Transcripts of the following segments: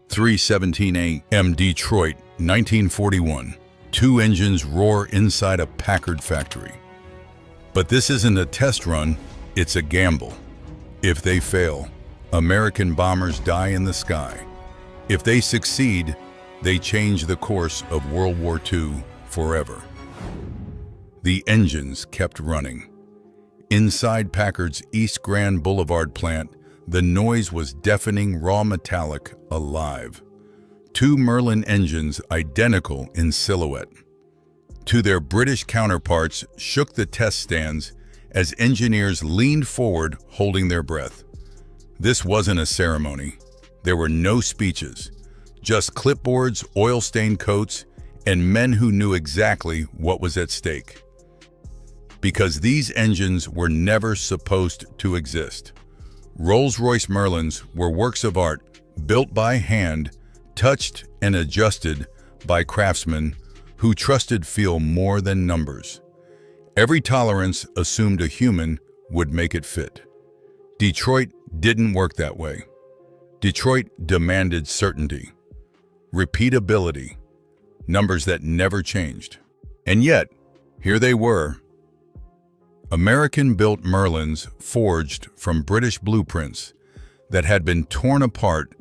3:17 a.m. Detroit, 1941. Two engines roar inside a Packard factory. But this isn't a test run, it's a gamble. If they fail, American bombers die in the sky. If they succeed, they change the course of World War II forever. The engines kept running. Inside Packard's East Grand Boulevard plant, the noise was deafening, raw metallic, alive. Two Merlin engines identical in silhouette to their British counterparts shook the test stands as engineers leaned forward holding their breath. This wasn't a ceremony. There were no speeches, just clipboards, oil-stained coats, and men who knew exactly what was at stake. Because these engines were never supposed to exist. Rolls-Royce Merlins were works of art, built by hand, touched and adjusted by craftsmen who trusted feel more than numbers. Every tolerance assumed a human would make it fit. Detroit didn't work that way. Detroit demanded certainty, repeatability, numbers that never changed. And yet, here they were. American-built Merlins forged from British blueprints that had been torn apart,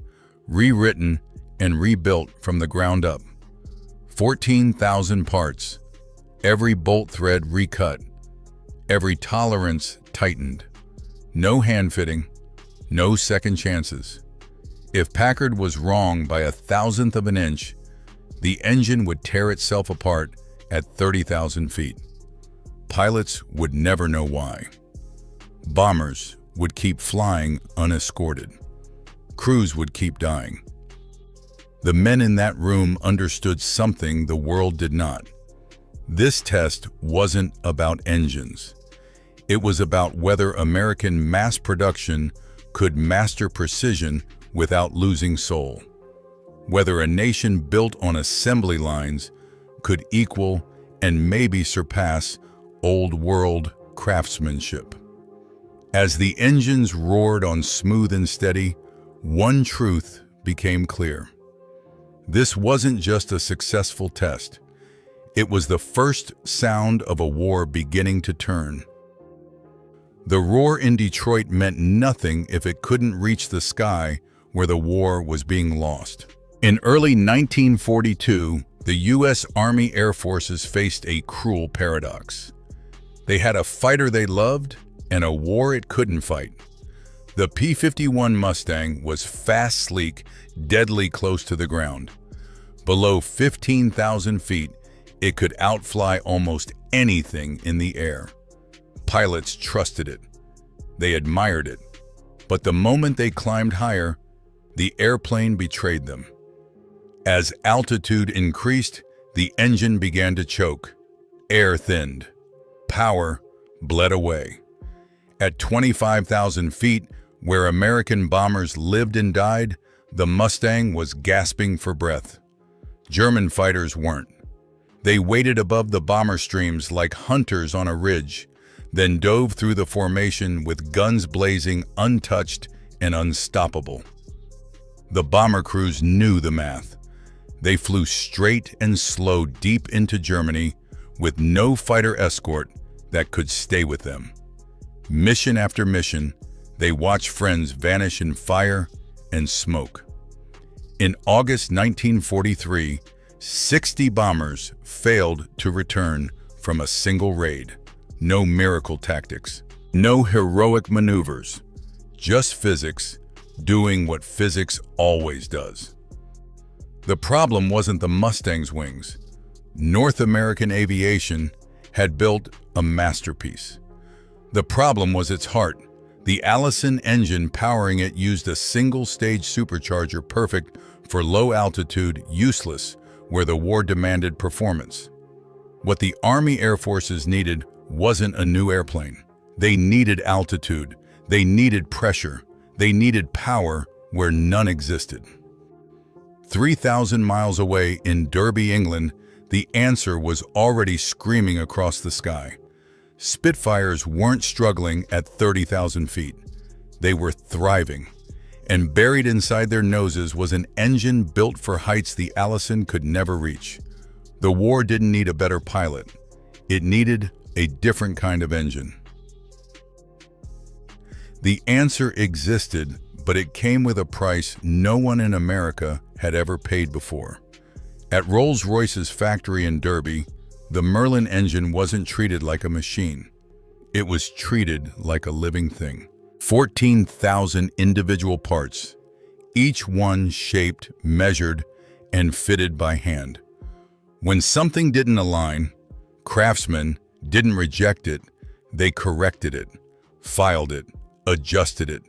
rewritten, and rebuilt from the ground up. 14,000 parts, every bolt thread recut, every tolerance tightened. No hand fitting, no second chances. If Packard was wrong by 1,000th of an inch, the engine would tear itself apart at 30,000 feet. Pilots would never know why. Bombers would keep flying unescorted. Crews would keep dying. The men in that room understood something the world did not. This test wasn't about engines. It was about whether American mass production could master precision without losing soul. Whether a nation built on assembly lines could equal and maybe surpass old world craftsmanship. As the engines roared on smooth and steady, one truth became clear. This wasn't just a successful test. It was the first sound of a war beginning to turn. The roar in Detroit meant nothing if it couldn't reach the sky where the war was being lost. In early 1942, the U.S. Army Air Forces faced a cruel paradox. They had a fighter they loved and a war it couldn't fight. The P-51 Mustang was fast, sleek, deadly close to the ground. Below 15,000 feet, it could outfly almost anything in the air. Pilots trusted it. They admired it. But the moment they climbed higher, the airplane betrayed them. As altitude increased, the engine began to choke. Air thinned. Power bled away. At 25,000 feet, where American bombers lived and died, the Mustang was gasping for breath. German fighters weren't. They waited above the bomber streams like hunters on a ridge, then dove through the formation with guns blazing, untouched and unstoppable. The bomber crews knew the math. They flew straight and slow deep into Germany with no fighter escort that could stay with them. Mission after mission, they watched friends vanish in fire and smoke. In August 1943, 60 bombers failed to return from a single raid. No miracle tactics, no heroic maneuvers, just physics doing what physics always does. The problem wasn't the Mustang's wings. North American aviation had built a masterpiece. The problem was its heart. The Allison engine powering it used a single-stage supercharger perfect for low altitude, useless where the war demanded performance. What the Army Air Forces needed wasn't a new airplane. They needed altitude. They needed pressure. They needed power where none existed. 3,000 miles away in Derby, England, the answer was already screaming across the sky. Spitfires weren't struggling at 30,000 feet. They were thriving. And buried inside their noses was an engine built for heights the Allison could never reach. The war didn't need a better pilot. It needed a different kind of engine. The answer existed, but it came with a price no one in America had ever paid before. At Rolls-Royce's factory in Derby, the Merlin engine wasn't treated like a machine. It was treated like a living thing. 14,000 individual parts, each one shaped, measured, and fitted by hand. When something didn't align, craftsmen didn't reject it, they corrected it, filed it, adjusted it,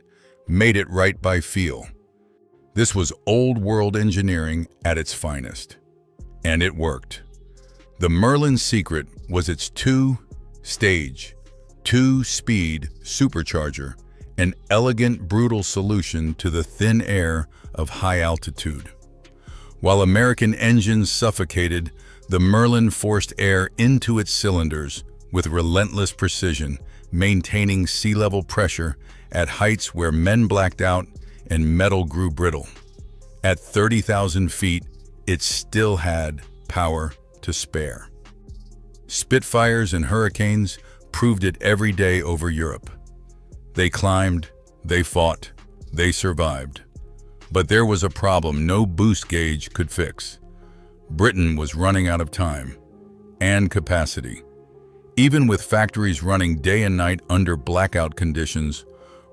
made it right by feel. This was old-world engineering at its finest. And it worked. The Merlin's secret was its two-stage, two-speed supercharger, an elegant, brutal solution to the thin air of high altitude. While American engines suffocated, the Merlin forced air into its cylinders with relentless precision, maintaining sea-level pressure at heights where men blacked out and metal grew brittle. At 30,000 feet, it still had power to spare. Spitfires and hurricanes proved it every day over Europe. They climbed, they fought, they survived. But there was a problem no boost gauge could fix. Britain was running out of time and capacity. Even with factories running day and night under blackout conditions,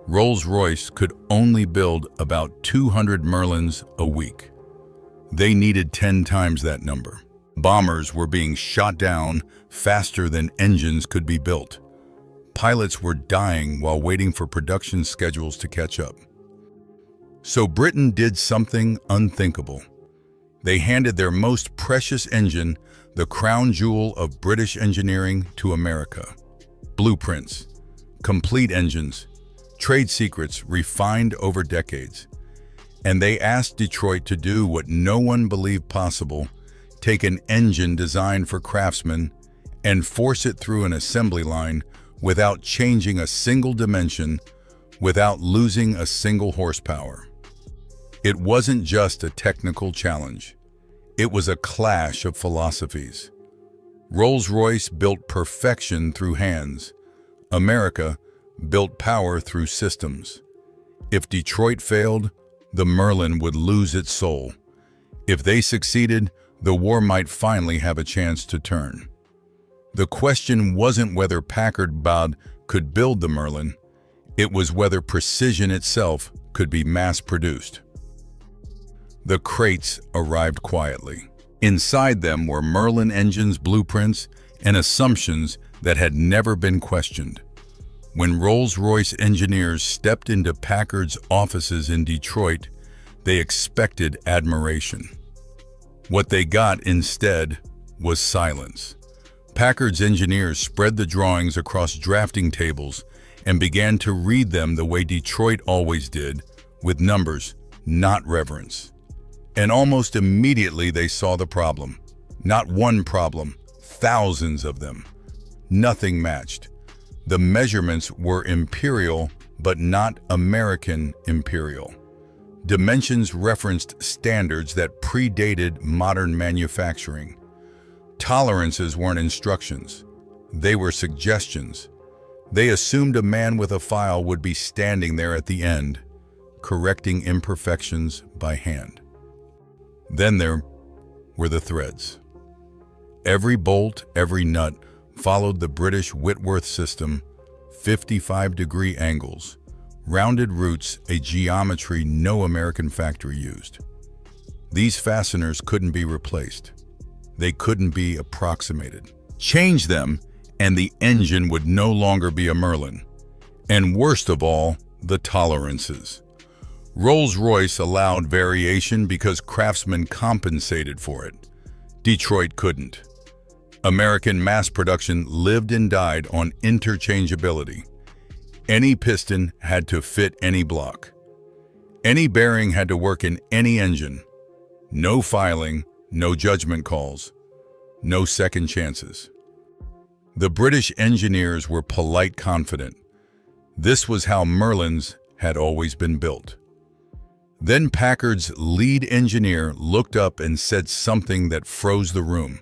Rolls-Royce could only build about 200 Merlins a week. They needed 10 times that number. Bombers were being shot down faster than engines could be built. Pilots were dying while waiting for production schedules to catch up. So Britain did something unthinkable. They handed their most precious engine, the crown jewel of British engineering, to America. Blueprints, complete engines, trade secrets refined over decades. And they asked Detroit to do what no one believed possible: take an engine designed for craftsmen and force it through an assembly line without changing a single dimension, without losing a single horsepower. It wasn't just a technical challenge. It was a clash of philosophies. Rolls-Royce built perfection through hands. America built power through systems. If Detroit failed, the Merlin would lose its soul. If they succeeded, the war might finally have a chance to turn. The question wasn't whether Packard could build the Merlin. It was whether precision itself could be mass-produced. The crates arrived quietly. Inside them were Merlin engines' blueprints and assumptions that had never been questioned. When Rolls-Royce engineers stepped into Packard's offices in Detroit, they expected admiration. What they got instead was silence. Packard's engineers spread the drawings across drafting tables and began to read them the way Detroit always did, with numbers, not reverence. And almost immediately they saw the problem. Not one problem, thousands of them. Nothing matched. The measurements were imperial, but not American imperial. Dimensions referenced standards that predated modern manufacturing. Tolerances weren't instructions. They were suggestions. They assumed a man with a file would be standing there at the end, correcting imperfections by hand. Then there were the threads. Every bolt, every nut followed the British Whitworth system: 55-degree angles, rounded roots, a geometry no American factory used. These fasteners couldn't be replaced. They couldn't be approximated. Change them, and the engine would no longer be a Merlin. And worst of all, the tolerances. Rolls-Royce allowed variation because craftsmen compensated for it. Detroit couldn't. American mass production lived and died on interchangeability. Any piston had to fit any block. Any bearing had to work in any engine. No filing, no judgment calls, no second chances. The British engineers were polite confident. This was how Merlins had always been built. Then Packard's lead engineer looked up and said something that froze the room.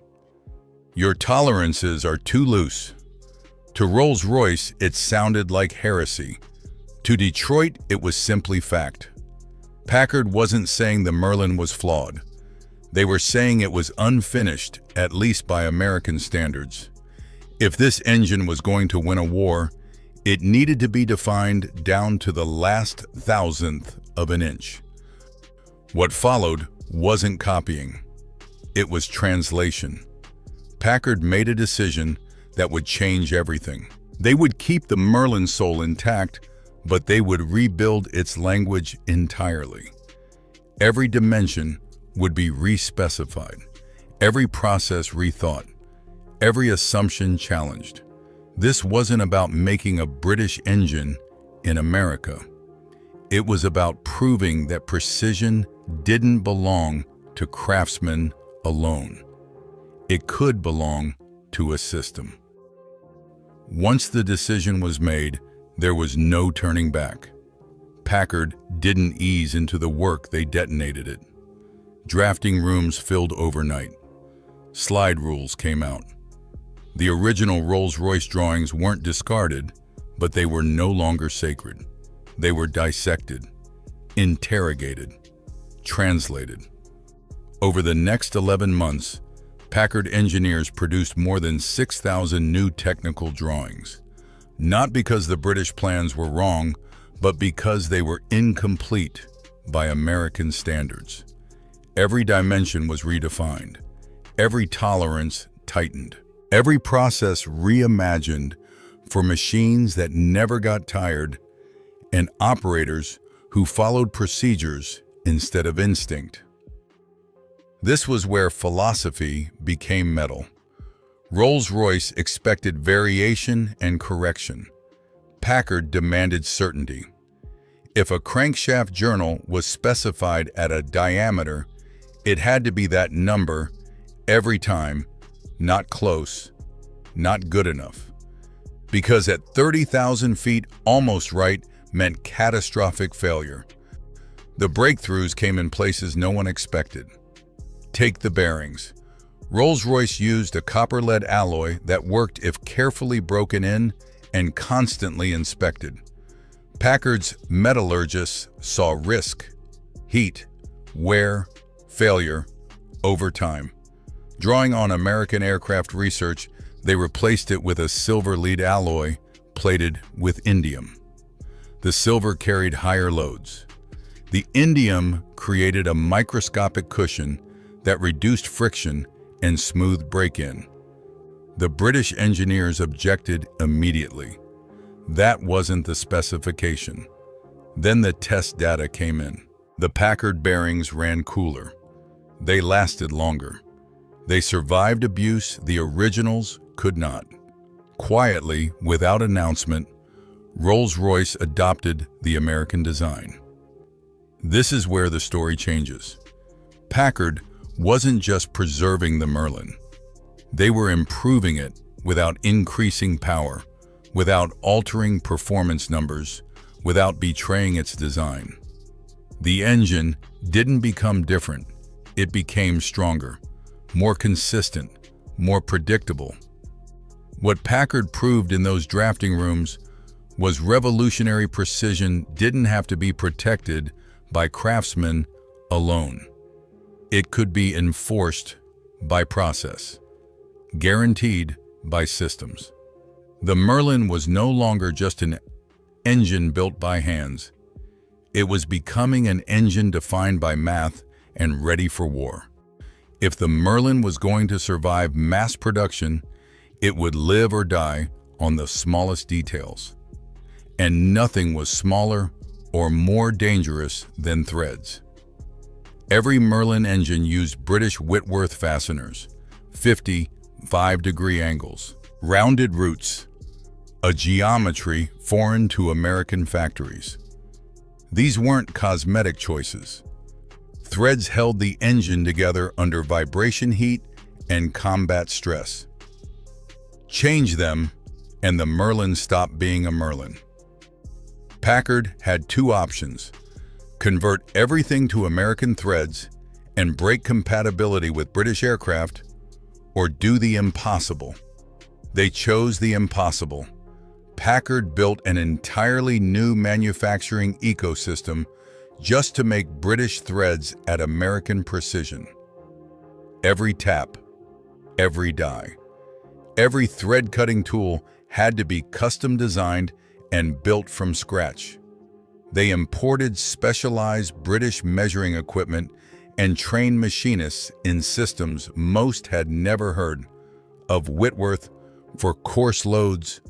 "Your tolerances are too loose." To Rolls-Royce, it sounded like heresy. To Detroit, it was simply fact. Packard wasn't saying the Merlin was flawed. They were saying it was unfinished, at least by American standards. If this engine was going to win a war, it needed to be defined down to the last thousandth of an inch. What followed wasn't copying. It was translation. Packard made a decision that would change everything. They would keep the Merlin soul intact, but they would rebuild its language entirely. Every dimension would be respecified, every process rethought, every assumption challenged. This wasn't about making a British engine in America. It was about proving that precision didn't belong to craftsmen alone. It could belong to a system. Once the decision was made, there was no turning back. Packard didn't ease into the work, they detonated it. Drafting rooms filled overnight. Slide rules came out. The original Rolls-Royce drawings weren't discarded, but they were no longer sacred. They were dissected, interrogated, translated. Over the next 11 months, Packard engineers produced more than 6,000 new technical drawings. Not because the British plans were wrong, but because they were incomplete by American standards. Every dimension was redefined, every tolerance tightened, every process reimagined for machines that never got tired and operators who followed procedures instead of instinct. This was where philosophy became metal. Rolls-Royce expected variation and correction. Packard demanded certainty. If a crankshaft journal was specified at a diameter, it had to be that number every time, not close, not good enough. Because at 30,000 feet, almost right meant catastrophic failure. The breakthroughs came in places no one expected. Take the bearings. Rolls-Royce used a copper-lead alloy that worked if carefully broken in and constantly inspected. Packard's metallurgists saw risk, heat, wear, failure over time. Drawing on American aircraft research, they replaced it with a silver lead alloy plated with indium. The silver carried higher loads. The indium created a microscopic cushion that reduced friction and smoothed break-in. The British engineers objected immediately. That wasn't the specification. Then the test data came in. The Packard bearings ran cooler. They lasted longer. They survived abuse the originals could not. Quietly, without announcement, Rolls-Royce adopted the American design. This is where the story changes. Packard wasn't just preserving the Merlin. They were improving it without increasing power, without altering performance numbers, without betraying its design. The engine didn't become different. It became stronger, more consistent, more predictable. What Packard proved in those drafting rooms was revolutionary precision didn't have to be protected by craftsmen alone. It could be enforced by process, guaranteed by systems. The Merlin was no longer just an engine built by hands. It was becoming an engine defined by math and ready for war. If the Merlin was going to survive mass production, it would live or die on the smallest details. And nothing was smaller or more dangerous than threads. Every Merlin engine used British Whitworth fasteners, 55-degree angles, rounded roots, a geometry foreign to American factories. These weren't cosmetic choices. Threads held the engine together under vibration heat and combat stress. Change them, and the Merlin stopped being a Merlin. Packard had two options: convert everything to American threads, and break compatibility with British aircraft, or do the impossible. They chose the impossible. Packard built an entirely new manufacturing ecosystem just to make British threads at American precision. Every tap, every die, every thread-cutting tool had to be custom designed and built from scratch. They imported specialized British measuring equipment and trained machinists in systems most had never heard of: Whitworth for coarse loads,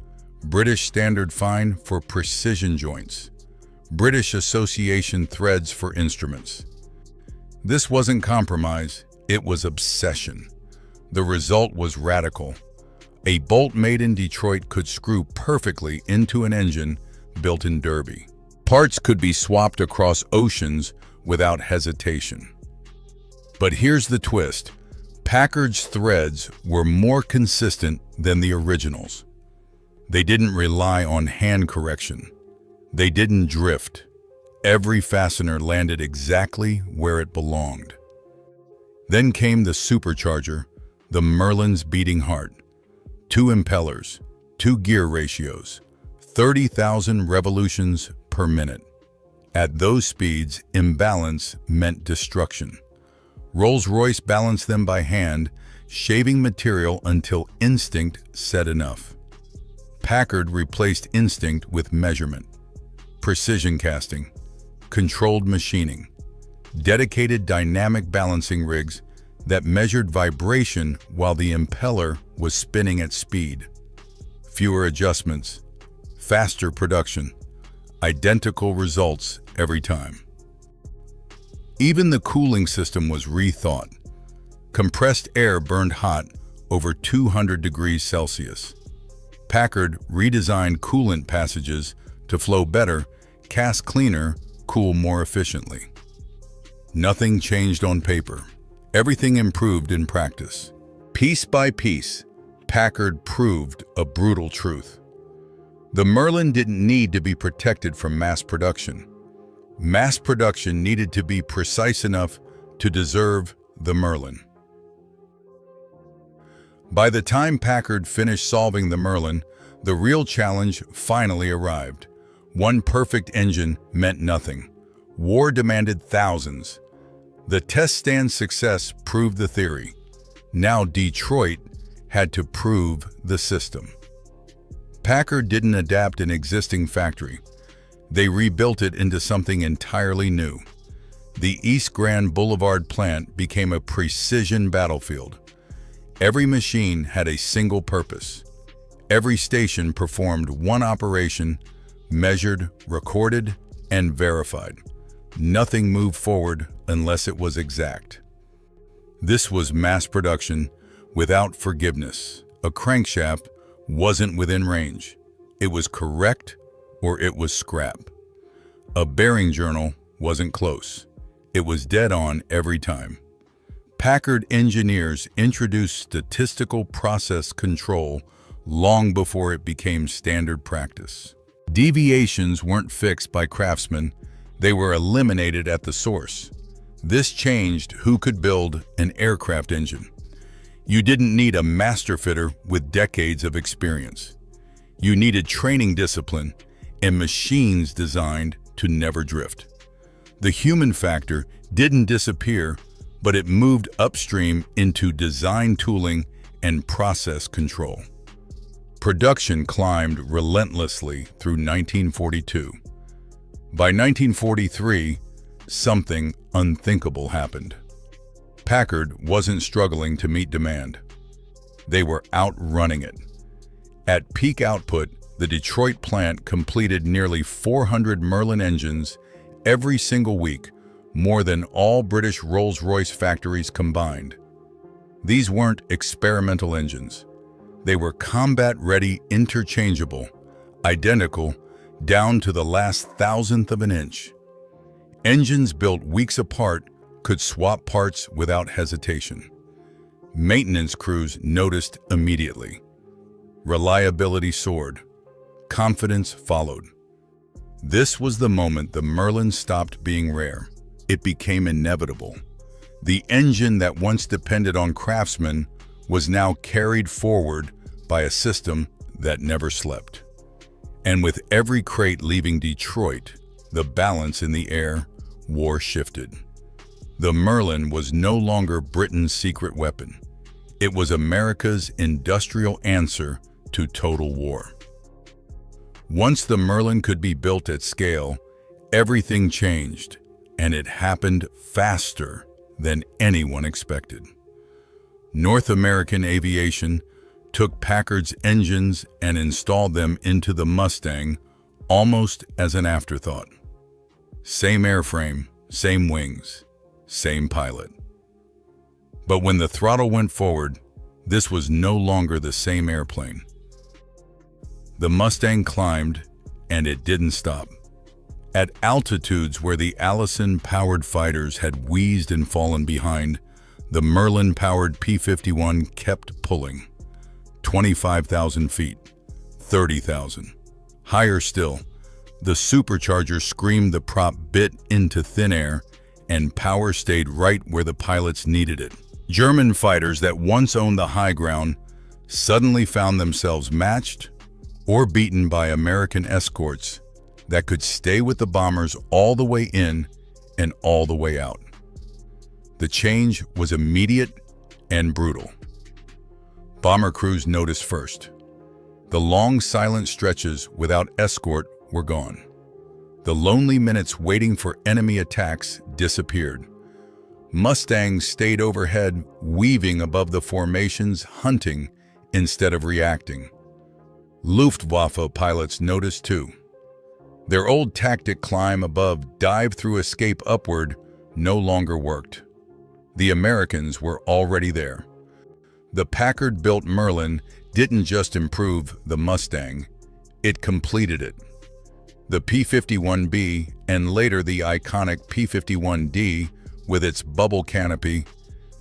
British Standard Fine for precision joints, British Association threads for instruments. This wasn't compromise, it was obsession. The result was radical. A bolt made in Detroit could screw perfectly into an engine built in Derby. Parts could be swapped across oceans without hesitation. But here's the twist. Packard's threads were more consistent than the originals. They didn't rely on hand correction. They didn't drift. Every fastener landed exactly where it belonged. Then came the supercharger, the Merlin's beating heart. 2 impellers, 2 gear ratios, 30,000 revolutions per minute. At those speeds, imbalance meant destruction. Rolls-Royce balanced them by hand, shaving material until instinct said enough. Packard replaced instinct with measurement, precision casting, controlled machining, dedicated dynamic balancing rigs that measured vibration while the impeller was spinning at speed. Fewer adjustments, faster production, identical results every time. Even the cooling system was rethought. Compressed air burned hot over 200 degrees Celsius. Packard redesigned coolant passages to flow better, cast cleaner, cool more efficiently. Nothing changed on paper. Everything improved in practice. Piece by piece, Packard proved a brutal truth. The Merlin didn't need to be protected from mass production. Mass production needed to be precise enough to deserve the Merlin. By the time Packard finished solving the Merlin, the real challenge finally arrived. One perfect engine meant nothing. War demanded thousands. The test stand success proved the theory. Now Detroit had to prove the system. Packard didn't adapt an existing factory. They rebuilt it into something entirely new. The East Grand Boulevard plant became a precision battlefield. Every machine had a single purpose. Every station performed one operation, measured, recorded, and verified. Nothing moved forward unless it was exact. This was mass production without forgiveness. A crankshaft wasn't within range. It was correct or it was scrap. A bearing journal wasn't close. It was dead on every time. Packard engineers introduced statistical process control long before it became standard practice. Deviations weren't fixed by craftsmen, they were eliminated at the source. This changed who could build an aircraft engine. You didn't need a master fitter with decades of experience. You needed training discipline and machines designed to never drift. The human factor didn't disappear, but it moved upstream into design tooling and process control. Production climbed relentlessly through 1942. By 1943, something unthinkable happened. Packard wasn't struggling to meet demand. They were outrunning it. At peak output, the Detroit plant completed nearly 400 Merlin engines every single week, more than all British Rolls-Royce factories combined. These weren't experimental engines. They were combat-ready, interchangeable, identical, down to the last thousandth of an inch. Engines built weeks apart could swap parts without hesitation. Maintenance crews noticed immediately. Reliability soared. Confidence followed. This was the moment the Merlin stopped being rare. It became inevitable. The engine that once depended on craftsmen was now carried forward by a system that never slept. And with every crate leaving Detroit, the balance in the air war shifted. The Merlin was no longer Britain's secret weapon. It was America's industrial answer to total war. Once the Merlin could be built at scale, everything changed, and it happened faster than anyone expected. North American aviation took Packard's engines and installed them into the Mustang almost as an afterthought. Same airframe, same wings, same pilot. But when the throttle went forward, this was no longer the same airplane. The Mustang climbed, and it didn't stop. At altitudes where the Allison-powered fighters had wheezed and fallen behind, the Merlin-powered P-51 kept pulling. 25,000 feet, 30,000. Higher still, the supercharger screamed the prop bit into thin air, and power stayed right where the pilots needed it. German fighters that once owned the high ground suddenly found themselves matched or beaten by American escorts that could stay with the bombers all the way in and all the way out. The change was immediate and brutal. Bomber crews noticed first. The long, silent stretches without escort were gone. The lonely minutes waiting for enemy attacks disappeared. Mustangs stayed overhead, weaving above the formations, hunting instead of reacting. Luftwaffe pilots noticed too. Their old tactic climb above, dive through, escape upward no longer worked. The Americans were already there. The Packard-built Merlin didn't just improve the Mustang, it completed it. The P-51B and later the iconic P-51D with its bubble canopy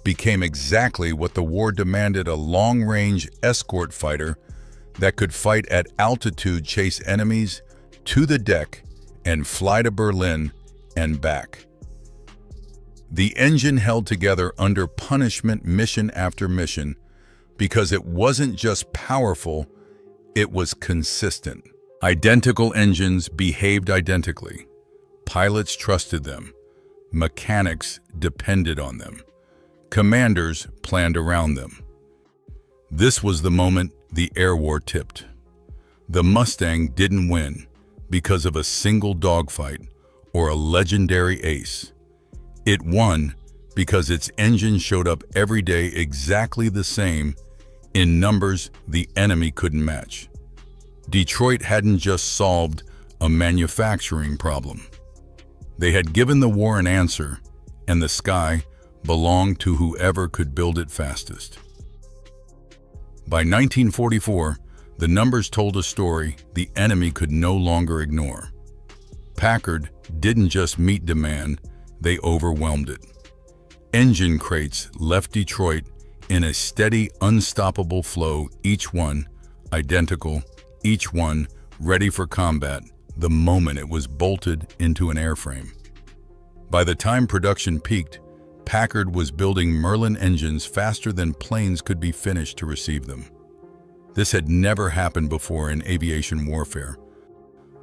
became exactly what the war demanded: a long-range escort fighter that could fight at altitude, chase enemies to the deck, and fly to Berlin and back. The engine held together under punishment mission after mission because it wasn't just powerful, it was consistent. Identical engines behaved identically. Pilots trusted them. Mechanics depended on them. Commanders planned around them. This was the moment the air war tipped. The Mustang didn't win because of a single dogfight or a legendary ace. It won because its engine showed up every day exactly the same, in numbers the enemy couldn't match. Detroit hadn't just solved a manufacturing problem. They had given the war an answer, and the sky belonged to whoever could build it fastest. By 1944, the numbers told a story the enemy could no longer ignore. Packard didn't just meet demand, they overwhelmed it. Engine crates left Detroit in a steady, unstoppable flow, each one identical, each one ready for combat the moment it was bolted into an airframe. By the time production peaked, Packard was building Merlin engines faster than planes could be finished to receive them. This had never happened before in aviation warfare.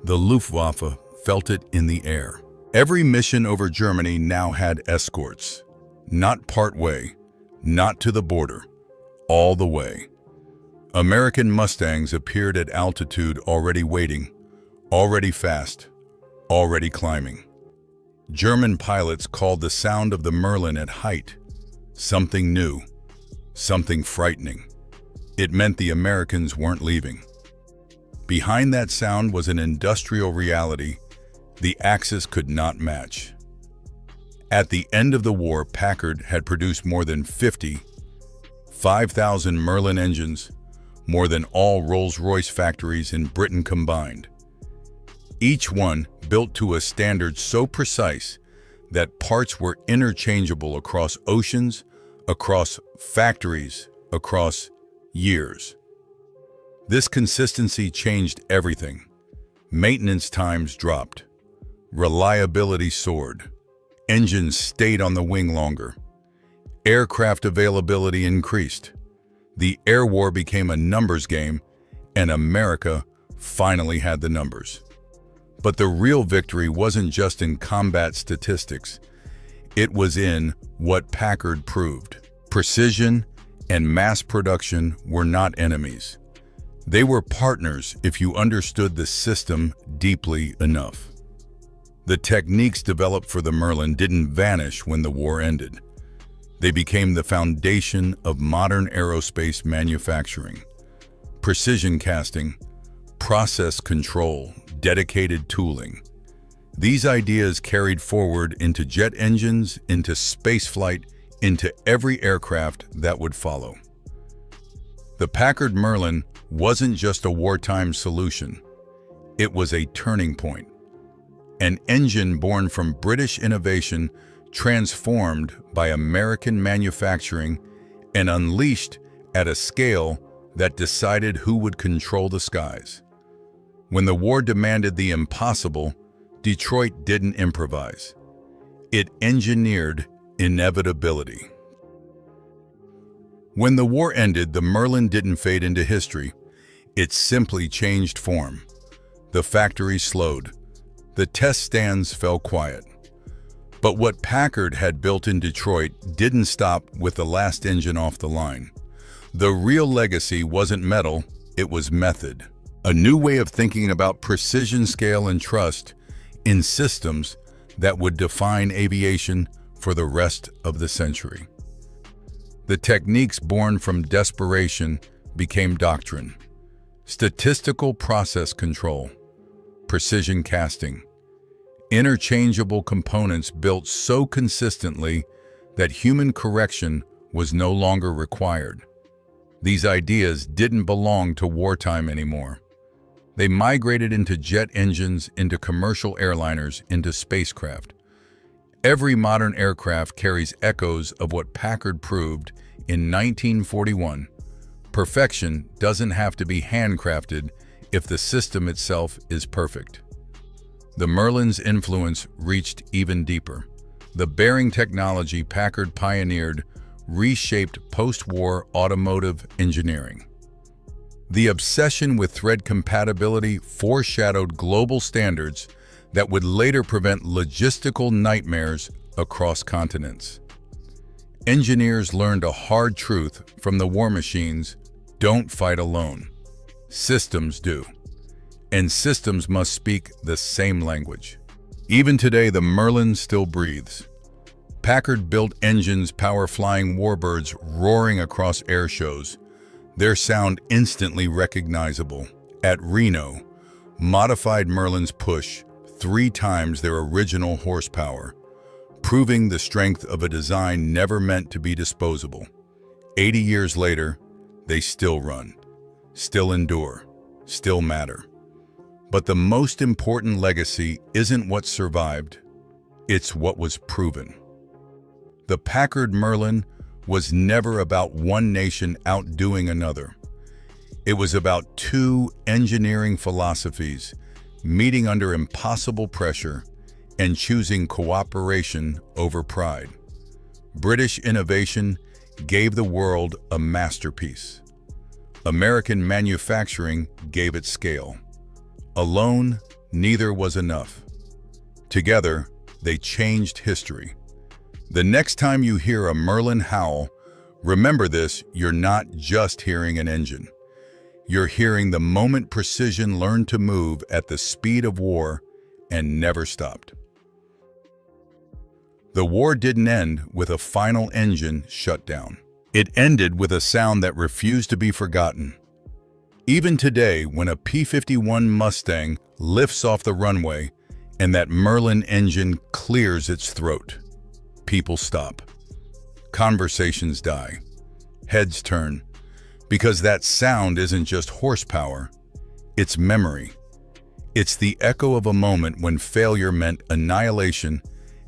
The Luftwaffe felt it in the air. Every mission over Germany now had escorts. Not part way, not to the border, all the way. American Mustangs appeared at altitude, already waiting, already fast, already climbing. German pilots called the sound of the Merlin at height something new, something frightening. It meant the Americans weren't leaving. Behind that sound was an industrial reality the Axis could not match. At the end of the war, Packard had produced more than 5,000 Merlin engines, more than all Rolls-Royce factories in Britain combined. Each one built to a standard so precise that parts were interchangeable across oceans, across factories, across years. This consistency changed everything. Maintenance times dropped. Reliability soared. Engines stayed on the wing longer. Aircraft availability increased. The air war became a numbers game, and America finally had the numbers. But the real victory wasn't just in combat statistics. It was in what Packard proved. Precision and mass production were not enemies. They were partners if you understood the system deeply enough. The techniques developed for the Merlin didn't vanish when the war ended. They became the foundation of modern aerospace manufacturing. Precision casting, process control, dedicated tooling. These ideas carried forward into jet engines, into spaceflight, into every aircraft that would follow. The Packard Merlin wasn't just a wartime solution. It was a turning point. An engine born from British innovation, transformed by American manufacturing, and unleashed at a scale that decided who would control the skies. When the war demanded the impossible, Detroit didn't improvise. It engineered inevitability. When the war ended, the Merlin didn't fade into history. It simply changed form. The factory slowed. The test stands fell quiet. But what Packard had built in Detroit didn't stop with the last engine off the line. The real legacy wasn't metal, it was method. A new way of thinking about precision, scale, and trust in systems that would define aviation for the rest of the century. The techniques born from desperation became doctrine. Statistical process control, precision casting, interchangeable components built so consistently that human correction was no longer required. These ideas didn't belong to wartime anymore. They migrated into jet engines, into commercial airliners, into spacecraft. Every modern aircraft carries echoes of what Packard proved in 1941. Perfection doesn't have to be handcrafted if the system itself is perfect. The Merlin's influence reached even deeper. The bearing technology Packard pioneered reshaped post-war automotive engineering. The obsession with thread compatibility foreshadowed global standards that would later prevent logistical nightmares across continents. Engineers learned a hard truth from the war machines: don't fight alone. Systems do. And systems must speak the same language. Even today, the Merlin still breathes. Packard built engines power flying warbirds roaring across air shows, their sound instantly recognizable. At Reno, modified Merlins push 3 times their original horsepower, proving the strength of a design never meant to be disposable. 80 years later, they still run, still endure, still matter. But the most important legacy isn't what survived, it's what was proven. The Packard Merlin was never about one nation outdoing another. It was about 2 engineering philosophies meeting under impossible pressure and choosing cooperation over pride. British innovation gave the world a masterpiece. American manufacturing gave it scale. Alone, neither was enough. Together, they changed history. The next time you hear a Merlin howl, remember this: you're not just hearing an engine. You're hearing the moment precision learned to move at the speed of war and never stopped. The war didn't end with a final engine shutdown. It ended with a sound that refused to be forgotten. Even today, when a P-51 Mustang lifts off the runway and that Merlin engine clears its throat, people stop. Conversations die. Heads turn. Because that sound isn't just horsepower, it's memory. It's the echo of a moment when failure meant annihilation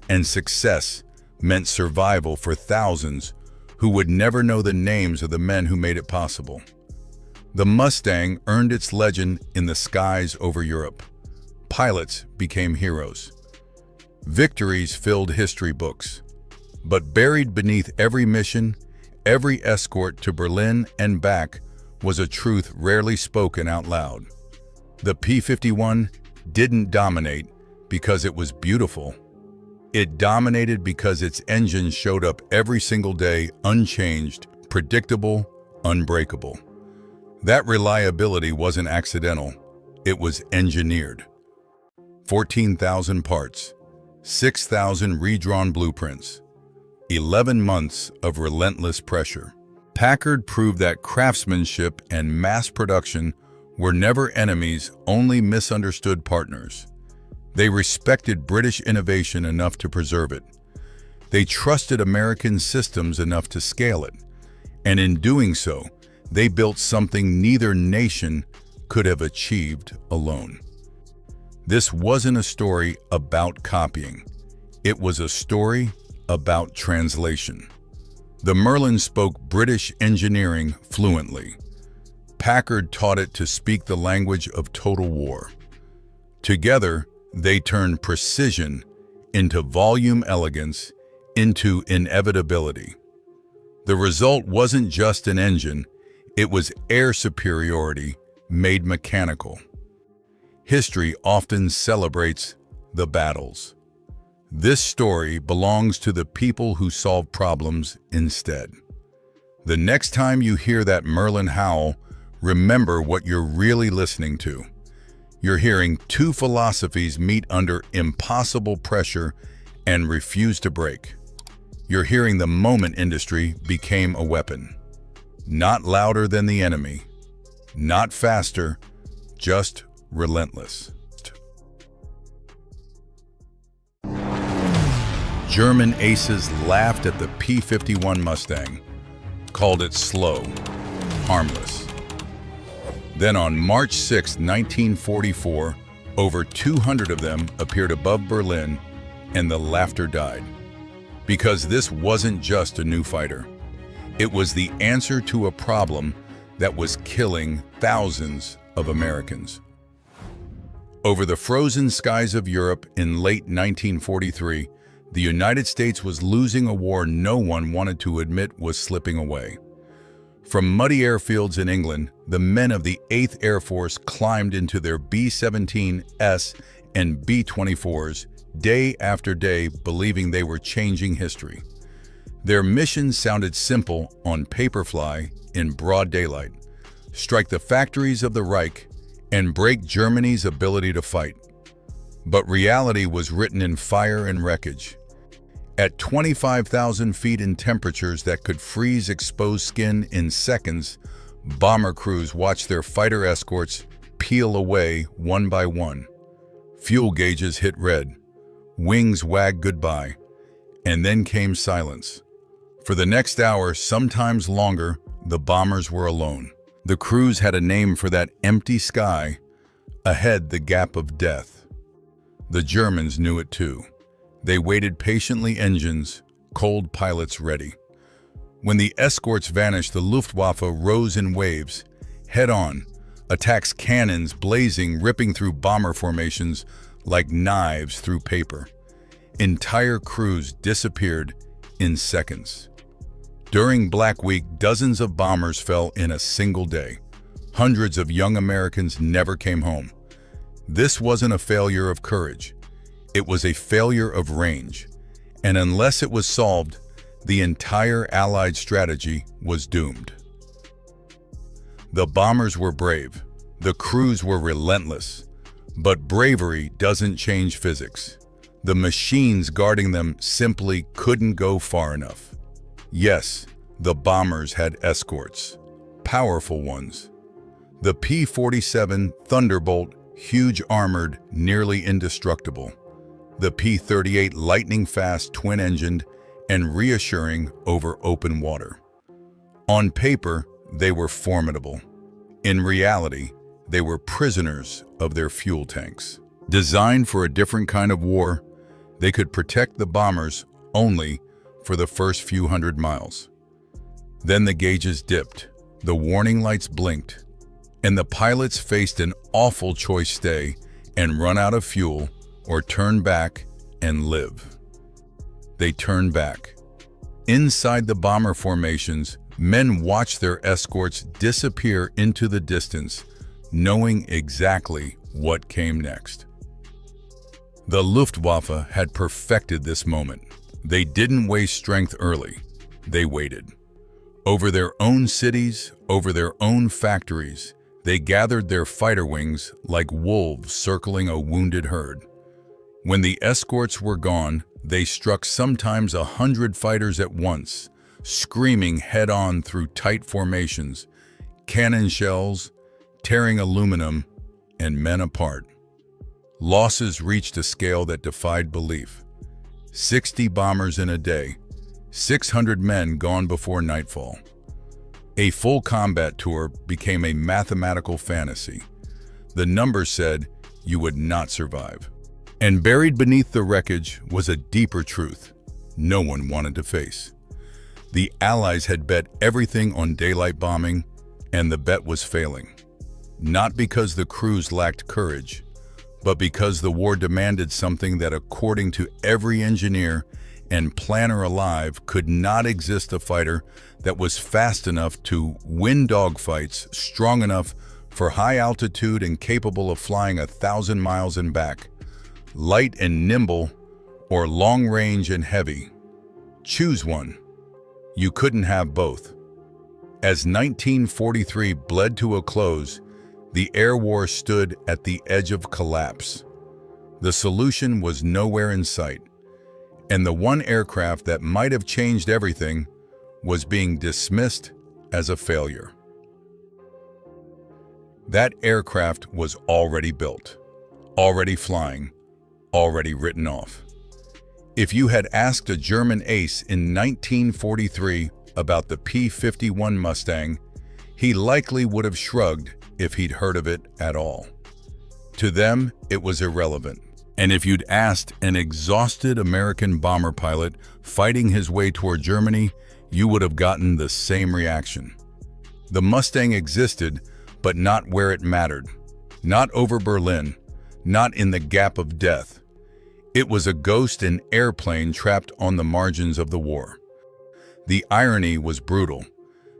and success meant survival for thousands who would never know the names of the men who made it possible. The Mustang earned its legend in the skies over Europe, pilots became heroes. Victories filled history books. But buried beneath every mission, every escort to Berlin and back was a truth rarely spoken out loud. The P-51 didn't dominate because it was beautiful. It dominated because its engine showed up every single day, unchanged, predictable, unbreakable. That reliability wasn't accidental. It was engineered. 14,000 parts, 6,000 redrawn blueprints, 11 months of relentless pressure. Packard proved that craftsmanship and mass production were never enemies, only misunderstood partners. They respected British innovation enough to preserve it. They trusted American systems enough to scale it. And in doing so, they built something neither nation could have achieved alone. This wasn't a story about copying. It was a story about translation. The Merlin spoke British engineering fluently. Packard taught it to speak the language of total war. Together, they turned precision into volume, elegance into inevitability. The result wasn't just an engine, it was air superiority made mechanical. History often celebrates the battles. This story belongs to the people who solve problems instead. The next time you hear that Merlin howl, remember what you're really listening to. You're hearing two philosophies meet under impossible pressure and refuse to break. You're hearing the moment industry became a weapon. Not louder than the enemy, not faster, just relentless. German aces laughed at the P-51 Mustang, called it slow, harmless. Then on March 6, 1944, over 200 of them appeared above Berlin, and the laughter died. Because this wasn't just a new fighter. It was the answer to a problem that was killing thousands of Americans. Over the frozen skies of Europe in late 1943, the United States was losing a war no one wanted to admit was slipping away. From muddy airfields in England, the men of the 8th Air Force climbed into their B-17's and B-24's day after day, believing they were changing history. Their mission sounded simple on paper in broad daylight: strike the factories of the Reich and break Germany's ability to fight. But reality was written in fire and wreckage. At 25,000 feet in temperatures that could freeze exposed skin in seconds, bomber crews watched their fighter escorts peel away one by one. Fuel gauges hit red, wings wagged goodbye, and then came silence. For the next hour, sometimes longer, the bombers were alone. The crews had a name for that empty sky, ahead the gap of death. The Germans knew it too. They waited patiently, engines, cold pilots ready. When the escorts vanished, the Luftwaffe rose in waves, head-on, attacks cannons blazing, ripping through bomber formations like knives through paper. Entire crews disappeared in seconds. During Black Week, dozens of bombers fell in a single day. Hundreds of young Americans never came home. This wasn't a failure of courage. It was a failure of range. And unless it was solved, the entire Allied strategy was doomed. The bombers were brave. The crews were relentless. But bravery doesn't change physics. The machines guarding them simply couldn't go far enough. Yes, the bombers had escorts, powerful ones. The P-47 Thunderbolt, huge armored, nearly indestructible. The P-38 lightning-fast, twin-engined, and reassuring over open water. On paper, they were formidable. In reality, they were prisoners of their fuel tanks. Designed for a different kind of war, they could protect the bombers only for the first few hundred miles. Then the gauges dipped, the warning lights blinked, and the pilots faced an awful choice: stay and run out of fuel or turn back and live. They turned back. Inside the bomber formations, men watched their escorts disappear into the distance, knowing exactly what came next. The Luftwaffe had perfected this moment. They didn't waste strength early. They waited. Over their own cities, over their own factories, they gathered their fighter wings like wolves circling a wounded herd. When the escorts were gone, they struck sometimes 100 fighters at once, screaming head-on through tight formations, cannon shells, tearing aluminum, and men apart. Losses reached a scale that defied belief. 60 bombers in a day, 600 men gone before nightfall. A full combat tour became a mathematical fantasy. The numbers said you would not survive. And buried beneath the wreckage was a deeper truth no one wanted to face. The Allies had bet everything on daylight bombing, and the bet was failing. Not because the crews lacked courage, but because the war demanded something that, according to every engineer and planner alive, could not exist: a fighter that was fast enough to win dogfights, strong enough for high altitude, and capable of flying 1,000 miles and back. Light and nimble, or long range and heavy. Choose one. You couldn't have both. As 1943 bled to a close, the air war stood at the edge of collapse. The solution was nowhere in sight, and the one aircraft that might have changed everything was being dismissed as a failure. That aircraft was already built, already flying, already written off. If you had asked a German ace in 1943 about the P-51 Mustang, he likely would have shrugged if he'd heard of it at all. To them, it was irrelevant. And if you'd asked an exhausted American bomber pilot fighting his way toward Germany, you would have gotten the same reaction. The Mustang existed, but not where it mattered. Not over Berlin, not in the gap of death. It was a ghost, an airplane trapped on the margins of the war. The irony was brutal.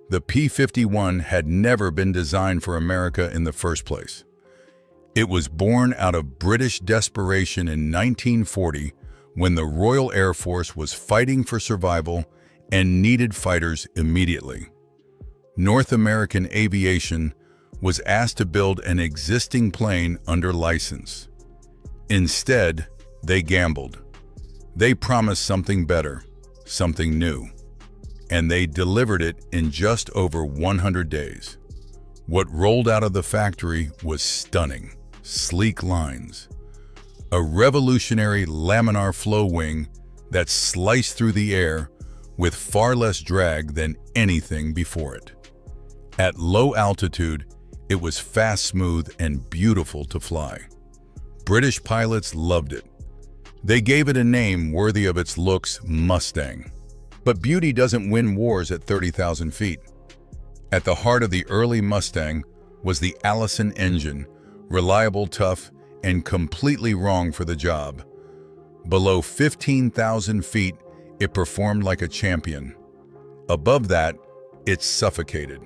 The P-51 had never been designed for America in the first place. It was born out of British desperation in 1940, when the Royal Air Force was fighting for survival and needed fighters immediately. North American Aviation was asked to build an existing plane under license. Instead, they gambled. They promised something better, something new, and they delivered it in just over 100 days. What rolled out of the factory was stunning. Sleek lines, a revolutionary laminar flow wing that sliced through the air with far less drag than anything before it. At low altitude, it was fast, smooth, and beautiful to fly. British pilots loved it. They gave it a name worthy of its looks: Mustang. But beauty doesn't win wars at 30,000 feet. At the heart of the early Mustang was the Allison engine, reliable, tough, and completely wrong for the job. Below 15,000 feet, it performed like a champion. Above that, it suffocated.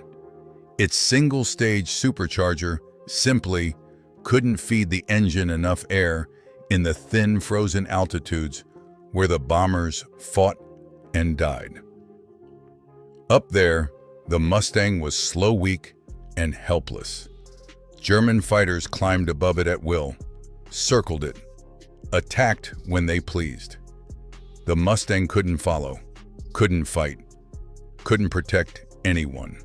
Its single-stage supercharger simply couldn't feed the engine enough air in the thin, frozen altitudes where the bombers fought and died. Up there, the Mustang was slow, weak, and helpless. German fighters climbed above it at will, circled it, attacked when they pleased. The Mustang couldn't follow, couldn't fight, couldn't protect anyone.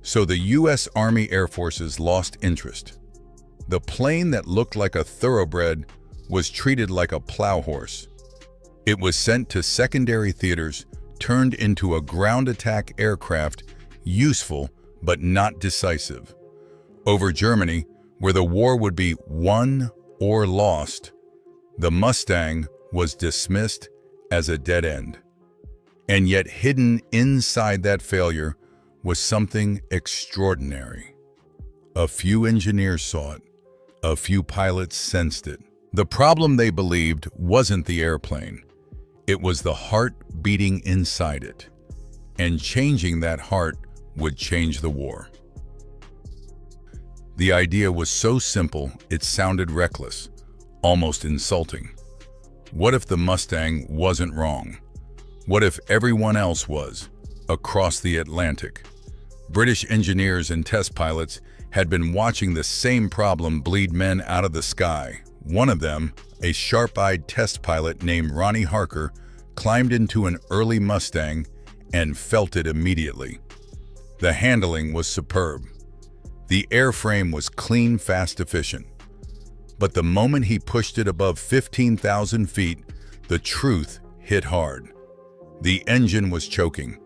So the U.S. Army Air Forces lost interest. The plane that looked like a thoroughbred was treated like a plow horse. It was sent to secondary theaters, turned into a ground attack aircraft, useful but not decisive. Over Germany, where the war would be won or lost, the Mustang was dismissed as a dead end. And yet hidden inside that failure was something extraordinary. A few engineers saw it, A few pilots sensed it. The problem, they believed, wasn't the airplane. It was the heart beating inside it. And changing that heart would change the war. The idea was so simple, it sounded reckless, almost insulting. What if the Mustang wasn't wrong? What if everyone else was, across the Atlantic? British engineers and test pilots had been watching the same problem bleed men out of the sky. One of them, a sharp-eyed test pilot named Ronnie Harker, climbed into an early Mustang and felt it immediately. The handling was superb. The airframe was clean, fast, efficient. But the moment he pushed it above 15,000 feet, the truth hit hard. The engine was choking.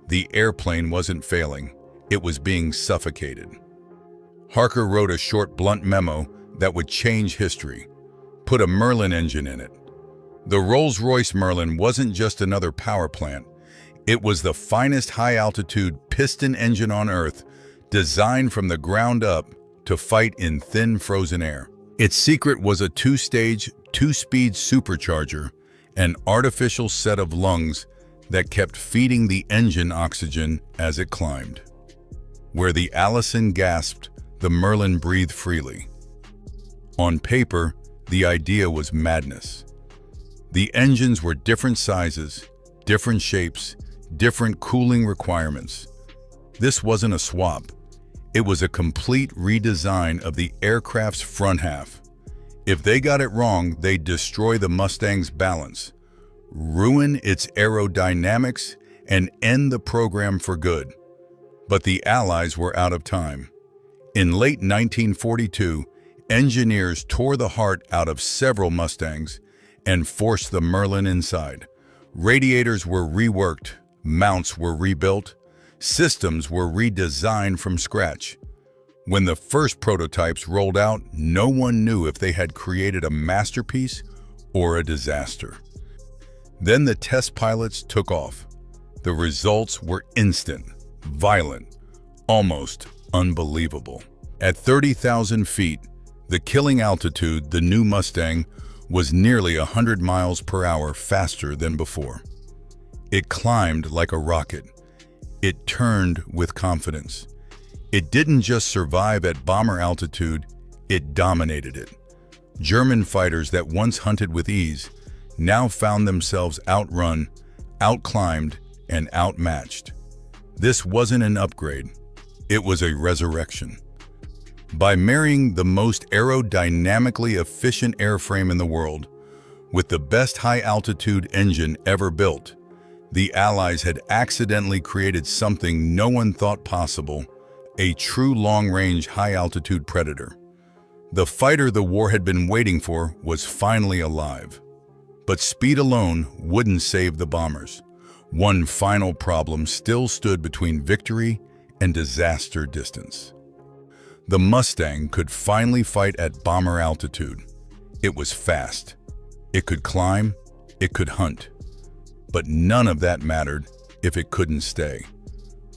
The airplane wasn't failing. It was being suffocated. Harker wrote a short, blunt memo that would change history. Put a Merlin engine in it. The Rolls-Royce Merlin wasn't just another power plant. It was the finest high-altitude piston engine on Earth, designed from the ground up to fight in thin, frozen air. Its secret was a two-stage, two-speed supercharger, an artificial set of lungs that kept feeding the engine oxygen as it climbed. Where the Allison gasped, the Merlin breathed freely. On paper, the idea was madness. The engines were different sizes, different shapes, different cooling requirements. This wasn't a swap. It was a complete redesign of the aircraft's front half. If they got it wrong, they'd destroy the Mustang's balance, ruin its aerodynamics, and end the program for good. But the Allies were out of time. In late 1942, engineers tore the heart out of several Mustangs and forced the Merlin inside. Radiators were reworked, mounts were rebuilt, systems were redesigned from scratch. When the first prototypes rolled out, no one knew if they had created a masterpiece or a disaster. Then the test pilots took off. The results were instant, violent, almost unbelievable. At 30,000 feet, the killing altitude, the new Mustang was nearly 100 miles per hour faster than before. It climbed like a rocket. It turned with confidence. It didn't just survive at bomber altitude, it dominated it. German fighters that once hunted with ease now found themselves outrun, outclimbed, and outmatched. This wasn't an upgrade, it was a resurrection. By marrying the most aerodynamically efficient airframe in the world with the best high-altitude engine ever built, the Allies had accidentally created something no one thought possible, a true long-range high-altitude predator. The fighter the war had been waiting for was finally alive. But speed alone wouldn't save the bombers. One final problem still stood between victory and disaster distance. The Mustang could finally fight at bomber altitude. It was fast. It could climb. It could hunt. But none of that mattered if it couldn't stay.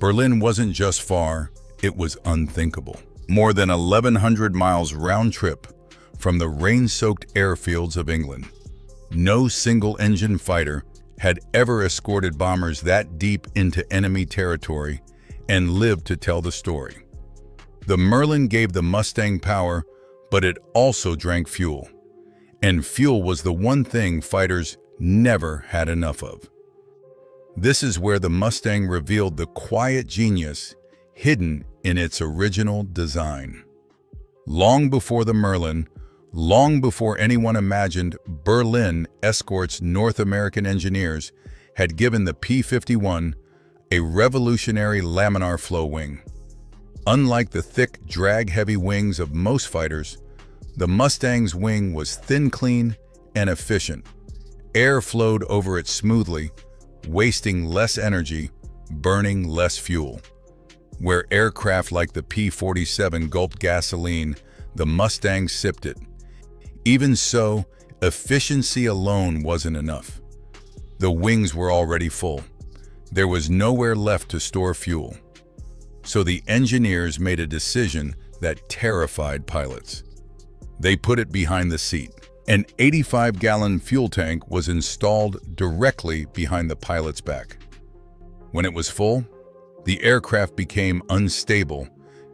Berlin wasn't just far, it was unthinkable. More than 1,100 miles round trip from the rain-soaked airfields of England. No single-engine fighter had ever escorted bombers that deep into enemy territory and lived to tell the story. The Merlin gave the Mustang power, but it also drank fuel. And fuel was the one thing fighters never had enough of. This is where the Mustang revealed the quiet genius hidden in its original design. Long before the Merlin, long before anyone imagined, Berlin escorts North American engineers had given the P-51 a revolutionary laminar flow wing. Unlike the thick, drag-heavy wings of most fighters, the Mustang's wing was thin, clean, and efficient. Air flowed over it smoothly, wasting less energy, burning less fuel. Where aircraft like the P-47 gulped gasoline, the Mustang sipped it. Even so, efficiency alone wasn't enough. The wings were already full. There was nowhere left to store fuel. So the engineers made a decision that terrified pilots. They put it behind the seat. An 85-gallon fuel tank was installed directly behind the pilot's back. When it was full, the aircraft became unstable,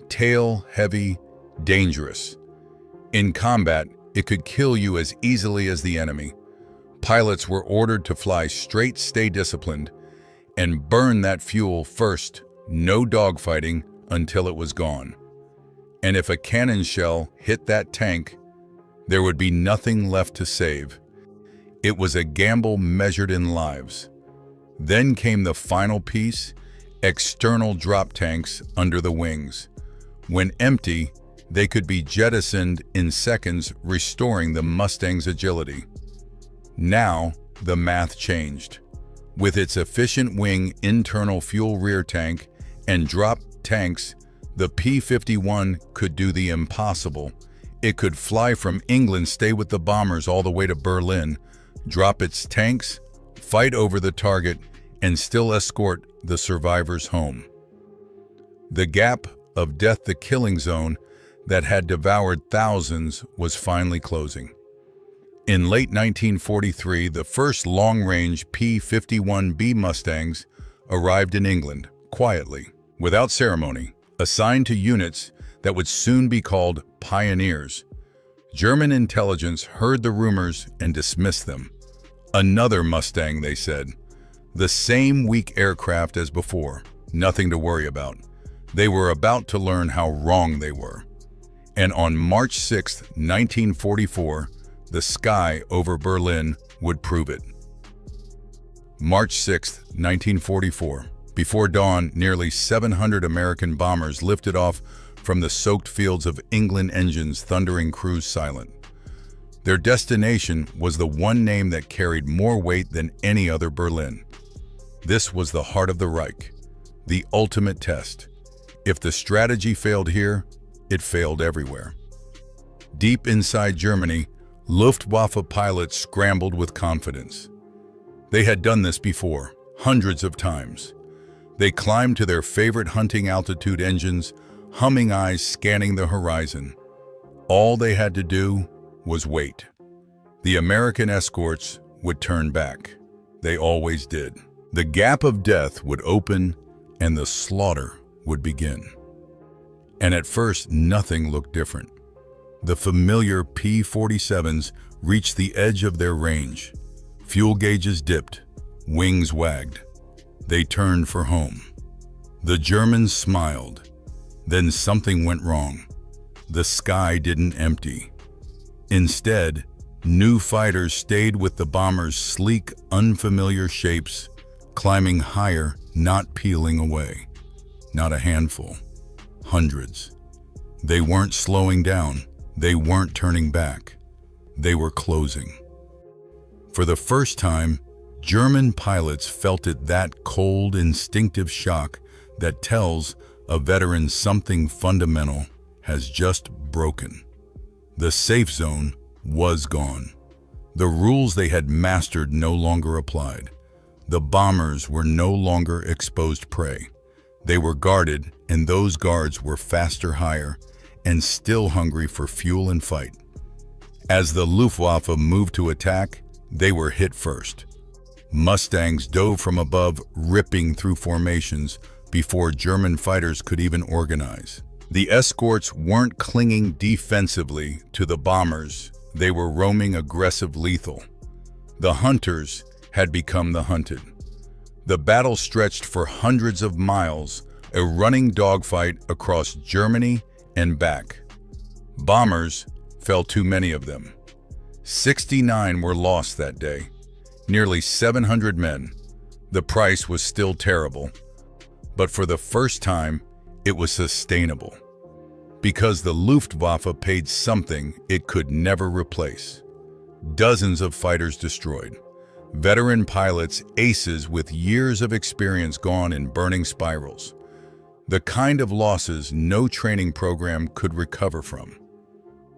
tail-heavy, dangerous. In combat, it could kill you as easily as the enemy. Pilots were ordered to fly straight, stay disciplined, and burn that fuel first, no dogfighting until it was gone. And if a cannon shell hit that tank, there would be nothing left to save. It was a gamble measured in lives. Then came the final piece, external drop tanks under the wings. When empty, they could be jettisoned in seconds, restoring the Mustang's agility. Now, the math changed. With its efficient wing internal fuel rear tank and drop tanks, the P-51 could do the impossible. It could fly from England, stay with the bombers all the way to Berlin, drop its tanks, fight over the target, and still escort the survivors home. The gap of death, the killing zone that had devoured thousands, was finally closing. In late 1943, the first long-range P-51B Mustangs arrived in England, quietly, without ceremony, assigned to units that would soon be called Pioneers. German intelligence heard the rumors and dismissed them. Another Mustang, they said. The same weak aircraft as before, nothing to worry about. They were about to learn how wrong they were. And on March 6, 1944, the sky over Berlin would prove it. March 6, 1944. Before dawn, nearly 700 American bombers lifted off from the soaked fields of England, engines thundering, crews silent. Their destination was the one name that carried more weight than any other: Berlin. This was the heart of the Reich, the ultimate test. If the strategy failed here, it failed everywhere. Deep inside Germany, Luftwaffe pilots scrambled with confidence. They had done this before, hundreds of times. They climbed to their favorite hunting altitude engines, humming eyes scanning the horizon. All they had to do was wait. The American escorts would turn back. They always did. The gap of death would open and the slaughter would begin. And at first, nothing looked different. The familiar P-47's reached the edge of their range. Fuel gauges dipped, wings wagged. They turned for home. The Germans smiled. Then something went wrong. The sky didn't empty. Instead, new fighters stayed with the bombers' sleek, unfamiliar shapes, climbing higher, not peeling away. Not a handful. Hundreds. They weren't slowing down. They weren't turning back. They were closing. For the first time, German pilots felt it, that cold, instinctive shock that tells a veteran something fundamental has just broken. The safe zone was gone. The rules they had mastered no longer applied. The bombers were no longer exposed prey. They were guarded, and those guards were faster, higher, and still hungry for fuel and fight. As the Luftwaffe moved to attack, they were hit first. Mustangs dove from above, ripping through formations before German fighters could even organize. The escorts weren't clinging defensively to the bombers. They were roaming aggressive, lethal. The hunters had become the hunted. The battle stretched for hundreds of miles, a running dogfight across Germany and back. Bombers fell, too many of them. 69 were lost that day, nearly 700 men. The price was still terrible, but for the first time, it was sustainable. Because the Luftwaffe paid something it could never replace. Dozens of fighters destroyed. Veteran pilots, aces with years of experience gone in burning spirals. The kind of losses no training program could recover from.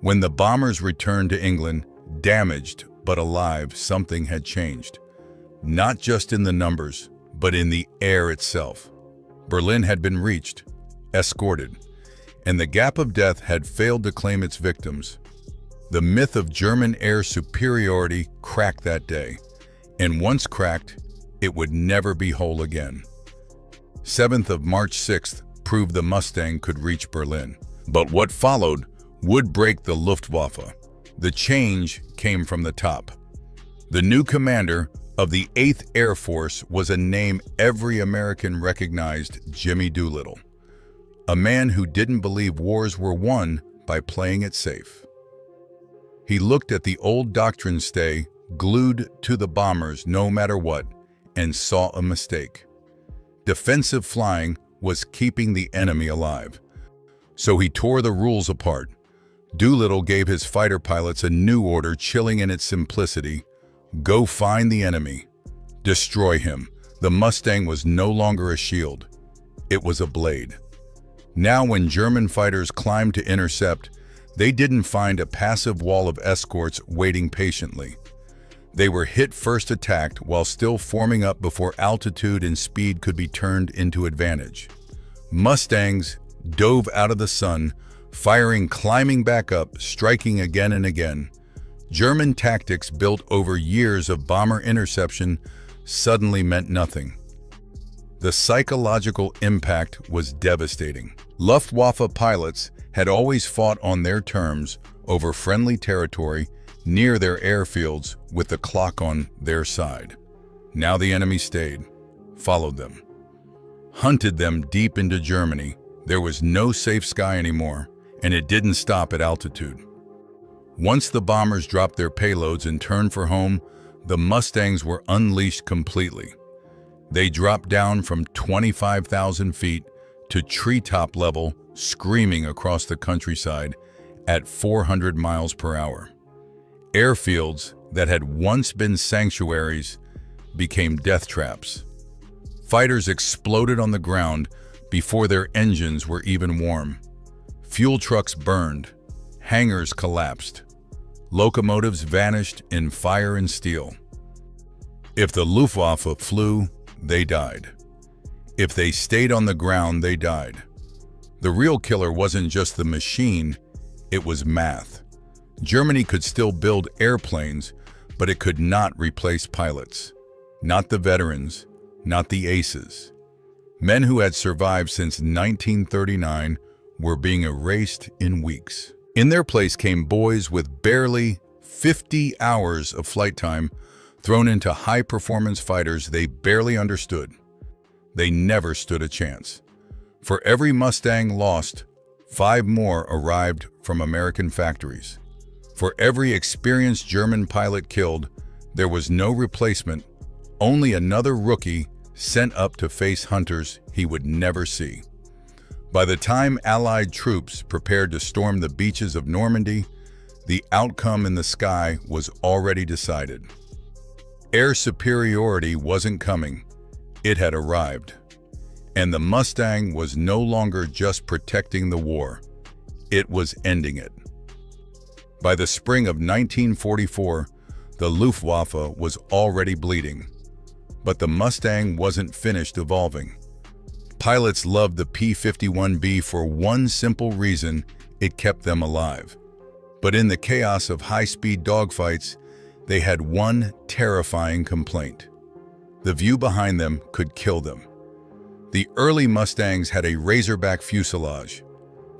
When the bombers returned to England, damaged but alive, something had changed. Not just in the numbers, but in the air itself. Berlin had been reached, escorted, and the gap of death had failed to claim its victims. The myth of German air superiority cracked that day, and once cracked, it would never be whole again. 7th of March 6th proved the Mustang could reach Berlin. But what followed would break the Luftwaffe. The change came from the top. The new commander of the 8th Air Force was a name every American recognized: Jimmy Doolittle. A man who didn't believe wars were won by playing it safe. He looked at the old doctrine stay glued to the bombers no matter what, and saw a mistake. Defensive flying was keeping the enemy alive. So he tore the rules apart. Doolittle gave his fighter pilots a new order, chilling in its simplicity: go find the enemy. Destroy him. The Mustang was no longer a shield. It was a blade. Now when German fighters climbed to intercept, they didn't find a passive wall of escorts waiting patiently. They were hit first, attacked while still forming up before altitude and speed could be turned into advantage. Mustangs dove out of the sun, firing, climbing back up, striking again and again. German tactics built over years of bomber interception suddenly meant nothing. The psychological impact was devastating. Luftwaffe pilots had always fought on their terms over friendly territory near their airfields with the clock on their side. Now the enemy stayed, followed them, hunted them deep into Germany. There was no safe sky anymore, and it didn't stop at altitude. Once the bombers dropped their payloads and turned for home, the Mustangs were unleashed completely. They dropped down from 25,000 feet to treetop level, screaming across the countryside at 400 miles per hour. Airfields that had once been sanctuaries became death traps. Fighters exploded on the ground before their engines were even warm. Fuel trucks burned, hangars collapsed, locomotives vanished in fire and steel. If the Luftwaffe flew, they died. If they stayed on the ground, they died. The real killer wasn't just the machine, it was math. Germany could still build airplanes, but it could not replace pilots. Not the veterans, not the aces. Men who had survived since 1939 were being erased in weeks. In their place came boys with barely 50 hours of flight time, thrown into high-performance fighters they barely understood. They never stood a chance. For every Mustang lost, 5 more arrived from American factories. For every experienced German pilot killed, there was no replacement, only another rookie sent up to face hunters he would never see. By the time Allied troops prepared to storm the beaches of Normandy, the outcome in the sky was already decided. Air superiority wasn't coming, it had arrived. And the Mustang was no longer just protecting the war, it was ending it. By the spring of 1944, the Luftwaffe was already bleeding. But the Mustang wasn't finished evolving. Pilots loved the P-51B for one simple reason: it kept them alive. But in the chaos of high-speed dogfights, they had one terrifying complaint. The view behind them could kill them. The early Mustangs had a razorback fuselage.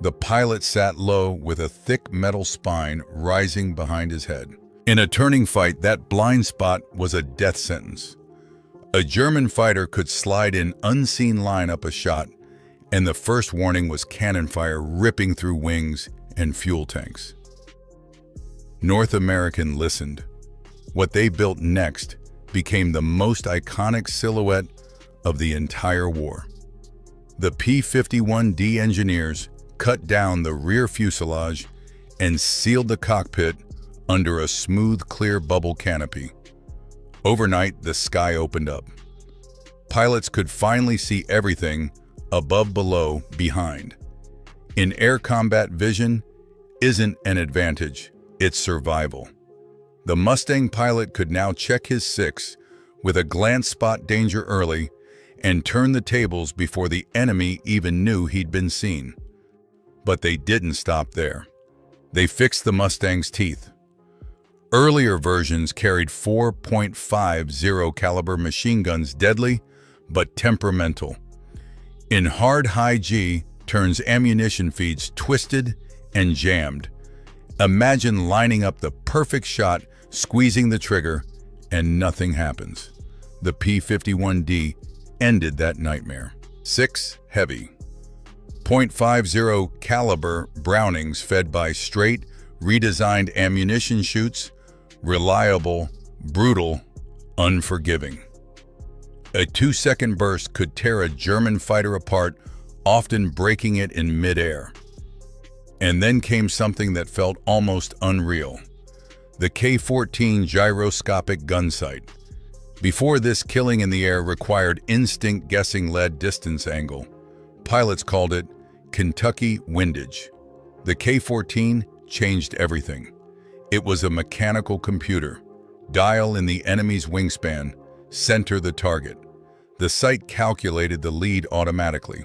The pilot sat low with a thick metal spine rising behind his head. In a turning fight, that blind spot was a death sentence. A German fighter could slide in unseen line up a shot, and the first warning was cannon fire ripping through wings and fuel tanks. North American listened. What they built next became the most iconic silhouette of the entire war. The P-51D engineers cut down the rear fuselage and sealed the cockpit under a smooth, clear bubble canopy. Overnight, the sky opened up. Pilots could finally see everything above, below, behind. In air combat, vision isn't an advantage, it's survival. The Mustang pilot could now check his 6 with a glance, spot danger early, and turn the tables before the enemy even knew he'd been seen. But they didn't stop there. They fixed the Mustang's teeth. Earlier versions carried 4.50 caliber machine guns, deadly but temperamental. In hard high G turns ammunition feeds twisted and jammed. Imagine lining up the perfect shot, squeezing the trigger, and nothing happens. The P-51D ended that nightmare. 6. Heavy. .50 caliber Brownings fed by straight, redesigned ammunition chutes, reliable, brutal, unforgiving. A 2-second burst could tear a German fighter apart, often breaking it in midair. And then came something that felt almost unreal. The K-14 gyroscopic gun sight. Before this, killing in the air required instinct guessing-led distance angle. Pilots called it Kentucky windage. The K-14 changed everything. It was a mechanical computer. Dial in the enemy's wingspan, center the target. The sight calculated the lead automatically.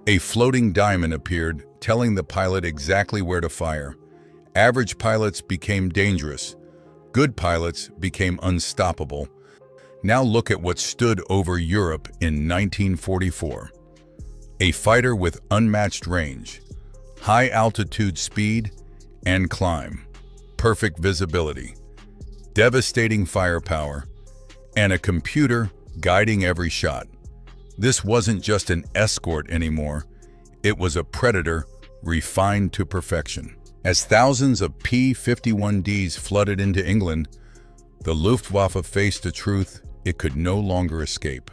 A floating diamond appeared, telling the pilot exactly where to fire. Average pilots became dangerous. Good pilots became unstoppable. Now look at what stood over Europe in 1944. A fighter with unmatched range, high-altitude speed and climb, perfect visibility, devastating firepower, and a computer guiding every shot. This wasn't just an escort anymore. It was a predator refined to perfection. As thousands of P-51Ds flooded into England, the Luftwaffe faced a truth it could no longer escape.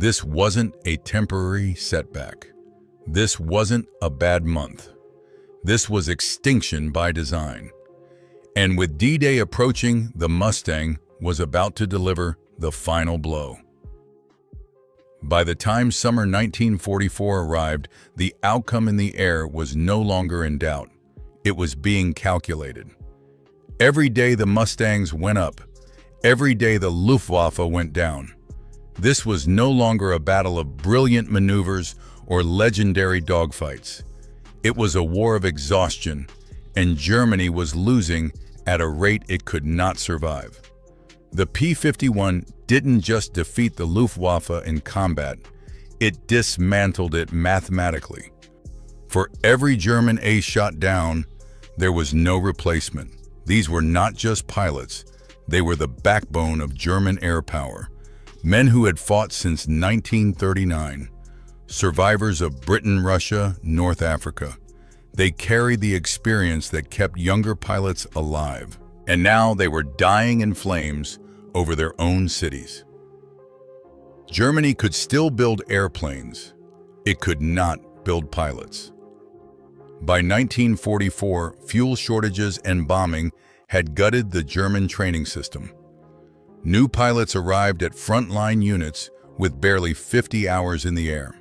This wasn't a temporary setback. This wasn't a bad month. This was extinction by design. And with D-Day approaching, the Mustang was about to deliver the final blow. By the time summer 1944 arrived, the outcome in the air was no longer in doubt. It was being calculated. Every day the Mustangs went up. Every day the Luftwaffe went down. This was no longer a battle of brilliant maneuvers or legendary dogfights. It was a war of exhaustion, and Germany was losing at a rate it could not survive. The P-51 didn't just defeat the Luftwaffe in combat, it dismantled it mathematically. For every German ace shot down, there was no replacement. These were not just pilots, they were the backbone of German air power. Men who had fought since 1939, survivors of Britain, Russia, North Africa. They carried the experience that kept younger pilots alive. And now they were dying in flames over their own cities. Germany could still build airplanes. It could not build pilots. By 1944, fuel shortages and bombing had gutted the German training system. New pilots arrived at frontline units with barely 50 hours in the air.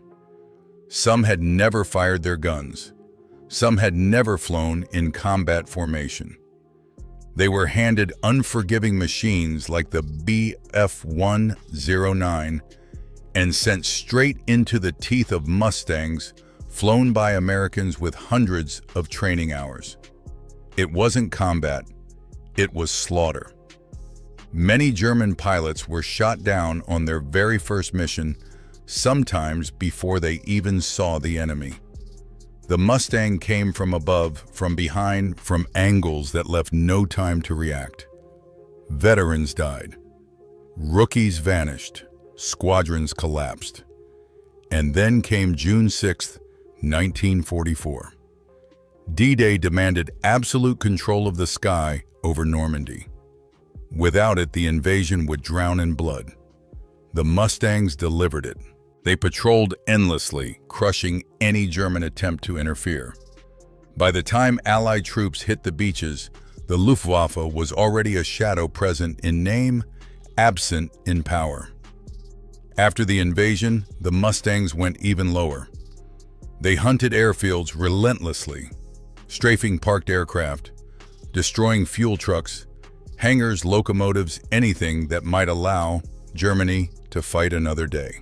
Some had never fired their guns. Some had never flown in combat formation. They were handed unforgiving machines like the Bf-109 and sent straight into the teeth of Mustangs flown by Americans with hundreds of training hours. It wasn't combat, it was slaughter. Many German pilots were shot down on their very first mission, sometimes before they even saw the enemy. The Mustang came from above, from behind, from angles that left no time to react. Veterans died. Rookies vanished. Squadrons collapsed. And then came June 6, 1944. D-Day demanded absolute control of the sky over Normandy. Without it, the invasion would drown in blood. The Mustangs delivered it. They patrolled endlessly, crushing any German attempt to interfere. By the time Allied troops hit the beaches, the Luftwaffe was already a shadow present in name, absent in power. After the invasion, the Mustangs went even lower. They hunted airfields relentlessly, strafing parked aircraft, destroying fuel trucks, hangars, locomotives, anything that might allow Germany to fight another day.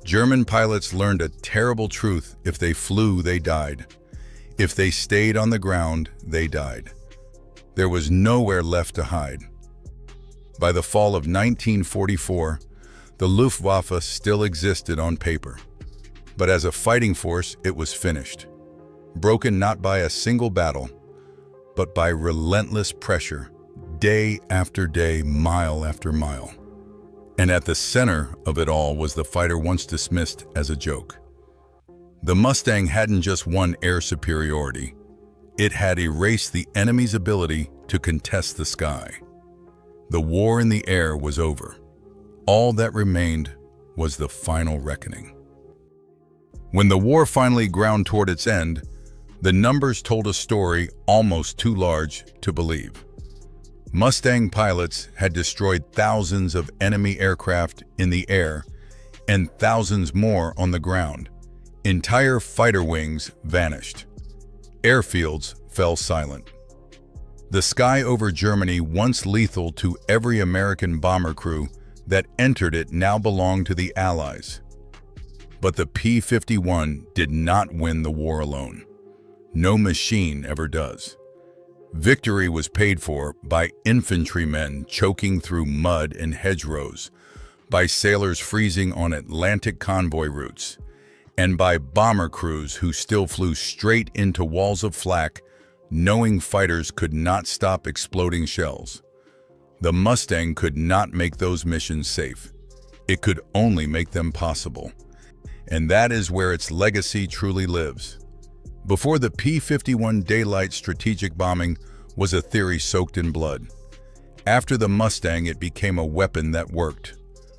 German pilots learned a terrible truth: if they flew, they died. If they stayed on the ground, they died. There was nowhere left to hide. By the fall of 1944, the Luftwaffe still existed on paper. But as a fighting force, it was finished. Broken not by a single battle, but by relentless pressure, day after day, mile after mile. And at the center of it all was the fighter once dismissed as a joke. The Mustang hadn't just won air superiority. It had erased the enemy's ability to contest the sky. The war in the air was over. All that remained was the final reckoning. When the war finally ground toward its end, the numbers told a story almost too large to believe. Mustang pilots had destroyed thousands of enemy aircraft in the air and thousands more on the ground. Entire fighter wings vanished. Airfields fell silent. The sky over Germany, once lethal to every American bomber crew that entered it, now belonged to the Allies. But the P-51 did not win the war alone. No machine ever does. Victory was paid for by infantrymen choking through mud and hedgerows, by sailors freezing on Atlantic convoy routes, and by bomber crews who still flew straight into walls of flak, knowing fighters could not stop exploding shells. The Mustang could not make those missions safe. It could only make them possible. And that is where its legacy truly lives. Before the P-51 daylight strategic bombing was a theory soaked in blood. After the Mustang, it became a weapon that worked.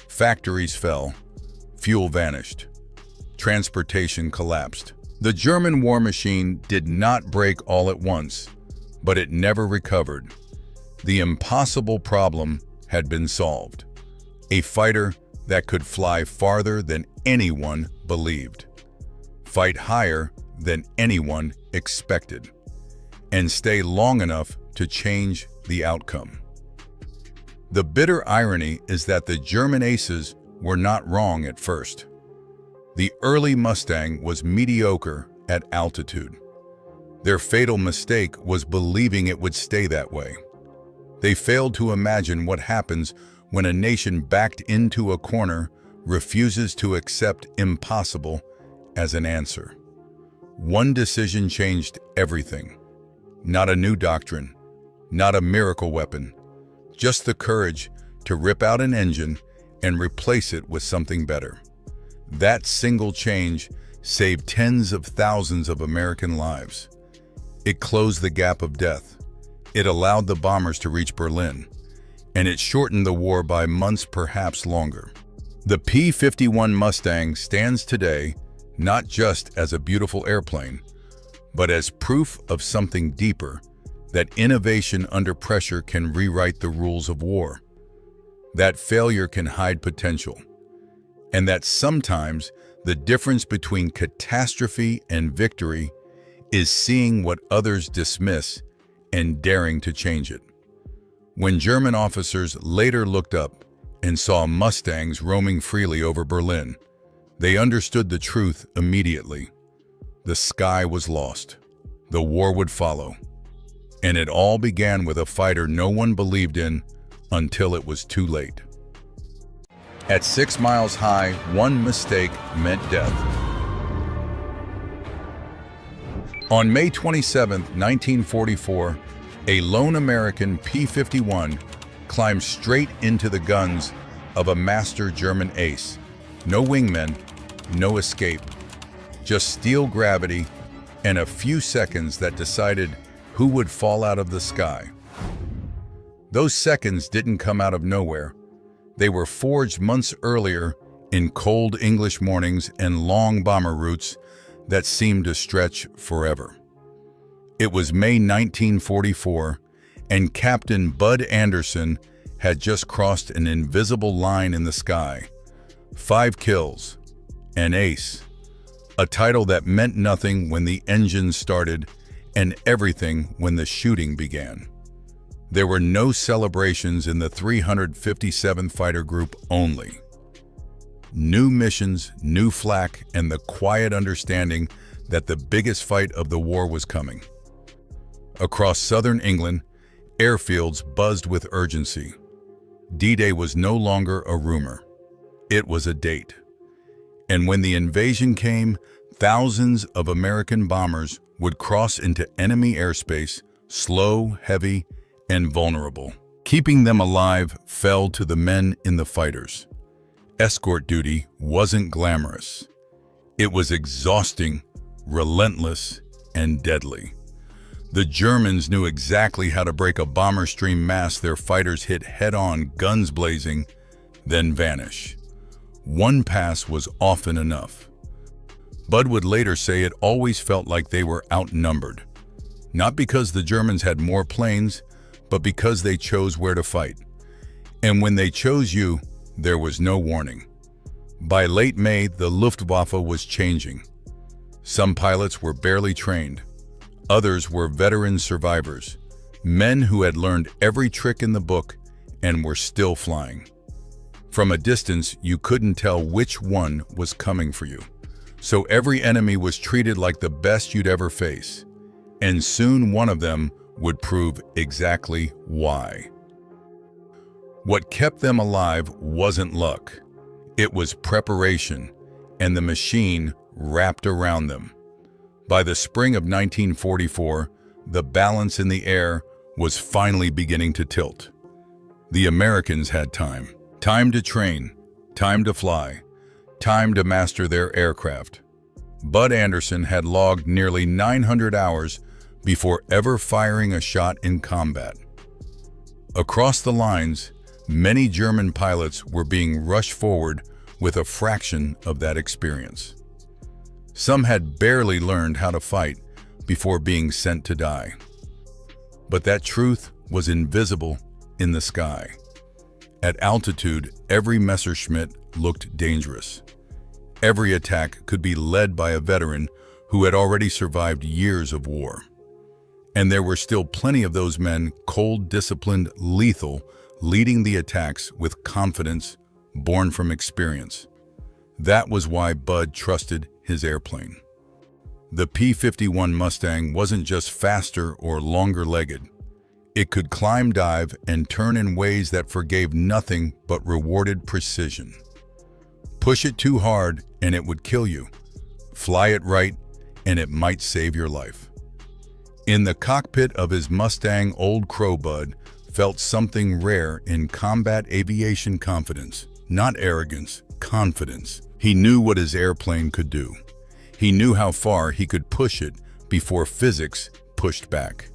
Factories fell. Fuel vanished. Transportation collapsed. The German war machine did not break all at once, but it never recovered. The impossible problem had been solved. A fighter that could fly farther than anyone believed, fight higher than anyone expected, and stay long enough to change the outcome. The bitter irony is that the German aces were not wrong at first. The early Mustang was mediocre at altitude. Their fatal mistake was believing it would stay that way. They failed to imagine what happens when a nation backed into a corner refuses to accept impossible as an answer. One decision changed everything. Not a new doctrine, not a miracle weapon, just the courage to rip out an engine and replace it with something better. That single change saved tens of thousands of American lives. It closed the gap of death. It allowed the bombers to reach Berlin, and it shortened the war by months, perhaps longer. The P-51 Mustang stands today not just as a beautiful airplane, but as proof of something deeper, that innovation under pressure can rewrite the rules of war, that failure can hide potential, and that sometimes the difference between catastrophe and victory is seeing what others dismiss and daring to change it. When German officers later looked up and saw Mustangs roaming freely over Berlin, they understood the truth immediately. The sky was lost. The war would follow. And it all began with a fighter no one believed in until it was too late. At 6 miles high, one mistake meant death. On May 27, 1944, a lone American P-51 climbed straight into the guns of a master German ace. No wingmen, no escape, just steel gravity and a few seconds that decided who would fall out of the sky. Those seconds didn't come out of nowhere. They were forged months earlier in cold English mornings and long bomber routes that seemed to stretch forever. It was May 1944, and Captain Bud Anderson had just crossed an invisible line in the sky. 5 kills, an ace, a title that meant nothing when the engines started and everything when the shooting began. There were no celebrations in the 357th Fighter Group only. New missions, new flak, and the quiet understanding that the biggest fight of the war was coming. Across southern England, airfields buzzed with urgency. D-Day was no longer a rumor. It was a date. And when the invasion came, thousands of American bombers would cross into enemy airspace, slow, heavy, and vulnerable. Keeping them alive fell to the men in the fighters. Escort duty wasn't glamorous. It was exhausting, relentless, and deadly. The Germans knew exactly how to break a bomber stream mass their fighters hit head-on, guns blazing, then vanish. One pass was often enough. Bud would later say it always felt like they were outnumbered. Not because the Germans had more planes, but because they chose where to fight. And when they chose you, there was no warning. By late May, the Luftwaffe was changing. Some pilots were barely trained. Others were veteran survivors, men who had learned every trick in the book and were still flying. From a distance, you couldn't tell which one was coming for you. So every enemy was treated like the best you'd ever face. And soon one of them would prove exactly why. What kept them alive wasn't luck. It was preparation and the machine wrapped around them. By the spring of 1944, the balance in the air was finally beginning to tilt. The Americans had time. Time to train, time to fly, time to master their aircraft. Bud Anderson had logged nearly 900 hours before ever firing a shot in combat. Across the lines, many German pilots were being rushed forward with a fraction of that experience. Some had barely learned how to fight before being sent to die. But that truth was invisible in the sky. At altitude, every Messerschmitt looked dangerous. Every attack could be led by a veteran who had already survived years of war. And there were still plenty of those men, cold, disciplined, lethal, leading the attacks with confidence born from experience. That was why Bud trusted his airplane. The P-51 Mustang wasn't just faster or longer-legged. It could climb, dive, and turn in ways that forgave nothing but rewarded precision. Push it too hard and it would kill you. Fly it right and it might save your life. In the cockpit of his Mustang, Old Crow Bud felt something rare in combat aviation confidence. Not arrogance, confidence. He knew what his airplane could do. He knew how far he could push it before physics pushed back.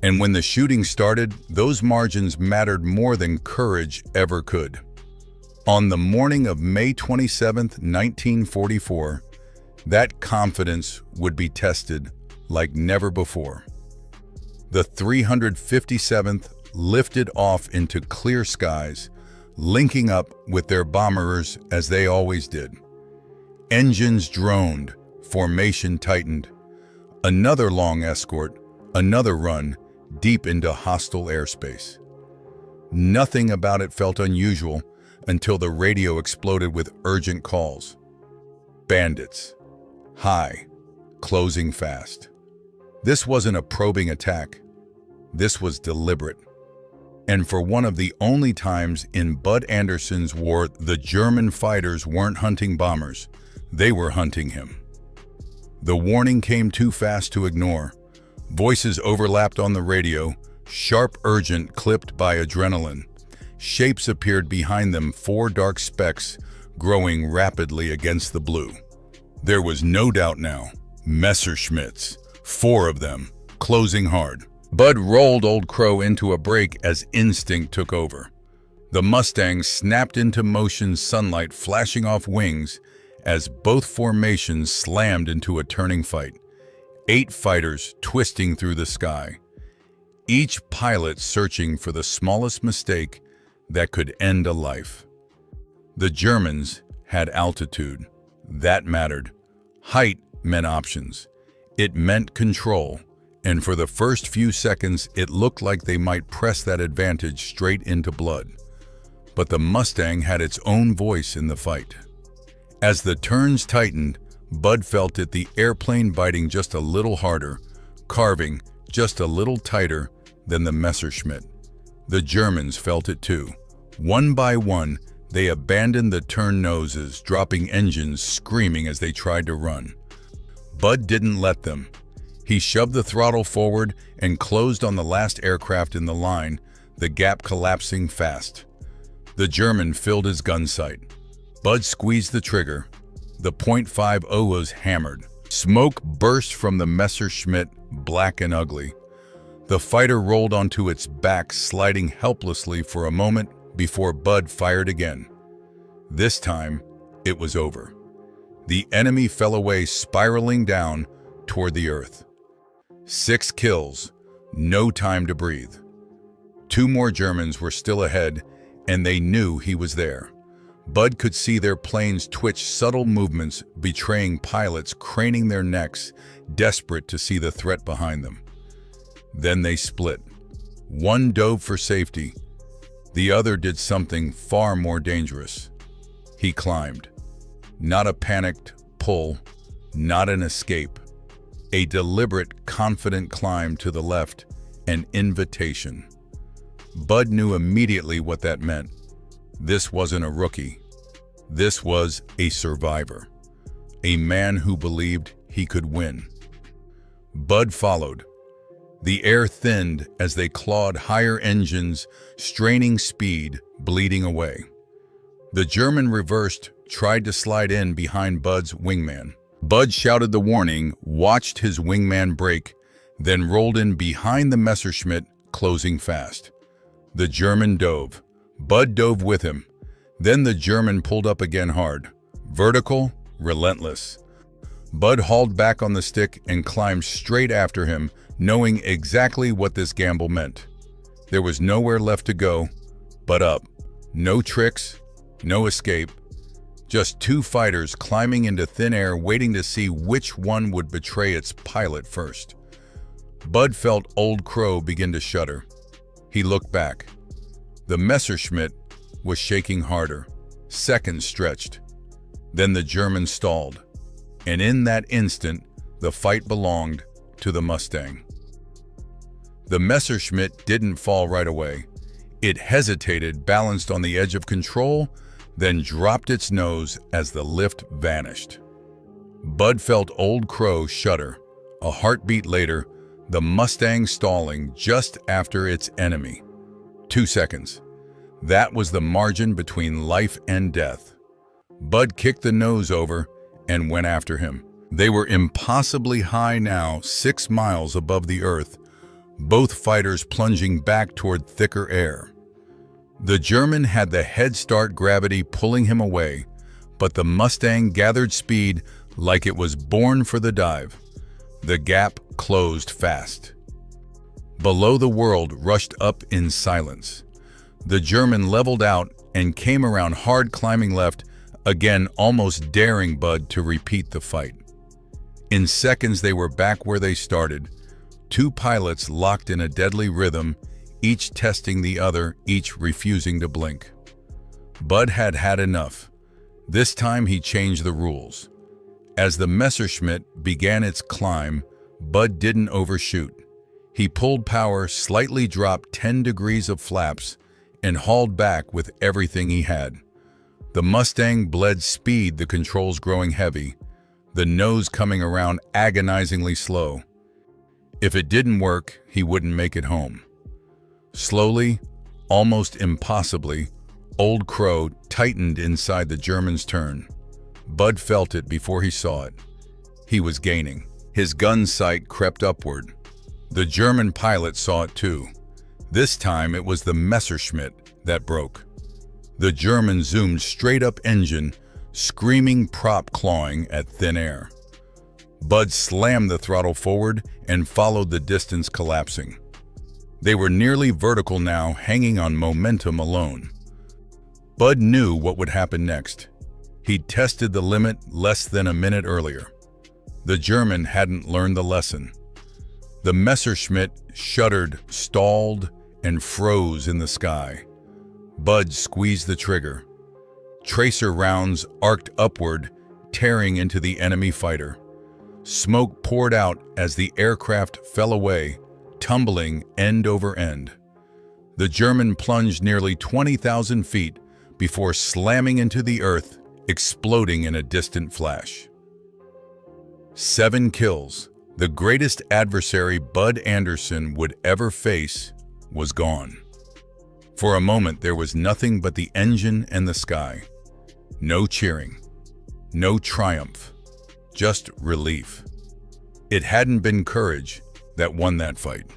And when the shooting started, those margins mattered more than courage ever could. On the morning of May 27, 1944, that confidence would be tested like never before. The 357th lifted off into clear skies, linking up with their bombers as they always did. Engines droned, formation tightened. Another long escort, another run deep into hostile airspace. Nothing about it felt unusual until the radio exploded with urgent calls. Bandits. High. Closing fast. This wasn't a probing attack. This was deliberate. And for one of the only times in Bud Anderson's war, the German fighters weren't hunting bombers. They were hunting him. The warning came too fast to ignore. Voices overlapped on the radio, sharp, urgent, clipped by adrenaline. Shapes appeared behind them, 4 dark specks growing rapidly against the blue. There was no doubt now. Messerschmitts, 4 of them, closing hard. Bud rolled Old Crow into a break as instinct took over. The Mustang snapped into motion, sunlight flashing off wings as both formations slammed into a turning fight. 8 fighters twisting through the sky, each pilot searching for the smallest mistake that could end a life. The Germans had altitude. That mattered. Height meant options. It meant control. And for the first few seconds, it looked like they might press that advantage straight into blood. But the Mustang had its own voice in the fight. As the turns tightened, Bud felt it, the airplane biting just a little harder, carving just a little tighter than the Messerschmitt. The Germans felt it too. One by one, they abandoned the turned noses, dropping engines, screaming as they tried to run. Bud didn't let them. He shoved the throttle forward and closed on the last aircraft in the line, the gap collapsing fast. The German filled his gun sight. Bud squeezed the trigger. The .50 was hammered. Smoke burst from the Messerschmitt, black and ugly. The fighter rolled onto its back, sliding helplessly for a moment before Bud fired again. This time, it was over. The enemy fell away, spiraling down toward the earth. 6 kills, no time to breathe. 2 more Germans were still ahead, and they knew he was there. Bud could see their planes twitch, subtle movements betraying pilots craning their necks, desperate to see the threat behind them. Then they split. One dove for safety. The other did something far more dangerous. He climbed. Not a panicked pull, not an escape. A deliberate, confident climb to the left, an invitation. Bud knew immediately what that meant. This wasn't a rookie. This was a survivor. A man who believed he could win. Bud followed. The air thinned as they clawed higher engines, straining speed, bleeding away. The German reversed, tried to slide in behind Bud's wingman. Bud shouted the warning, watched his wingman break, then rolled in behind the Messerschmitt, closing fast. The German dove. Bud dove with him. Then the German pulled up again hard. Vertical, relentless. Bud hauled back on the stick and climbed straight after him, knowing exactly what this gamble meant. There was nowhere left to go but up. No tricks, no escape. Just 2 fighters climbing into thin air, waiting to see which one would betray its pilot first. Bud felt Old Crow begin to shudder. He looked back. The Messerschmitt was shaking harder. Seconds stretched. Then the German stalled. And in that instant, the fight belonged to the Mustang. The Messerschmitt didn't fall right away. It hesitated, balanced on the edge of control, then dropped its nose as the lift vanished. Bud felt Old Crow shudder. A heartbeat later, the Mustang stalling just after its enemy. 2 seconds. That was the margin between life and death. Bud kicked the nose over and went after him. They were impossibly high now, 6 miles above the earth, both fighters plunging back toward thicker air. The German had the head start, gravity pulling him away, but the Mustang gathered speed like it was born for the dive. The gap closed fast. Below, the world rushed up in silence. The German leveled out and came around hard, climbing left, again almost daring Bud to repeat the fight. In seconds they were back where they started, 2 pilots locked in a deadly rhythm, each testing the other, each refusing to blink. Bud had had enough. This time he changed the rules. As the Messerschmitt began its climb, Bud didn't overshoot. He pulled power, slightly dropped 10 degrees of flaps, and hauled back with everything he had. The Mustang bled speed, the controls growing heavy, the nose coming around agonizingly slow. If it didn't work, he wouldn't make it home. Slowly, almost impossibly, Old Crow tightened inside the German's turn. Bud felt it before he saw it. He was gaining. His gun sight crept upward. The German pilot saw it too. This time it was the Messerschmitt that broke. The German zoomed straight up engine, screaming, prop clawing at thin air. Bud slammed the throttle forward and followed the distance, collapsing. They were nearly vertical now, hanging on momentum alone. Bud knew what would happen next. He'd tested the limit less than a minute earlier. The German hadn't learned the lesson. The Messerschmitt shuddered, stalled, and froze in the sky. Bud squeezed the trigger. Tracer rounds arced upward, tearing into the enemy fighter. Smoke poured out as the aircraft fell away, tumbling end over end. The German plunged nearly 20,000 feet before slamming into the earth, exploding in a distant flash. 7 kills. The greatest adversary Bud Anderson would ever face was gone. For a moment, there was nothing but the engine and the sky. No cheering, no triumph, just relief. It hadn't been courage that won that fight.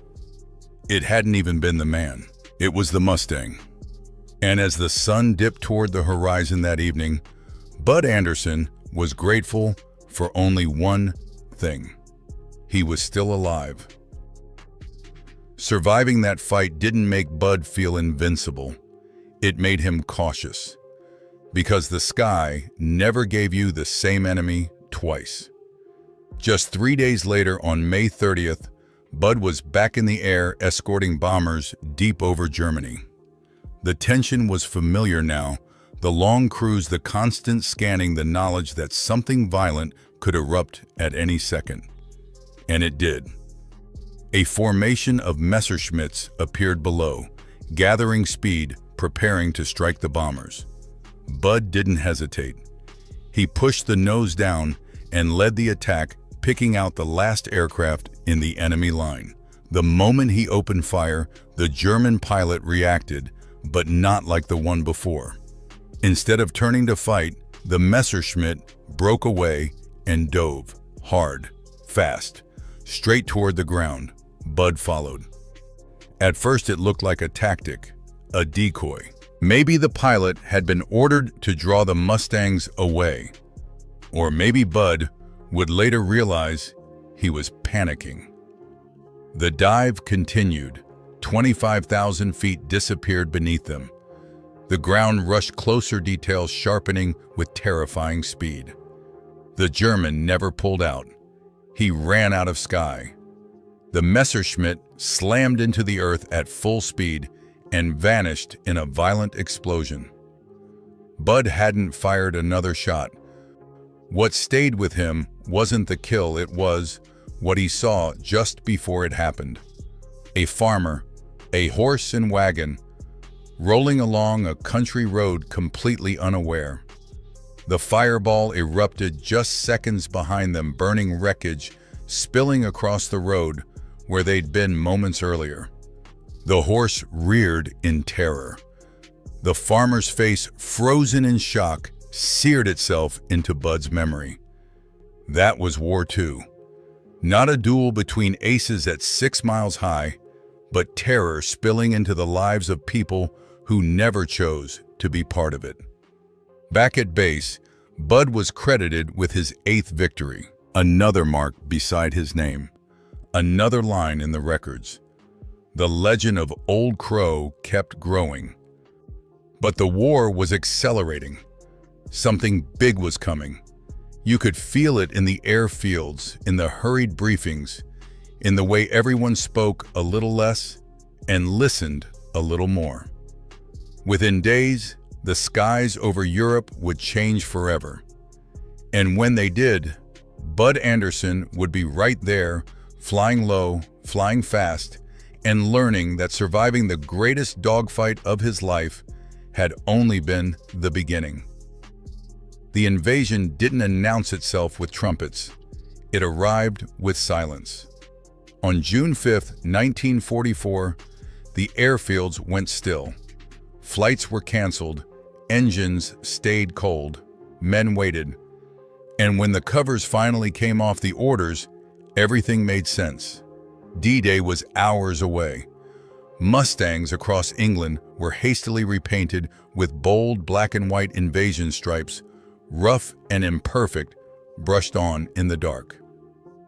It hadn't even been the man. It was the Mustang. And as the sun dipped toward the horizon that evening, Bud Anderson was grateful for only one thing. He was still alive. Surviving that fight didn't make Bud feel invincible. It made him cautious. Because the sky never gave you the same enemy twice. Just 3 days later, on May 30th, Bud was back in the air escorting bombers deep over Germany. The tension was familiar now, the long cruise, the constant scanning, the knowledge that something violent could erupt at any second. And it did. A formation of Messerschmitts appeared below, gathering speed, preparing to strike the bombers. Bud didn't hesitate. He pushed the nose down and led the attack, picking out the last aircraft in the enemy line. The moment he opened fire, the German pilot reacted, but not like the one before. Instead of turning to fight, the Messerschmitt broke away and dove, hard, fast, straight toward the ground. Bud followed. At first it looked like a tactic, a decoy. Maybe the pilot had been ordered to draw the Mustangs away. Or maybe Bud would later realize he was panicking. The dive continued. 25,000 feet disappeared beneath them. The ground rushed closer, details sharpening with terrifying speed. The German never pulled out. He ran out of sky. The Messerschmitt slammed into the earth at full speed and vanished in a violent explosion. Bud hadn't fired another shot. What stayed with him wasn't the kill, it was what he saw just before it happened. A farmer, a horse and wagon, rolling along a country road completely unaware. The fireball erupted just seconds behind them, burning wreckage, spilling across the road where they'd been moments earlier. The horse reared in terror. The farmer's face, frozen in shock, seared itself into Bud's memory. That was War II. Not a duel between aces at 6 miles high, but terror spilling into the lives of people who never chose to be part of it. Back at base, Bud was credited with his 8th victory, another mark beside his name, another line in the records. The legend of Old Crow kept growing. But the war was accelerating. Something big was coming. You could feel it in the airfields, in the hurried briefings, in the way everyone spoke a little less and listened a little more. Within days, the skies over Europe would change forever. And when they did, Bud Anderson would be right there, flying low, flying fast, and learning that surviving the greatest dogfight of his life had only been the beginning. The invasion didn't announce itself with trumpets. It arrived with silence. On June 5, 1944, the airfields went still. Flights were canceled, engines stayed cold, men waited. And when the covers finally came off the orders, everything made sense. D-Day was hours away. Mustangs across England were hastily repainted with bold black and white invasion stripes, rough and imperfect, brushed on in the dark.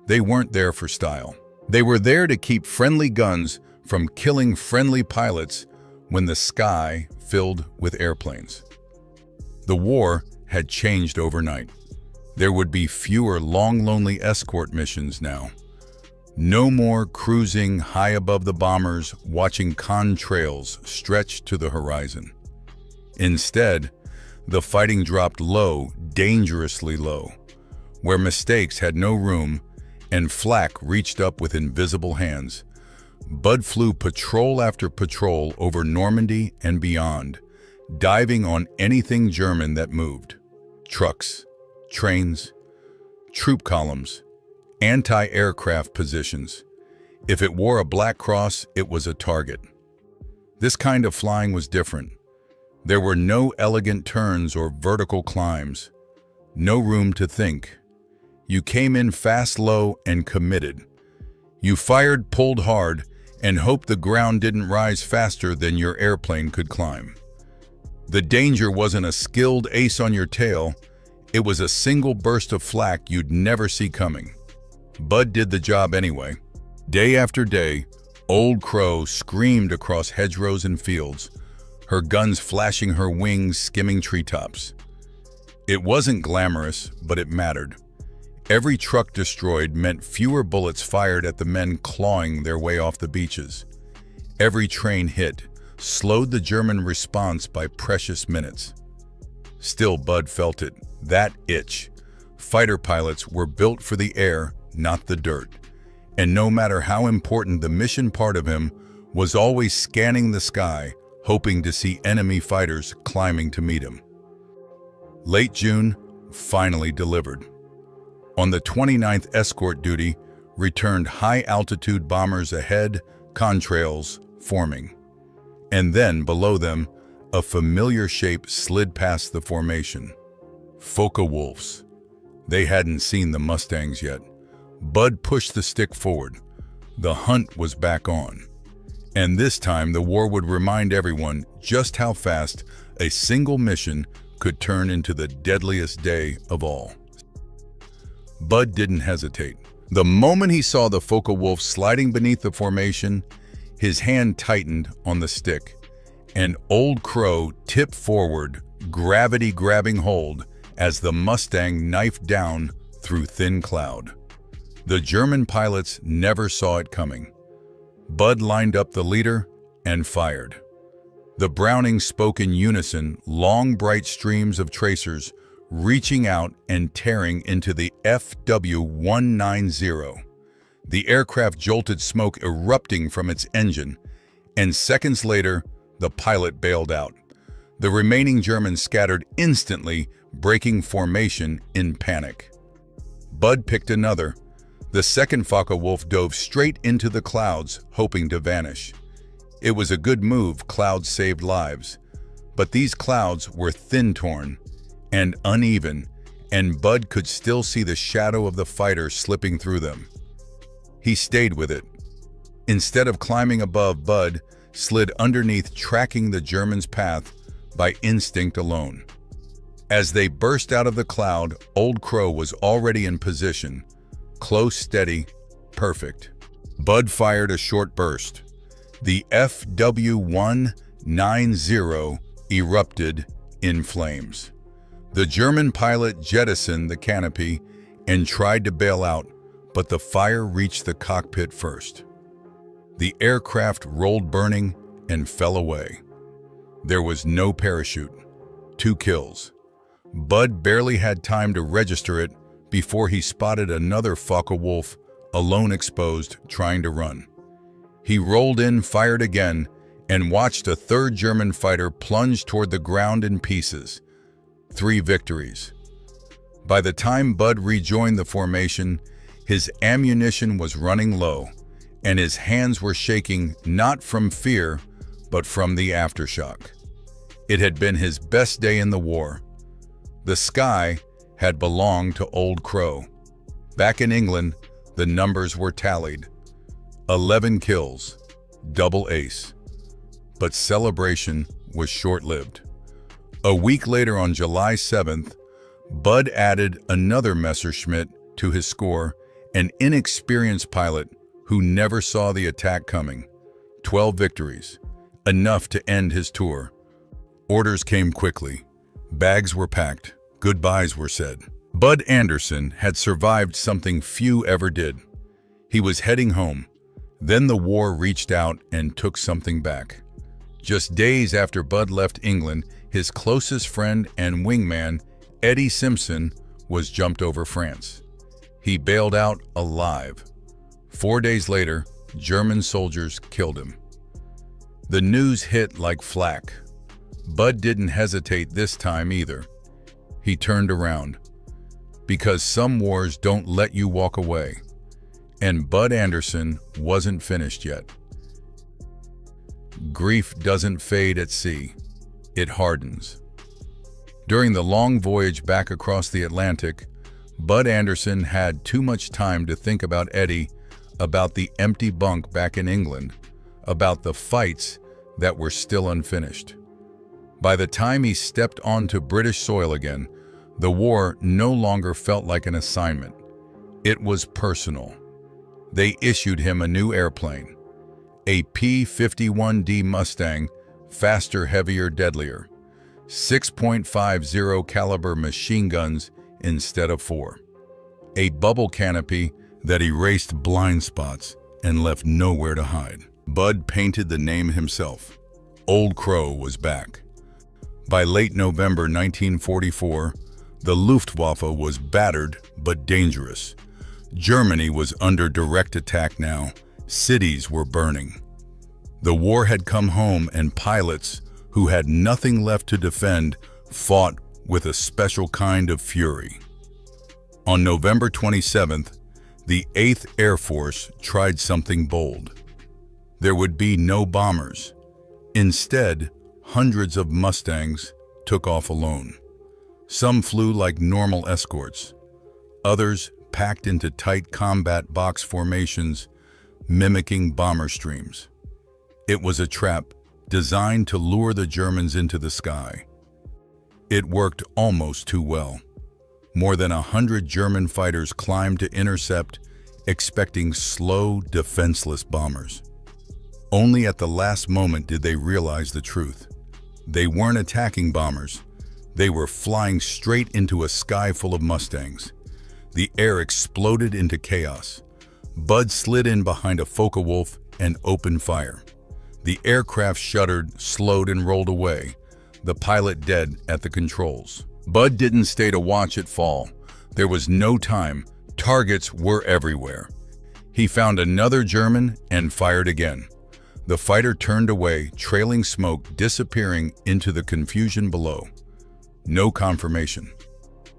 They weren't there for style. They were there to keep friendly guns from killing friendly pilots when the sky filled with airplanes. The war had changed overnight. There would be fewer long, lonely escort missions now. No more cruising high above the bombers, watching contrails stretch to the horizon. Instead, the fighting dropped low, dangerously low. where mistakes had no room and flak reached up with invisible hands. Bud flew patrol after patrol over Normandy and beyond, diving on anything German that moved. Trucks, trains, troop columns, anti-aircraft positions. If it wore a black cross, it was a target. This kind of flying was different. There were no elegant turns or vertical climbs. No room to think. You came in fast, low, and committed. You fired, pulled hard, and hoped the ground didn't rise faster than your airplane could climb. The danger wasn't a skilled ace on your tail. It was a single burst of flak you'd never see coming. Bud did the job anyway. Day after day, Old Crow screamed across hedgerows and fields, her guns flashing, her wings skimming treetops. It wasn't glamorous, but it mattered. Every truck destroyed meant fewer bullets fired at the men clawing their way off the beaches. Every train hit slowed the German response by precious minutes. Still, Bud felt it, that itch. Fighter pilots were built for the air, not the dirt. And no matter how important the mission, part of him was always scanning the sky, hoping to see enemy fighters climbing to meet him. Late June finally delivered. On the 29th escort duty, returned high-altitude bombers ahead, contrails forming. And then, below them, a familiar shape slid past the formation. Focke-Wulfs. They hadn't seen the Mustangs yet. Bud pushed the stick forward. The hunt was back on. And this time, the war would remind everyone just how fast a single mission could turn into the deadliest day of all. Bud didn't hesitate. The moment he saw the Focke-Wulf sliding beneath the formation, his hand tightened on the stick, and Old Crow tipped forward, gravity grabbing hold as the Mustang knifed down through thin cloud. The German pilots never saw it coming. Bud lined up the leader and fired. The Browning spoke in unison, long bright streams of tracers reaching out and tearing into the FW-190. The aircraft jolted, smoke erupting from its engine, and seconds later, the pilot bailed out. The remaining Germans scattered instantly, breaking formation in panic. Bud picked another. The second Focke-Wulf dove straight into the clouds, hoping to vanish. It was a good move, clouds saved lives. But these clouds were thin-torn and uneven, and Bud could still see the shadow of the fighter slipping through them. He stayed with it. Instead of climbing above, Bud slid underneath, tracking the Germans' path by instinct alone. As they burst out of the cloud, Old Crow was already in position. Close, steady, perfect. Bud fired a short burst. The FW-190 erupted in flames. The German pilot jettisoned the canopy and tried to bail out, but the fire reached the cockpit first. The aircraft rolled burning and fell away. There was no parachute. 2 kills. Bud barely had time to register it before he spotted another Focke-Wulf, alone exposed, trying to run. He rolled in, fired again, and watched a third German fighter plunge toward the ground in pieces. 3 victories. By the time Bud rejoined the formation, his ammunition was running low, and his hands were shaking not from fear, but from the aftershock. It had been his best day in the war. The sky had belonged to Old Crow. Back in England, the numbers were tallied. 11 kills, double ace. But celebration was short-lived. A week later, on July 7th, Bud added another Messerschmitt to his score, an inexperienced pilot who never saw the attack coming. 12 victories, enough to end his tour. Orders came quickly. Bags were packed. Goodbyes were said. Bud Anderson had survived something few ever did. He was heading home. Then the war reached out and took something back. Just days after Bud left England, his closest friend and wingman, Eddie Simpson, was jumped over France. He bailed out alive. 4 days later, German soldiers killed him. The news hit like flak. Bud didn't hesitate this time either. He turned around. Because some wars don't let you walk away. And Bud Anderson wasn't finished yet. Grief doesn't fade at sea. It hardens. During the long voyage back across the Atlantic, Bud Anderson had too much time to think about Eddie, about the empty bunk back in England, about the fights that were still unfinished. By the time he stepped onto British soil again, the war no longer felt like an assignment. It was personal. They issued him a new airplane, a P-51D Mustang, faster, heavier, deadlier, 6.50 caliber machine guns instead of 4, a bubble canopy that erased blind spots and left nowhere to hide. Bud painted the name himself. Old Crow was back. By late November 1944, the Luftwaffe was battered but dangerous. Germany was under direct attack now. Cities were burning. The war had come home, and pilots, who had nothing left to defend, fought with a special kind of fury. On November 27th, the 8th Air Force tried something bold. There would be no bombers. Instead, hundreds of Mustangs took off alone. Some flew like normal escorts. Others packed into tight combat box formations, mimicking bomber streams. It was a trap designed to lure the Germans into the sky. It worked almost too well. More than 100 German fighters climbed to intercept, expecting slow, defenseless bombers. Only at the last moment did they realize the truth. They weren't attacking bombers. They were flying straight into a sky full of Mustangs. The air exploded into chaos. Bud slid in behind a Focke-Wulf and opened fire. The aircraft shuddered, slowed, and rolled away, the pilot dead at the controls. Bud didn't stay to watch it fall. There was no time. Targets were everywhere. He found another German and fired again. The fighter turned away, trailing smoke disappearing into the confusion below. No confirmation.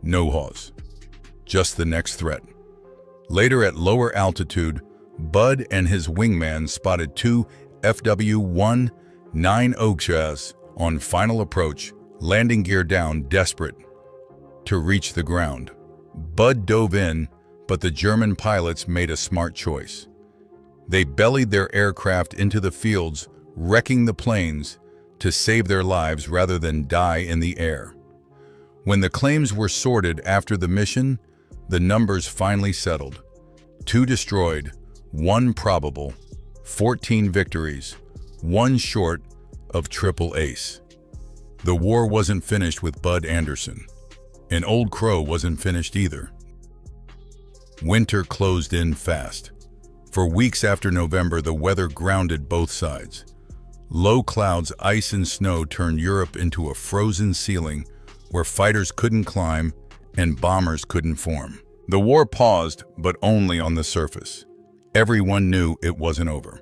No pause. Just the next threat. Later at lower altitude, Bud and his wingman spotted 2 FW-190's on final approach, landing gear down, desperate to reach the ground. Bud dove in, but the German pilots made a smart choice. They bellied their aircraft into the fields, wrecking the planes to save their lives rather than die in the air. When the claims were sorted after the mission, the numbers finally settled. 2 destroyed, 1 probable, 14 victories, 1 short of triple ace. The war wasn't finished with Bud Anderson. And Old Crow wasn't finished either. Winter closed in fast. For weeks after November, the weather grounded both sides. Low clouds, ice, and snow turned Europe into a frozen ceiling where fighters couldn't climb and bombers couldn't form. The war paused, but only on the surface. Everyone knew it wasn't over.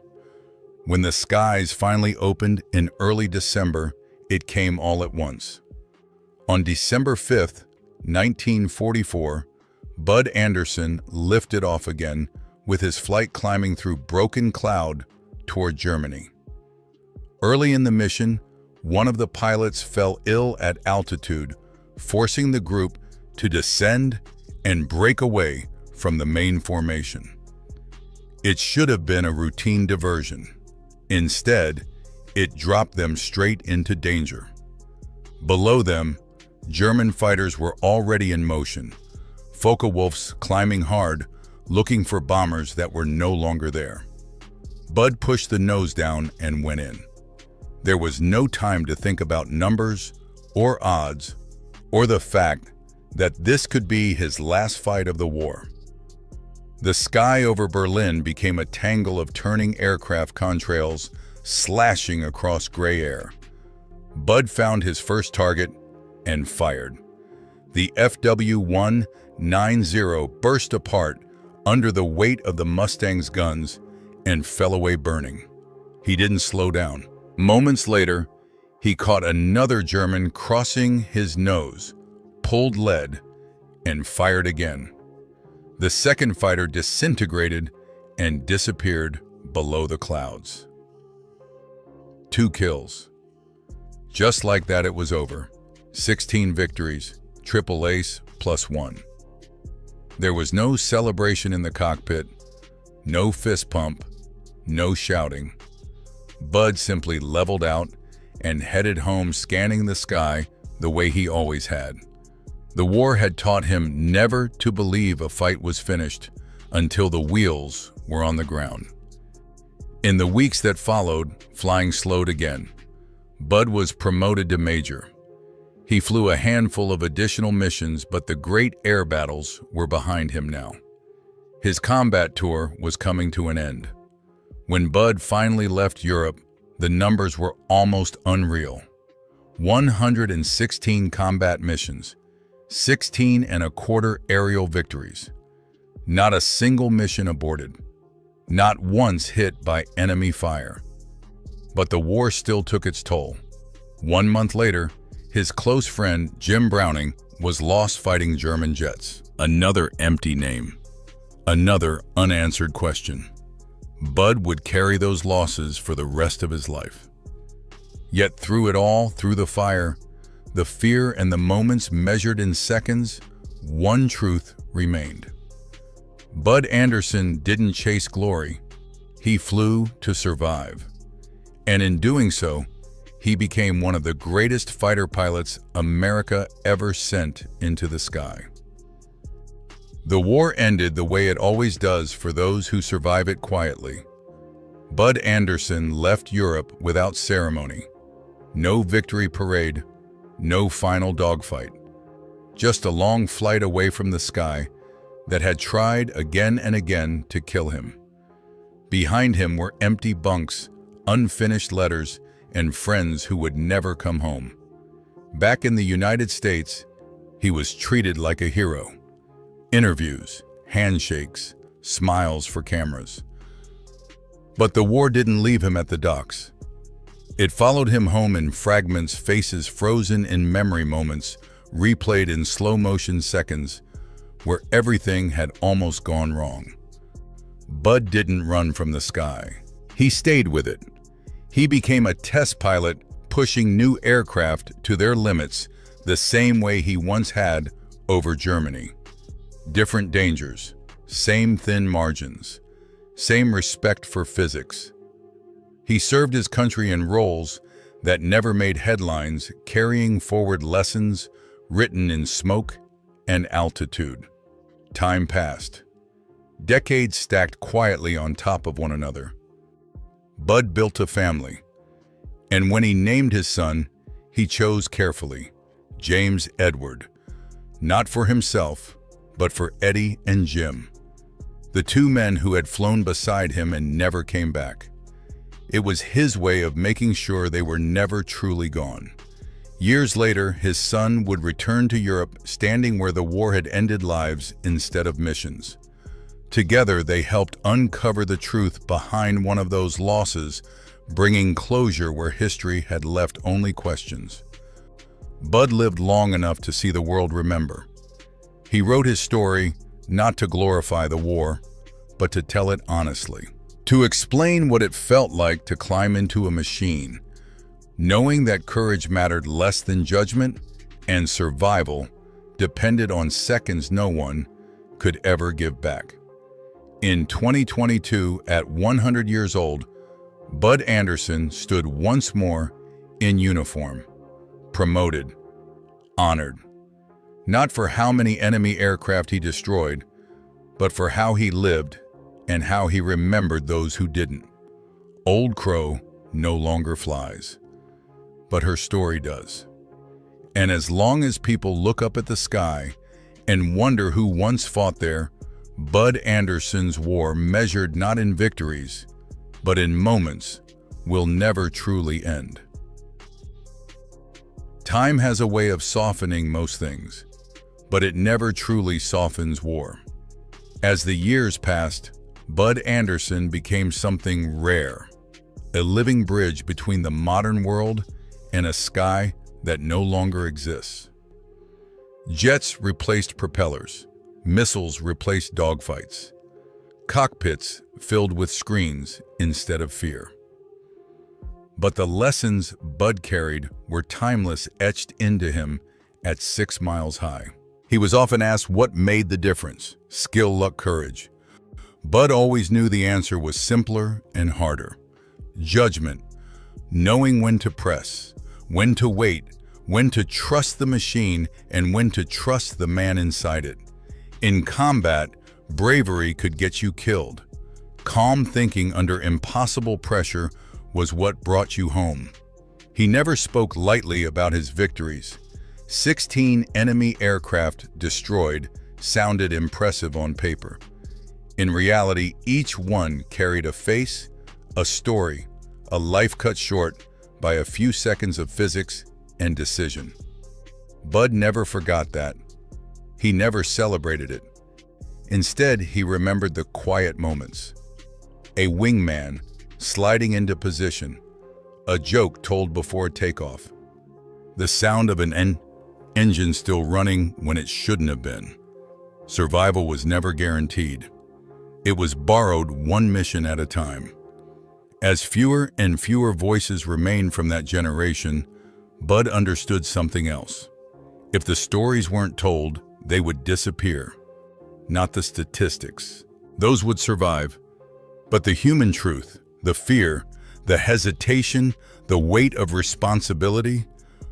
When the skies finally opened in early December, it came all at once. On December 5th, 1944, Bud Anderson lifted off again, with his flight climbing through broken cloud toward Germany. Early in the mission, one of the pilots fell ill at altitude, forcing the group to descend and break away from the main formation. It should have been a routine diversion. Instead, it dropped them straight into danger. Below them, German fighters were already in motion, Focke-Wulfs climbing hard, looking for bombers that were no longer there. Bud pushed the nose down and went in. There was no time to think about numbers or odds or the fact that this could be his last fight of the war. The sky over Berlin became a tangle of turning aircraft contrails slashing across gray air. Bud found his first target and fired. The FW-190 burst apart under the weight of the Mustang's guns and fell away burning. He didn't slow down. Moments later, he caught another German crossing his nose, pulled lead, and fired again. The second fighter disintegrated and disappeared below the clouds. 2 kills. Just like that, it was over. 16 victories, triple ace +1. There was no celebration in the cockpit, no fist pump, no shouting. Bud simply leveled out and headed home, scanning the sky the way he always had. The war had taught him never to believe a fight was finished until the wheels were on the ground. In the weeks that followed, flying slowed again. Bud was promoted to major. He flew a handful of additional missions, but the great air battles were behind him now. His combat tour was coming to an end. When Bud finally left Europe, the numbers were almost unreal. 116 combat missions, 16 and a quarter aerial victories. Not a single mission aborted. Not once hit by enemy fire. But the war still took its toll. 1 month later, his close friend Jim Browning was lost fighting German jets. Another empty name. Another unanswered question. Bud would carry those losses for the rest of his life. Yet through it all, through the fire, the fear and the moments measured in seconds, one truth remained. Bud Anderson didn't chase glory. He flew to survive. And in doing so, he became one of the greatest fighter pilots America ever sent into the sky. The war ended the way it always does for those who survive it quietly. Bud Anderson left Europe without ceremony. No victory parade, no final dogfight. Just a long flight away from the sky that had tried again and again to kill him. Behind him were empty bunks, unfinished letters, and friends who would never come home. Back in the United States, he was treated like a hero. Interviews, handshakes, smiles for cameras. But the war didn't leave him at the docks. It followed him home in fragments, faces frozen in memory, moments replayed in slow-motion seconds where everything had almost gone wrong. Bud didn't run from the sky. He stayed with it. He became a test pilot, pushing new aircraft to their limits the same way he once had over Germany. Different dangers, same thin margins, same respect for physics. He served his country in roles that never made headlines, carrying forward lessons written in smoke and altitude. Time passed. Decades stacked quietly on top of one another. Bud built a family, and when he named his son, he chose carefully, James Edward, not for himself, but for Eddie and Jim, the 2 men who had flown beside him and never came back. It was his way of making sure they were never truly gone. Years later, his son would return to Europe, standing where the war had ended lives instead of missions. Together, they helped uncover the truth behind one of those losses, bringing closure where history had left only questions. Bud lived long enough to see the world remember. He wrote his story not to glorify the war, but to tell it honestly. To explain what it felt like to climb into a machine, knowing that courage mattered less than judgment and survival depended on seconds no one could ever give back. In 2022, at 100 years old, Bud Anderson stood once more in uniform, promoted, honored. Not for how many enemy aircraft he destroyed, but for how he lived and how he remembered those who didn't. Old Crow no longer flies, but her story does. And as long as people look up at the sky and wonder who once fought there, Bud Anderson's war, measured not in victories, but in moments, will never truly end. Time has a way of softening most things. but it never truly softens war. As the years passed, Bud Anderson became something rare, a living bridge between the modern world and a sky that no longer exists. Jets replaced propellers, missiles replaced dogfights, cockpits filled with screens instead of fear. But the lessons Bud carried were timeless, etched into him at 6 miles high. He was often asked what made the difference: skill, luck, courage. Bud always knew the answer was simpler and harder: judgment, knowing when to press, when to wait, when to trust the machine, and when to trust the man inside it. In combat, bravery could get you killed. Calm thinking under impossible pressure was what brought you home. He never spoke lightly about his victories. 16 enemy aircraft destroyed sounded impressive on paper. In reality, each one carried a face, a story, a life cut short by a few seconds of physics and decision. Bud never forgot that. He never celebrated it. Instead, he remembered the quiet moments. A wingman sliding into position, a joke told before takeoff, the sound of an engine still running when it shouldn't have been. Survival was never guaranteed. It was borrowed one mission at a time. As fewer and fewer voices remained from that generation, Bud understood something else. If the stories weren't told, they would disappear. Not the statistics. Those would survive. But the human truth, the fear, the hesitation, the weight of responsibility,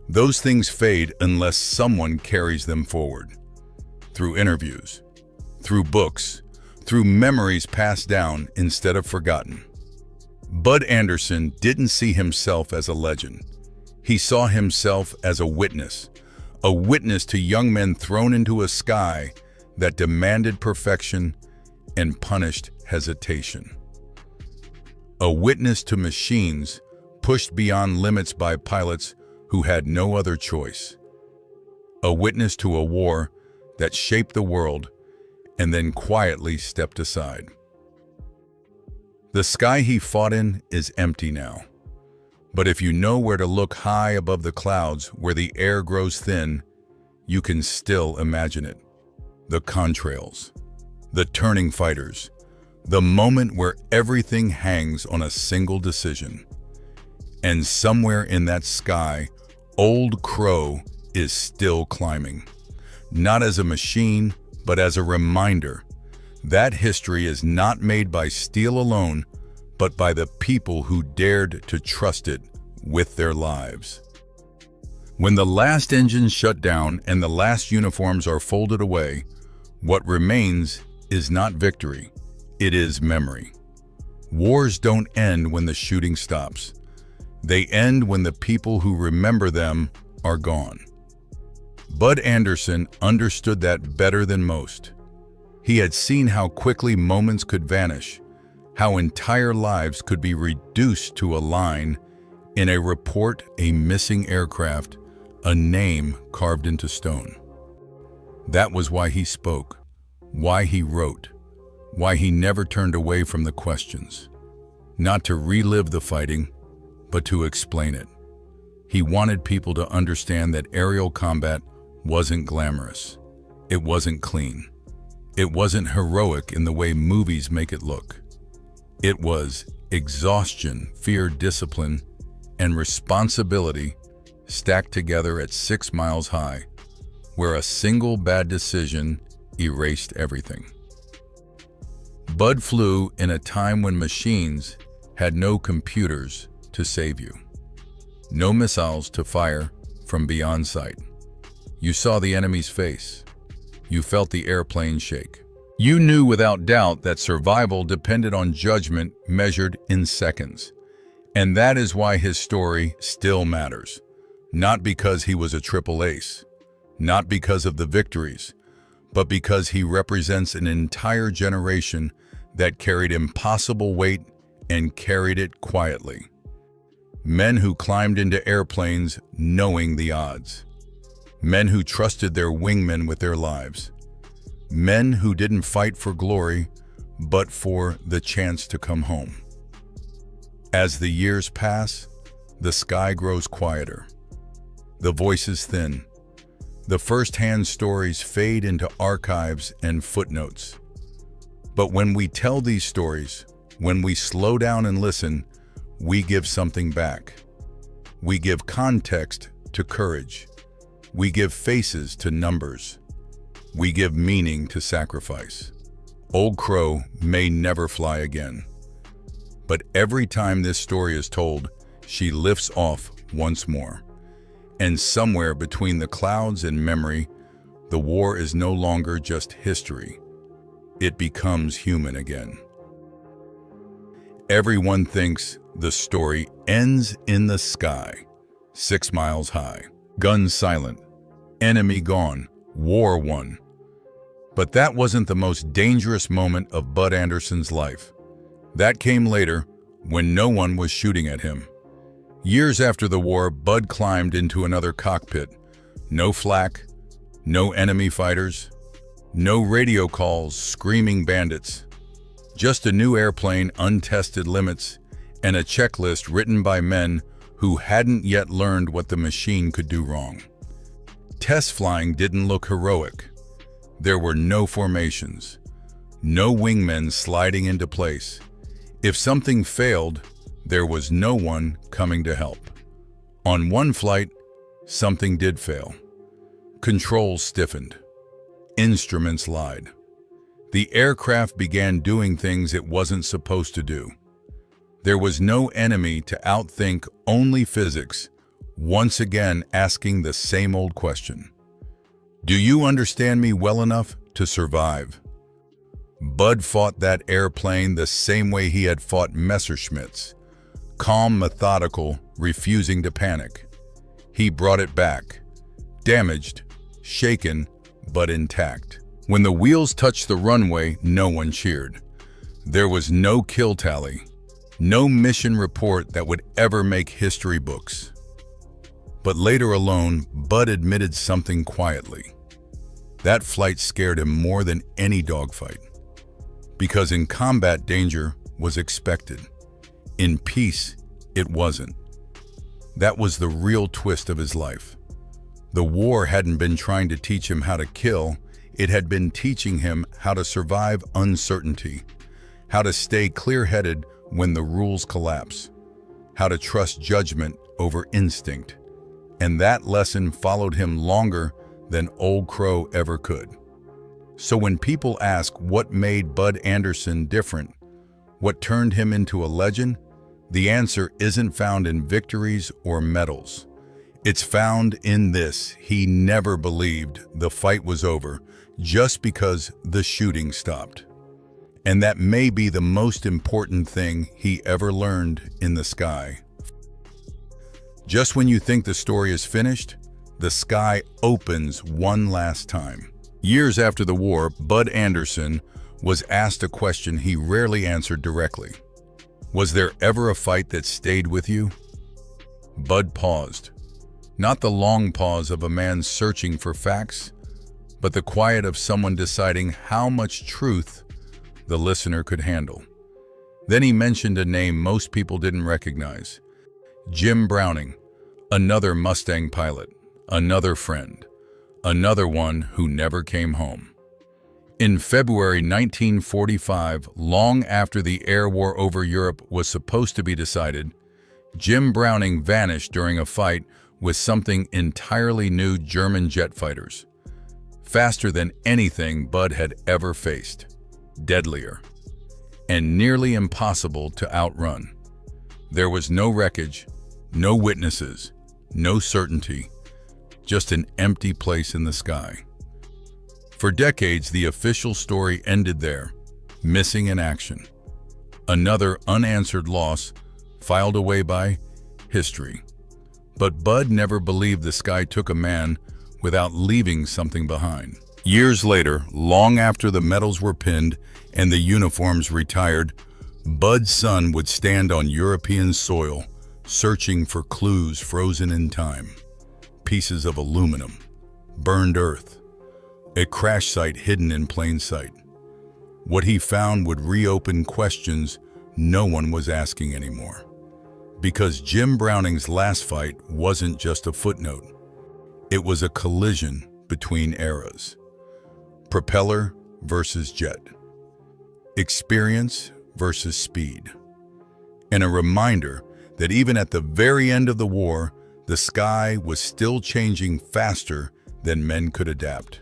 those things fade unless someone carries them forward. Through interviews, through books, through memories passed down instead of forgotten. Bud Anderson didn't see himself as a legend. He saw himself as a witness to young men thrown into a sky that demanded perfection and punished hesitation. A witness to machines pushed beyond limits by pilots who had no other choice. A witness to a war that shaped the world and then quietly stepped aside. The sky he fought in is empty now. But if you know where to look high above the clouds, where the air grows thin, you can still imagine it. The contrails, the turning fighters, the moment where everything hangs on a single decision. And somewhere in that sky, Old Crow is still climbing. Not as a machine, but as a reminder. That history is not made by steel alone, but by the people who dared to trust it with their lives. When the last engines shut down and the last uniforms are folded away, what remains is not victory, it is memory. Wars don't end when the shooting stops. They end when the people who remember them are gone. Bud Anderson understood that better than most. He had seen how quickly moments could vanish, how entire lives could be reduced to a line in a report, a missing aircraft, a name carved into stone. That was why he spoke, why he wrote, why he never turned away from the questions. Not to relive the fighting, but to explain it. He wanted people to understand that aerial combat wasn't glamorous. It wasn't clean. It wasn't heroic in the way movies make it look. It was exhaustion, fear, discipline, and responsibility stacked together at 6 miles high, where a single bad decision erased everything. Bud flew in a time when machines had no computers to save you, no missiles to fire from beyond sight. You saw the enemy's face. You felt the airplane shake. You knew without doubt that survival depended on judgment measured in seconds. And that is why his story still matters. Not because he was a triple ace, not because of the victories, but because he represents an entire generation that carried impossible weight and carried it quietly. Men who climbed into airplanes knowing the odds. Men who trusted their wingmen with their lives. Men who didn't fight for glory, but for the chance to come home. As the years pass, the sky grows quieter. The voices thin. The first-hand stories fade into archives and footnotes. But when we tell these stories, when we slow down and listen, we give something back. We give context to courage. We give faces to numbers. We give meaning to sacrifice. Old Crow may never fly again. But every time this story is told, she lifts off once more. And somewhere between the clouds and memory, the war is no longer just history. It becomes human again. Everyone thinks the story ends in the sky, 6 miles high, guns silent, enemy gone, war won. But that wasn't the most dangerous moment of Bud Anderson's life. That came later, when no one was shooting at him. Years after the war, Bud climbed into another cockpit. No flak, no enemy fighters, no radio calls screaming bandits. Just a new airplane, untested limits, and a checklist written by men who hadn't yet learned what the machine could do wrong. Test flying didn't look heroic. There were no formations, no wingmen sliding into place. If something failed, there was no one coming to help. On one flight, something did fail. Controls stiffened. Instruments lied. The aircraft began doing things it wasn't supposed to do. There was no enemy to outthink, only physics, once again asking the same old question. Do you understand me well enough to survive? Bud fought that airplane the same way he had fought Messerschmitts. Calm, methodical, refusing to panic. He brought it back. Damaged, shaken, but intact. When the wheels touched the runway, no one cheered. There was no kill tally, no mission report that would ever make history books. But later alone, Bud admitted something quietly. That flight scared him more than any dogfight. Because in combat, danger was expected. In peace, it wasn't. That was the real twist of his life. The war hadn't been trying to teach him how to kill, it had been teaching him how to survive uncertainty, how to stay clear-headed when the rules collapse, how to trust judgment over instinct. And that lesson followed him longer than Old Crow ever could. So when people ask what made Bud Anderson different, what turned him into a legend, the answer isn't found in victories or medals. It's found in this: he never believed the fight was over just because the shooting stopped. And that may be the most important thing he ever learned in the sky. Just when you think the story is finished, the sky opens one last time. Years after the war, Bud Anderson was asked a question he rarely answered directly. Was there ever a fight that stayed with you? Bud paused. Not the long pause of a man searching for facts, but the quiet of someone deciding how much truth the listener could handle. Then he mentioned a name most people didn't recognize. Jim Browning, another Mustang pilot, another friend, another one who never came home. In February 1945, long after the air war over Europe was supposed to be decided, Jim Browning vanished during a fight with something entirely new: German jet fighters. Faster than anything Bud had ever faced, deadlier, and nearly impossible to outrun. There was no wreckage, no witnesses, no certainty, just an empty place in the sky. For decades, the official story ended there, missing in action. Another unanswered loss filed away by history. But Bud never believed the sky took a man without leaving something behind. Years later, long after the medals were pinned and the uniforms retired, Bud's son would stand on European soil, searching for clues frozen in time. Pieces of aluminum, burned earth, a crash site hidden in plain sight. What he found would reopen questions no one was asking anymore. Because Jim Browning's last fight wasn't just a footnote. It was a collision between eras. Propeller versus jet. Experience versus speed. And a reminder that even at the very end of the war, the sky was still changing faster than men could adapt.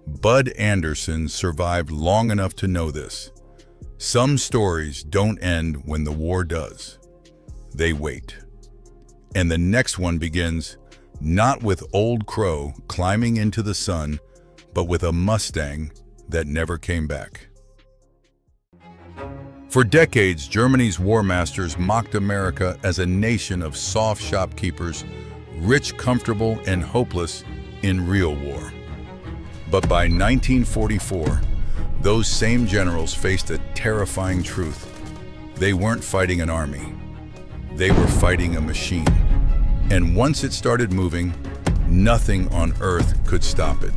Bud Anderson survived long enough to know this. Some stories don't end when the war does. They wait. And the next one begins not with Old Crow climbing into the sun, but with a Mustang that never came back. For decades, Germany's war masters mocked America as a nation of soft shopkeepers, rich, comfortable, and hopeless in real war. But by 1944, those same generals faced a terrifying truth. They weren't fighting an army. They were fighting a machine. And once it started moving, nothing on earth could stop it.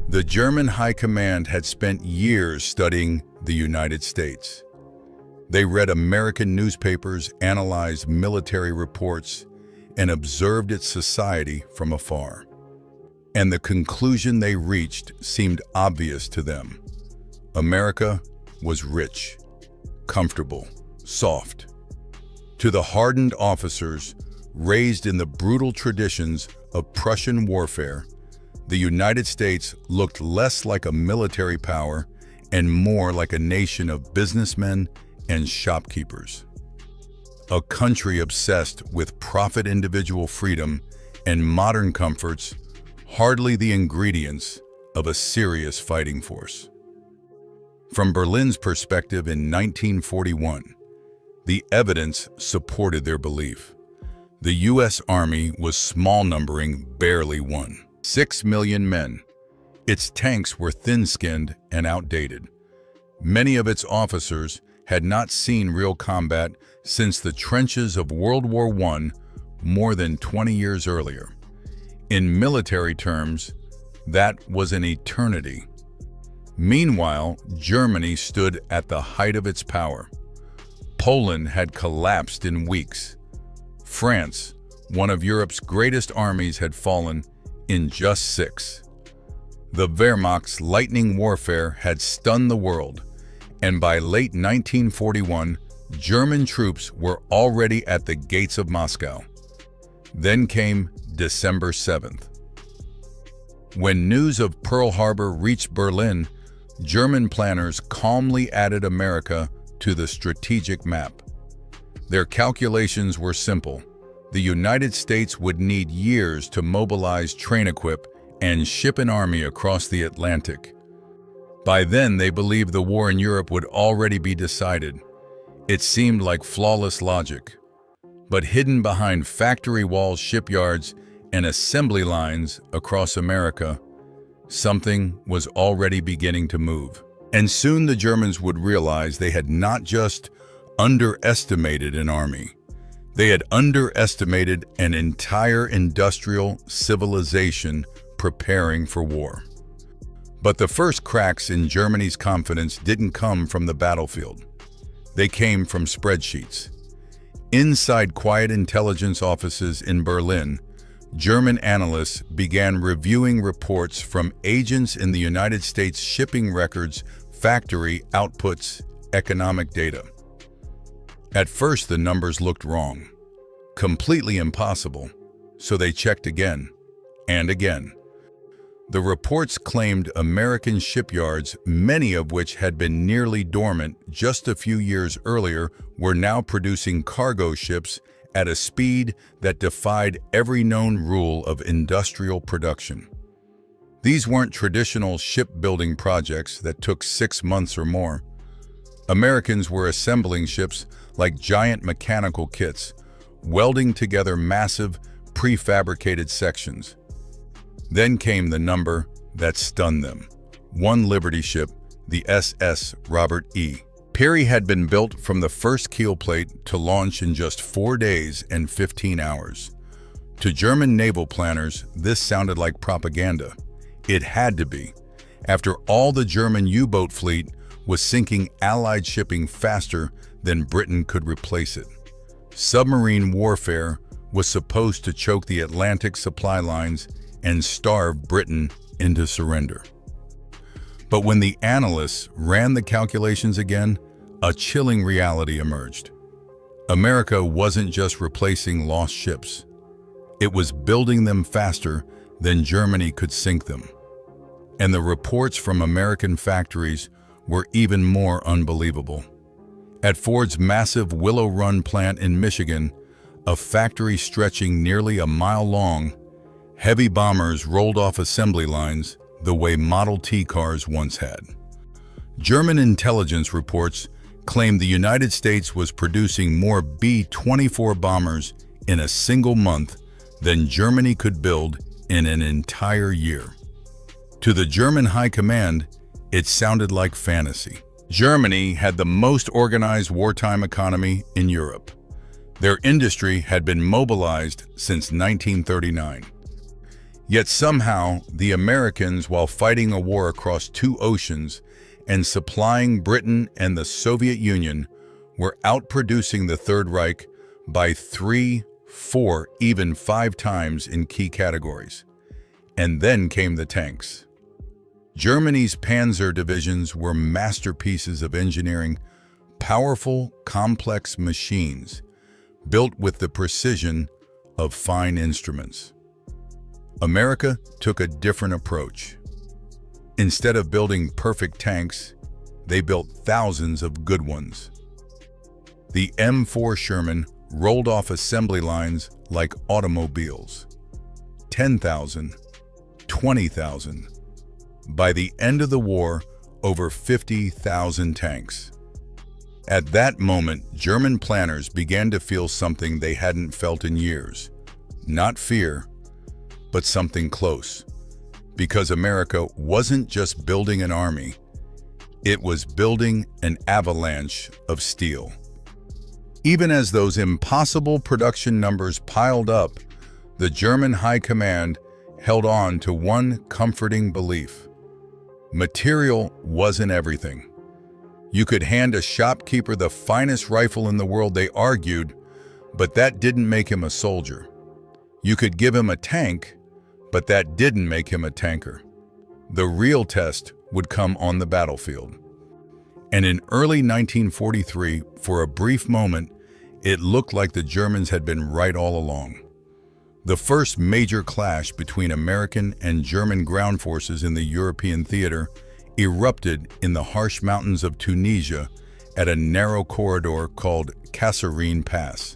The German High Command had spent years studying the United States. They read American newspapers, analyzed military reports, and observed its society from afar. And the conclusion they reached seemed obvious to them. America was rich, comfortable, soft. To the hardened officers, raised in the brutal traditions of Prussian warfare, the United States looked less like a military power and more like a nation of businessmen and shopkeepers. A country obsessed with profit, individual freedom, and modern comforts, hardly the ingredients of a serious fighting force. From Berlin's perspective in 1941, the evidence supported their belief. The U.S. Army was small, numbering barely 6 million men. Its tanks were thin-skinned and outdated. Many of its officers had not seen real combat since the trenches of World War I more than 20 years earlier. In military terms, that was an eternity. Meanwhile, Germany stood at the height of its power. Poland had collapsed in weeks. France, one of Europe's greatest armies, had fallen in just 6. The Wehrmacht's lightning warfare had stunned the world, and by late 1941, German troops were already at the gates of Moscow. Then came December 7th. When news of Pearl Harbor reached Berlin, German planners calmly added America to the strategic map. Their calculations were simple. The United States would need years to mobilize, train, equip, and ship an army across the Atlantic. By then, they believed the war in Europe would already be decided. It seemed like flawless logic. But hidden behind factory walls, shipyards, and assembly lines across America, something was already beginning to move. And soon the Germans would realize they had not just underestimated an army. They had underestimated an entire industrial civilization preparing for war. But the first cracks in Germany's confidence didn't come from the battlefield. They came from spreadsheets. Inside quiet intelligence offices in Berlin, German analysts began reviewing reports from agents in the United States, shipping records, factory outputs, economic data. At first, the numbers looked wrong, completely impossible, so they checked again and again. The reports claimed American shipyards, many of which had been nearly dormant just a few years earlier, were now producing cargo ships at a speed that defied every known rule of industrial production. These weren't traditional shipbuilding projects that took 6 months or more. Americans were assembling ships like giant mechanical kits, welding together massive, prefabricated sections. Then came the number that stunned them. One Liberty ship, the SS Robert E. Peary, had been built from the first keel plate to launch in just 4 days and 15 hours. To German naval planners, this sounded like propaganda. It had to be. After all, the German U-boat fleet was sinking Allied shipping faster than Britain could replace it. Submarine warfare was supposed to choke the Atlantic supply lines and starve Britain into surrender. But when the analysts ran the calculations again, a chilling reality emerged. America wasn't just replacing lost ships. It was building them faster than Germany could sink them. And the reports from American factories were even more unbelievable. At Ford's massive Willow Run plant in Michigan, a factory stretching nearly a mile long, heavy bombers rolled off assembly lines the way Model T cars once had. German intelligence reports claimed the United States was producing more B-24 bombers in a single month than Germany could build in an entire year. To the German high command, it sounded like fantasy. Germany had the most organized wartime economy in Europe. Their industry had been mobilized since 1939. Yet somehow, the Americans, while fighting a war across two oceans and supplying Britain and the Soviet Union, were outproducing the Third Reich by 3, 4, even 5 times in key categories. And then came the tanks. Germany's panzer divisions were masterpieces of engineering, powerful, complex machines built with the precision of fine instruments. America took a different approach. Instead of building perfect tanks, they built thousands of good ones. The M4 Sherman rolled off assembly lines like automobiles. 10,000, 20,000. By the end of the war, over 50,000 tanks. At that moment, German planners began to feel something they hadn't felt in years. Not fear, but something close. Because America wasn't just building an army, it was building an avalanche of steel. Even as those impossible production numbers piled up, the German high command held on to one comforting belief. Material wasn't everything. You could hand a shopkeeper the finest rifle in the world, they argued, but that didn't make him a soldier. You could give him a tank, but that didn't make him a tanker. The real test would come on the battlefield. And in early 1943, for a brief moment, it looked like the Germans had been right all along. The first major clash between American and German ground forces in the European theater erupted in the harsh mountains of Tunisia at a narrow corridor called Kasserine Pass.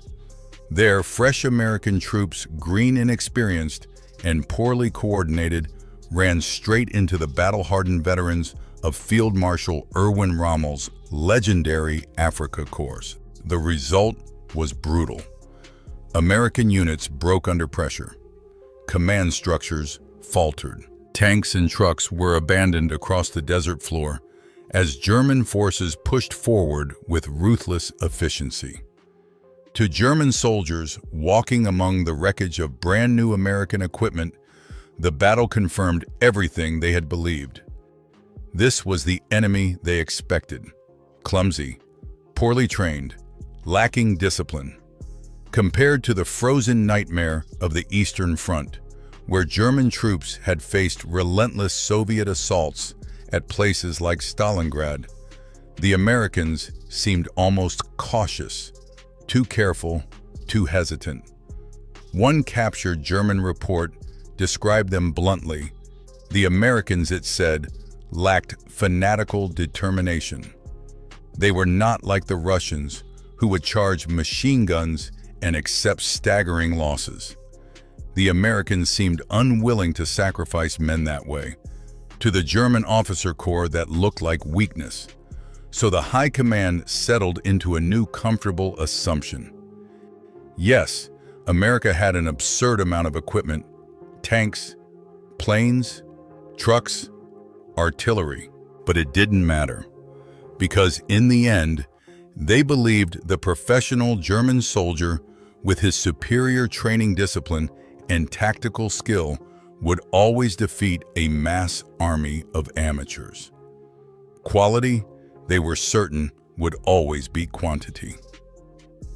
There, fresh American troops, green, inexperienced, and poorly coordinated, ran straight into the battle-hardened veterans of Field Marshal Erwin Rommel's legendary Afrika Korps. The result was brutal. American units broke under pressure. Command structures faltered. Tanks and trucks were abandoned across the desert floor as German forces pushed forward with ruthless efficiency. To German soldiers walking among the wreckage of brand new American equipment, the battle confirmed everything they had believed. This was the enemy they expected: clumsy, poorly trained, lacking discipline. Compared to the frozen nightmare of the Eastern Front, where German troops had faced relentless Soviet assaults at places like Stalingrad, the Americans seemed almost cautious, too careful, too hesitant. One captured German report described them bluntly. The Americans, it said, lacked fanatical determination. They were not like the Russians, who would charge machine guns and accept staggering losses. The Americans seemed unwilling to sacrifice men that way. To the German officer corps, that looked like weakness. So the high command settled into a new comfortable assumption. Yes, America had an absurd amount of equipment: tanks, planes, trucks, artillery. But it didn't matter, because in the end, they believed the professional German soldier, with his superior training discipline and tactical skill would always defeat a mass army of amateurs. Quality, they were certain, would always beat quantity.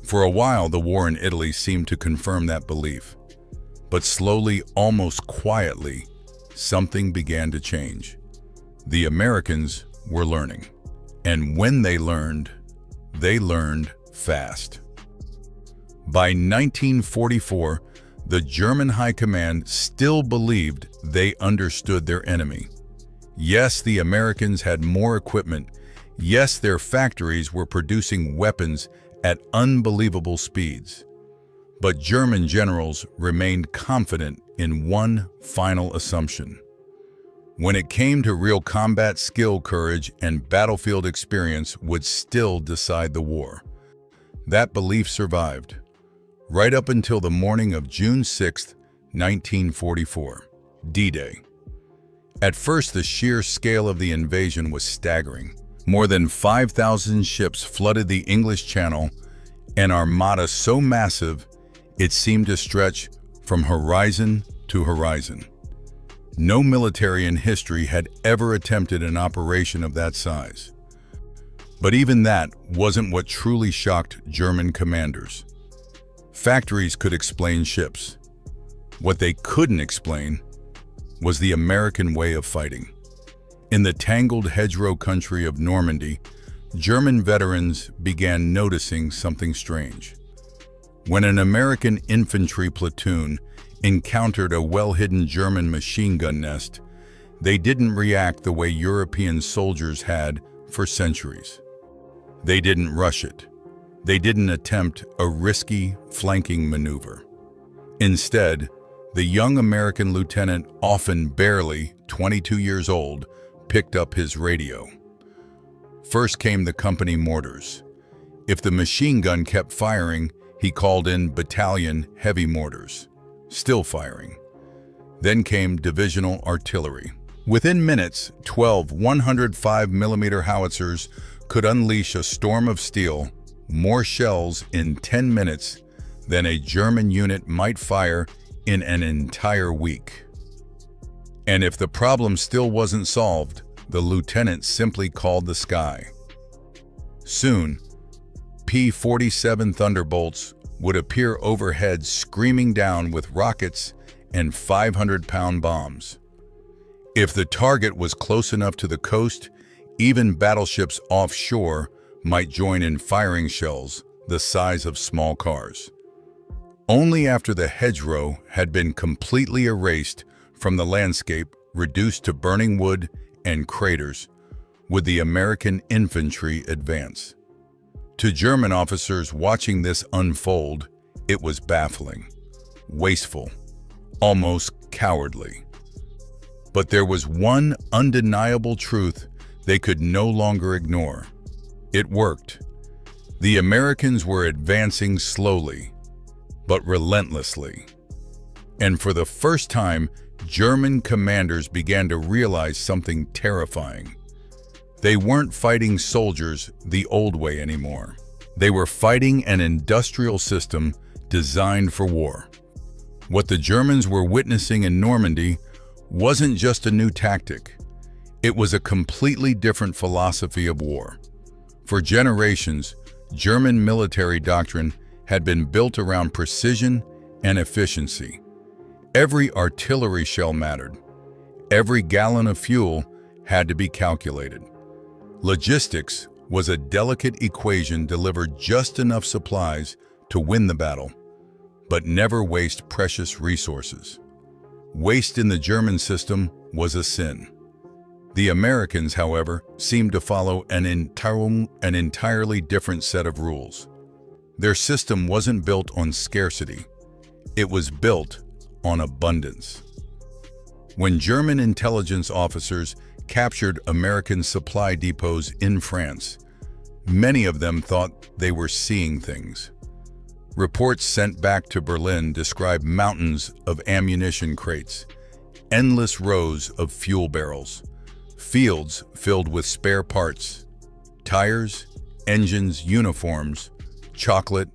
For a while, the war in Italy seemed to confirm that belief. But slowly, almost quietly, something began to change. The Americans were learning. And when they learned fast. By 1944, the German High Command still believed they understood their enemy. Yes, the Americans had more equipment. Yes, their factories were producing weapons at unbelievable speeds. But German generals remained confident in one final assumption. When it came to real combat skill, courage, and battlefield experience would still decide the war. That belief survived, right up until the morning of June 6, 1944, D-Day. At first, the sheer scale of the invasion was staggering. More than 5,000 ships flooded the English Channel, an armada so massive it seemed to stretch from horizon to horizon. No military in history had ever attempted an operation of that size. But even that wasn't what truly shocked German commanders. Factories could explain ships. What they couldn't explain was the American way of fighting. In the tangled hedgerow country of Normandy, German veterans began noticing something strange. When an American infantry platoon encountered a well-hidden German machine gun nest, they didn't react the way European soldiers had for centuries. They didn't rush it. They didn't attempt a risky flanking maneuver. Instead, the young American lieutenant, often barely 22 years old, picked up his radio. First came the company mortars. If the machine gun kept firing, he called in battalion heavy mortars, still firing. Then came divisional artillery. Within minutes, 12 105mm howitzers could unleash a storm of steel, more shells in 10 minutes than a German unit might fire in an entire week. And if the problem still wasn't solved, the lieutenant simply called the sky. Soon, P-47 Thunderbolts would appear overhead, screaming down with rockets and 500-pound bombs. If the target was close enough to the coast, even battleships offshore might join in firing shells the size of small cars. Only after the hedgerow had been completely erased from the landscape, reduced to burning wood and craters, would the American infantry advance. To German officers watching this unfold, it was baffling, wasteful, almost cowardly. But there was one undeniable truth they could no longer ignore. It worked. The Americans were advancing slowly, but relentlessly. And for the first time, German commanders began to realize something terrifying. They weren't fighting soldiers the old way anymore. They were fighting an industrial system designed for war. What the Germans were witnessing in Normandy wasn't just a new tactic. It was a completely different philosophy of war. For generations, German military doctrine had been built around precision and efficiency. Every artillery shell mattered. Every gallon of fuel had to be calculated. Logistics was a delicate equation: deliver just enough supplies to win the battle, but never waste precious resources. Waste in the German system was a sin. The Americans, however, seemed to follow an entirely different set of rules. Their system wasn't built on scarcity. It was built on abundance. When German intelligence officers captured American supply depots in France, many of them thought they were seeing things. Reports sent back to Berlin described mountains of ammunition crates, endless rows of fuel barrels, fields filled with spare parts, tires, engines, uniforms, chocolate,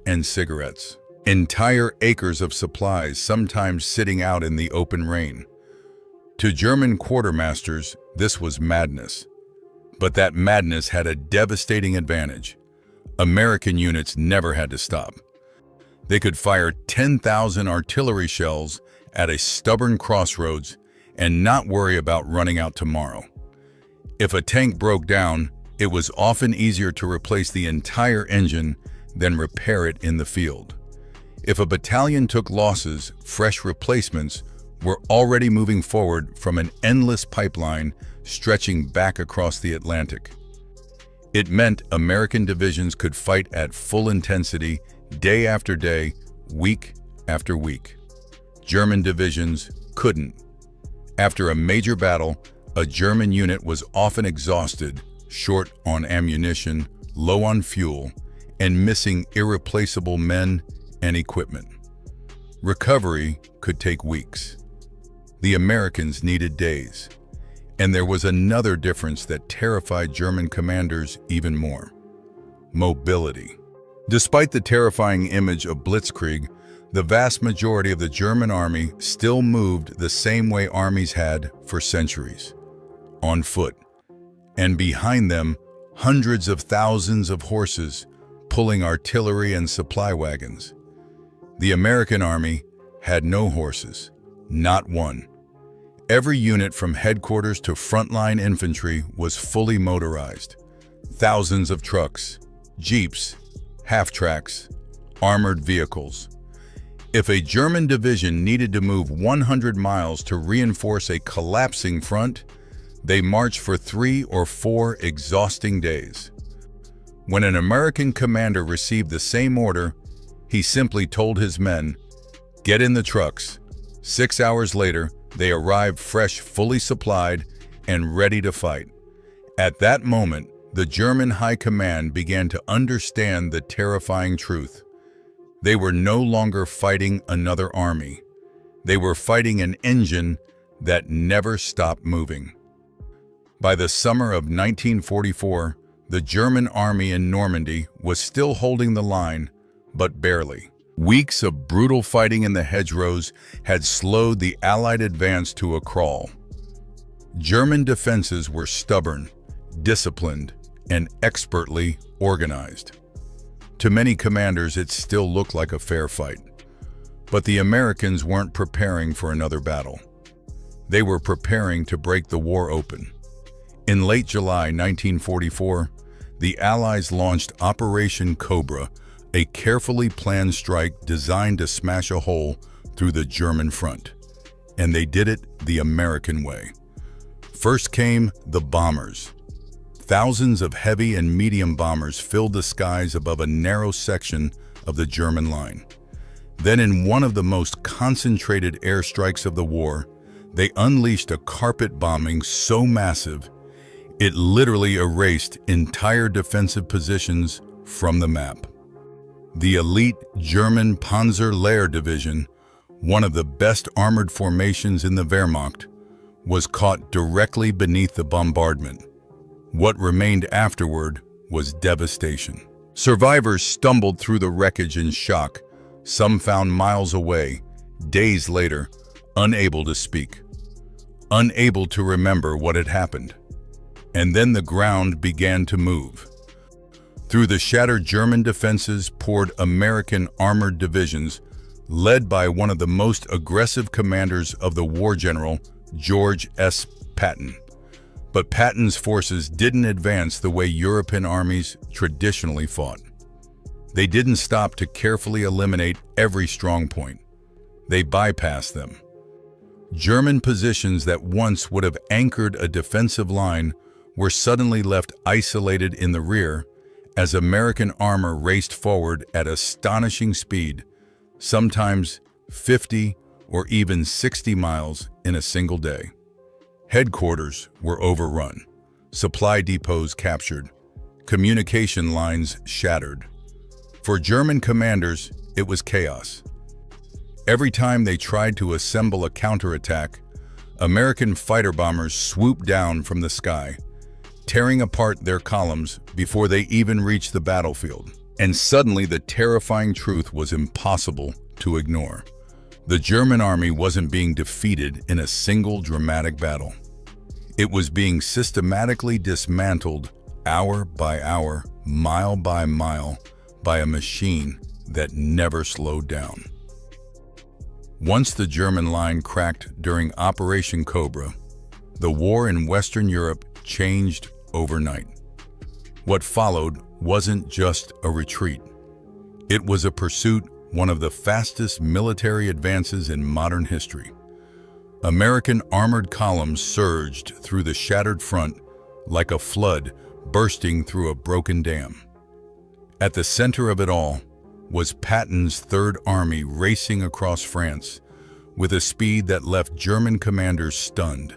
and cigarettes. Entire acres of supplies sometimes sitting out in the open rain. To German quartermasters, this was madness. But that madness had a devastating advantage. American units never had to stop. They could fire 10,000 artillery shells at a stubborn crossroads and not worry about running out tomorrow. If a tank broke down, it was often easier to replace the entire engine than repair it in the field. If a battalion took losses, fresh replacements were already moving forward from an endless pipeline stretching back across the Atlantic. It meant American divisions could fight at full intensity day after day, week after week. German divisions couldn't. After a major battle, a German unit was often exhausted, short on ammunition, low on fuel, and missing irreplaceable men and equipment. Recovery could take weeks. The Americans needed days. And there was another difference that terrified German commanders even more: mobility. Despite the terrifying image of blitzkrieg, the vast majority of the German army still moved the same way armies had for centuries: on foot. And behind them, hundreds of thousands of horses pulling artillery and supply wagons. The American army had no horses, not one. Every unit from headquarters to frontline infantry was fully motorized. Thousands of trucks, jeeps, half-tracks, armored vehicles. If a German division needed to move 100 miles to reinforce a collapsing front, they marched for 3 or 4 exhausting days. When an American commander received the same order, he simply told his men, "Get in the trucks." 6 hours later, they arrived fresh, fully supplied, and ready to fight. At that moment, the German High Command began to understand the terrifying truth. They were no longer fighting another army. They were fighting an engine that never stopped moving. By the summer of 1944, the German army in Normandy was still holding the line, but barely. Weeks of brutal fighting in the hedgerows had slowed the Allied advance to a crawl. German defenses were stubborn, disciplined, and expertly organized. To many commanders, it still looked like a fair fight. But the Americans weren't preparing for another battle. They were preparing to break the war open. In late July 1944, the Allies launched Operation Cobra, a carefully planned strike designed to smash a hole through the German front. And they did it the American way. First came the bombers. Thousands of heavy and medium bombers filled the skies above a narrow section of the German line. Then, in one of the most concentrated airstrikes of the war, they unleashed a carpet bombing so massive, it literally erased entire defensive positions from the map. The elite German Panzer Lehr Division, one of the best armored formations in the Wehrmacht, was caught directly beneath the bombardment. What remained afterward was devastation. Survivors stumbled through the wreckage in shock, some found miles away, days later, unable to speak, unable to remember what had happened. And then the ground began to move. Through the shattered German defenses poured American armored divisions, led by one of the most aggressive commanders of the war, General George S. Patton. But Patton's forces didn't advance the way European armies traditionally fought. They didn't stop to carefully eliminate every strong point. They bypassed them. German positions that once would have anchored a defensive line were suddenly left isolated in the rear as American armor raced forward at astonishing speed, sometimes 50 or even 60 miles in a single day. Headquarters were overrun, supply depots captured, communication lines shattered. For German commanders, it was chaos. Every time they tried to assemble a counterattack, American fighter bombers swooped down from the sky, tearing apart their columns before they even reached the battlefield. And suddenly the terrifying truth was impossible to ignore. The German army wasn't being defeated in a single dramatic battle. It was being systematically dismantled hour by hour, mile by mile, by a machine that never slowed down. Once the German line cracked during Operation Cobra, the war in Western Europe changed overnight. What followed wasn't just a retreat. It was a pursuit, one of the fastest military advances in modern history. American armored columns surged through the shattered front like a flood bursting through a broken dam. At the center of it all was Patton's Third Army racing across France with a speed that left German commanders stunned.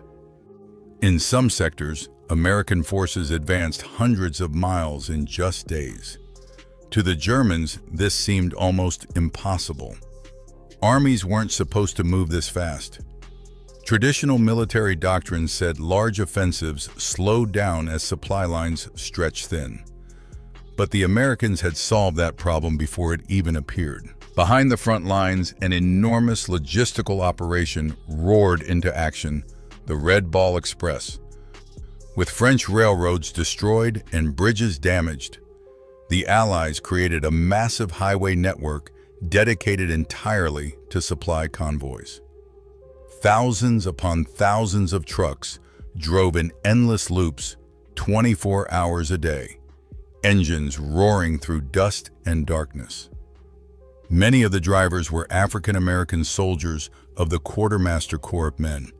In some sectors, American forces advanced hundreds of miles in just days. To the Germans, this seemed almost impossible. Armies weren't supposed to move this fast. Traditional military doctrine said large offensives slowed down as supply lines stretched thin. But the Americans had solved that problem before it even appeared. Behind the front lines, an enormous logistical operation roared into action, the Red Ball Express. With French railroads destroyed and bridges damaged, the Allies created a massive highway network dedicated entirely to supply convoys. Thousands upon thousands of trucks drove in endless loops 24 hours a day, engines roaring through dust and darkness. Many of the drivers were African-American soldiers of the Quartermaster Corps of men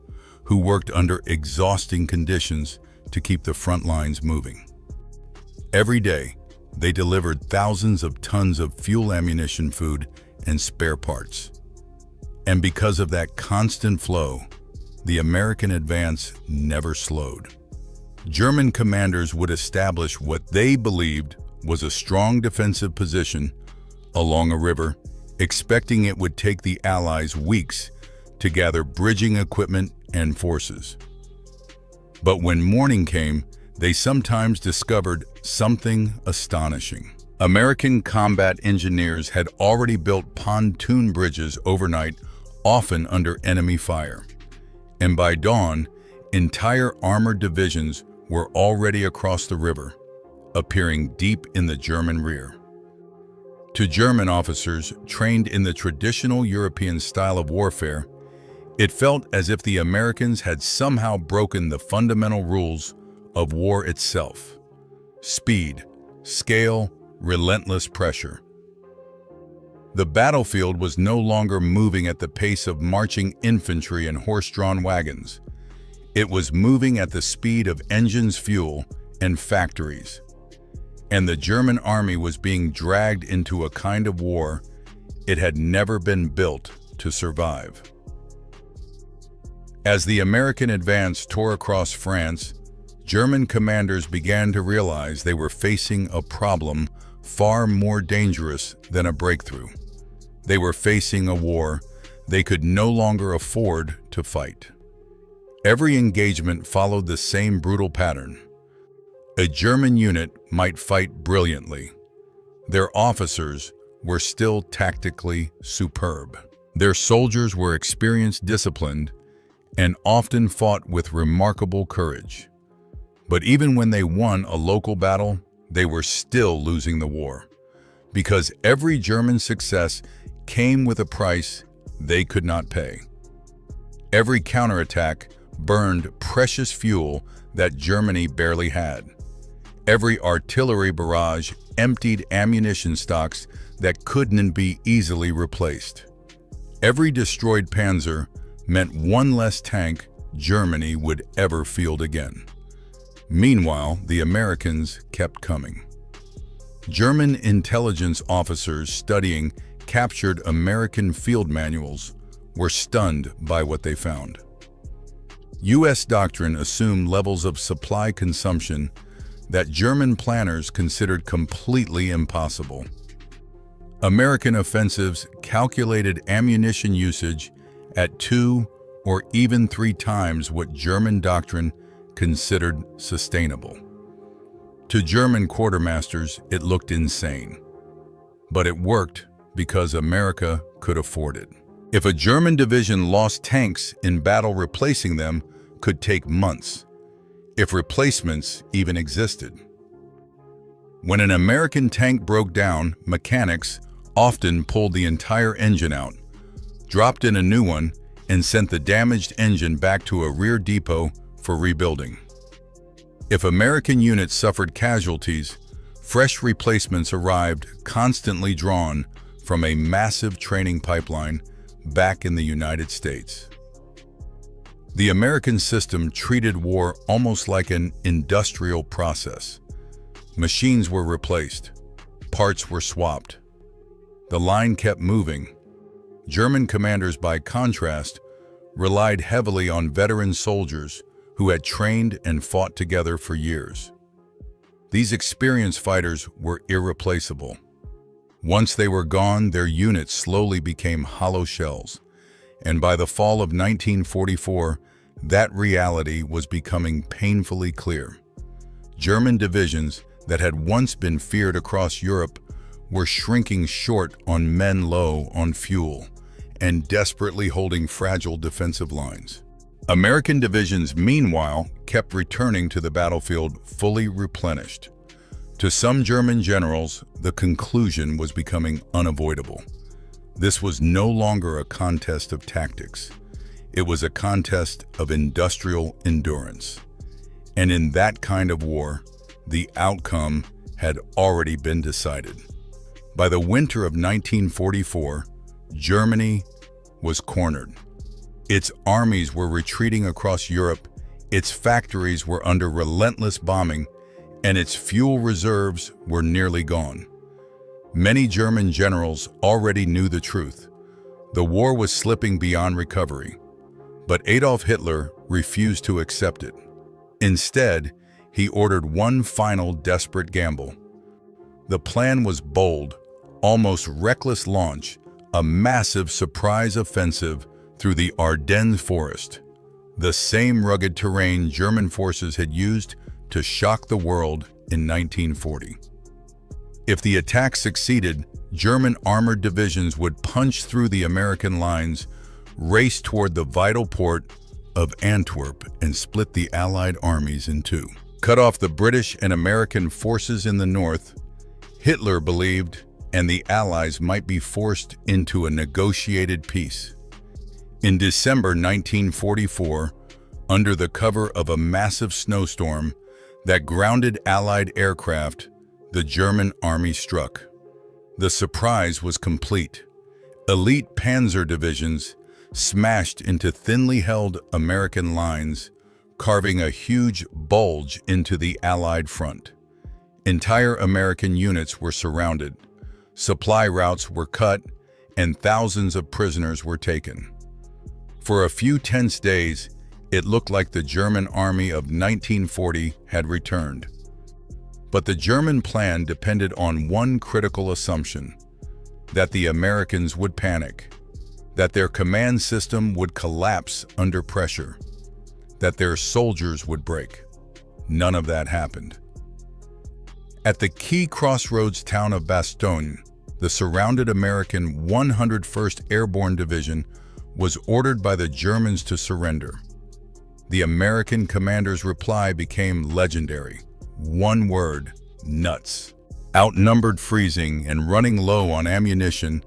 who worked under exhausting conditions to keep the front lines moving. Every day, they delivered thousands of tons of fuel, ammunition, food, and spare parts. And because of that constant flow, the American advance never slowed. German commanders would establish what they believed was a strong defensive position along a river, expecting it would take the Allies weeks to gather bridging equipment and forces. But when morning came, they sometimes discovered something astonishing. American combat engineers had already built pontoon bridges overnight, often under enemy fire. And by dawn, entire armored divisions were already across the river, appearing deep in the German rear. To German officers trained in the traditional European style of warfare, it felt as if the Americans had somehow broken the fundamental rules of war itself: speed, scale, relentless pressure. The battlefield was no longer moving at the pace of marching infantry and horse-drawn wagons. It was moving at the speed of engines, fuel, and factories. And the German army was being dragged into a kind of war it had never been built to survive. As the American advance tore across France, German commanders began to realize they were facing a problem far more dangerous than a breakthrough. They were facing a war they could no longer afford to fight. Every engagement followed the same brutal pattern. A German unit might fight brilliantly. Their officers were still tactically superb. Their soldiers were experienced, disciplined, and often fought with remarkable courage. But even when they won a local battle, they were still losing the war, because every German success came with a price they could not pay. Every counterattack burned precious fuel that Germany barely had. Every artillery barrage emptied ammunition stocks that couldn't be easily replaced. Every destroyed panzer meant one less tank Germany would ever field again. Meanwhile, the Americans kept coming. German intelligence officers studying captured American field manuals were stunned by what they found. U.S. doctrine assumed levels of supply consumption that German planners considered completely impossible. American offensives calculated ammunition usage at 2 or even 3 times what German doctrine considered sustainable. To German quartermasters, it looked insane. But it worked because America could afford it. If a German division lost tanks in battle, replacing them could take months, if replacements even existed. When an American tank broke down, mechanics often pulled the entire engine out, dropped in a new one, and sent the damaged engine back to a rear depot for rebuilding. If American units suffered casualties, fresh replacements arrived, constantly drawn from a massive training pipeline back in the United States. The American system treated war almost like an industrial process. Machines were replaced, parts were swapped. The line kept moving. German commanders, by contrast, relied heavily on veteran soldiers who had trained and fought together for years. These experienced fighters were irreplaceable. Once they were gone, their units slowly became hollow shells, and by the fall of 1944, that reality was becoming painfully clear. German divisions that had once been feared across Europe were shrinking short on men, low on fuel, and desperately holding fragile defensive lines. American divisions, meanwhile, kept returning to the battlefield fully replenished. To some German generals, the conclusion was becoming unavoidable. This was no longer a contest of tactics. It was a contest of industrial endurance. And in that kind of war, the outcome had already been decided. By the winter of 1944, Germany was cornered. Its armies were retreating across Europe, its factories were under relentless bombing, and its fuel reserves were nearly gone. Many German generals already knew the truth. The war was slipping beyond recovery. But Adolf Hitler refused to accept it. Instead, he ordered one final desperate gamble. The plan was bold, almost reckless launch, a massive surprise offensive through the Ardennes forest, the same rugged terrain German forces had used to shock the world in 1940. If the attack succeeded, German armored divisions would punch through the American lines, race toward the vital port of Antwerp, and split the Allied armies in two. Cut off the British and American forces in the north, Hitler believed, and the Allies might be forced into a negotiated peace. In December 1944, under the cover of a massive snowstorm that grounded Allied aircraft, the German army struck. The surprise was complete. Elite panzer divisions smashed into thinly held American lines, carving a huge bulge into the Allied front. Entire American units were surrounded, supply routes were cut, and thousands of prisoners were taken. For a few tense days, it looked like the German army of 1940 had returned. But the German plan depended on one critical assumption: that the Americans would panic, that their command system would collapse under pressure, that their soldiers would break. None of that happened. At the key crossroads town of Bastogne, the surrounded American 101st Airborne Division was ordered by the Germans to surrender. The American commander's reply became legendary. One word: nuts. Outnumbered, freezing, and running low on ammunition,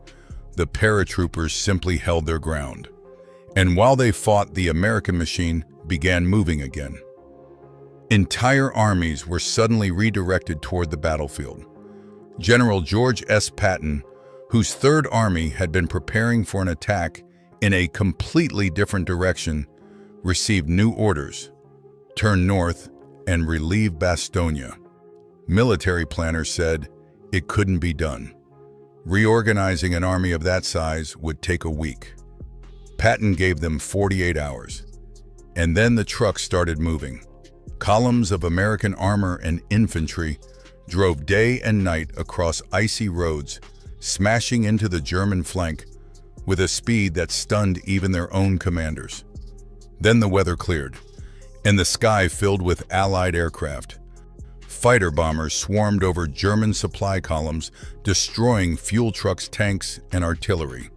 the paratroopers simply held their ground. And while they fought, the American machine began moving again. Entire armies were suddenly redirected toward the battlefield. General George S. Patton, whose Third Army had been preparing for an attack in a completely different direction, received new orders: turn north and relieve Bastogne. Military planners said it couldn't be done. Reorganizing an army of that size would take a week. Patton gave them 48 hours. And then the trucks started moving. Columns of American armor and infantry drove day and night across icy roads, smashing into the German flank with a speed that stunned even their own commanders. Then the weather cleared, and the sky filled with Allied aircraft. fighter bombers swarmed over German supply columns, destroying fuel trucks, tanks, and artillery.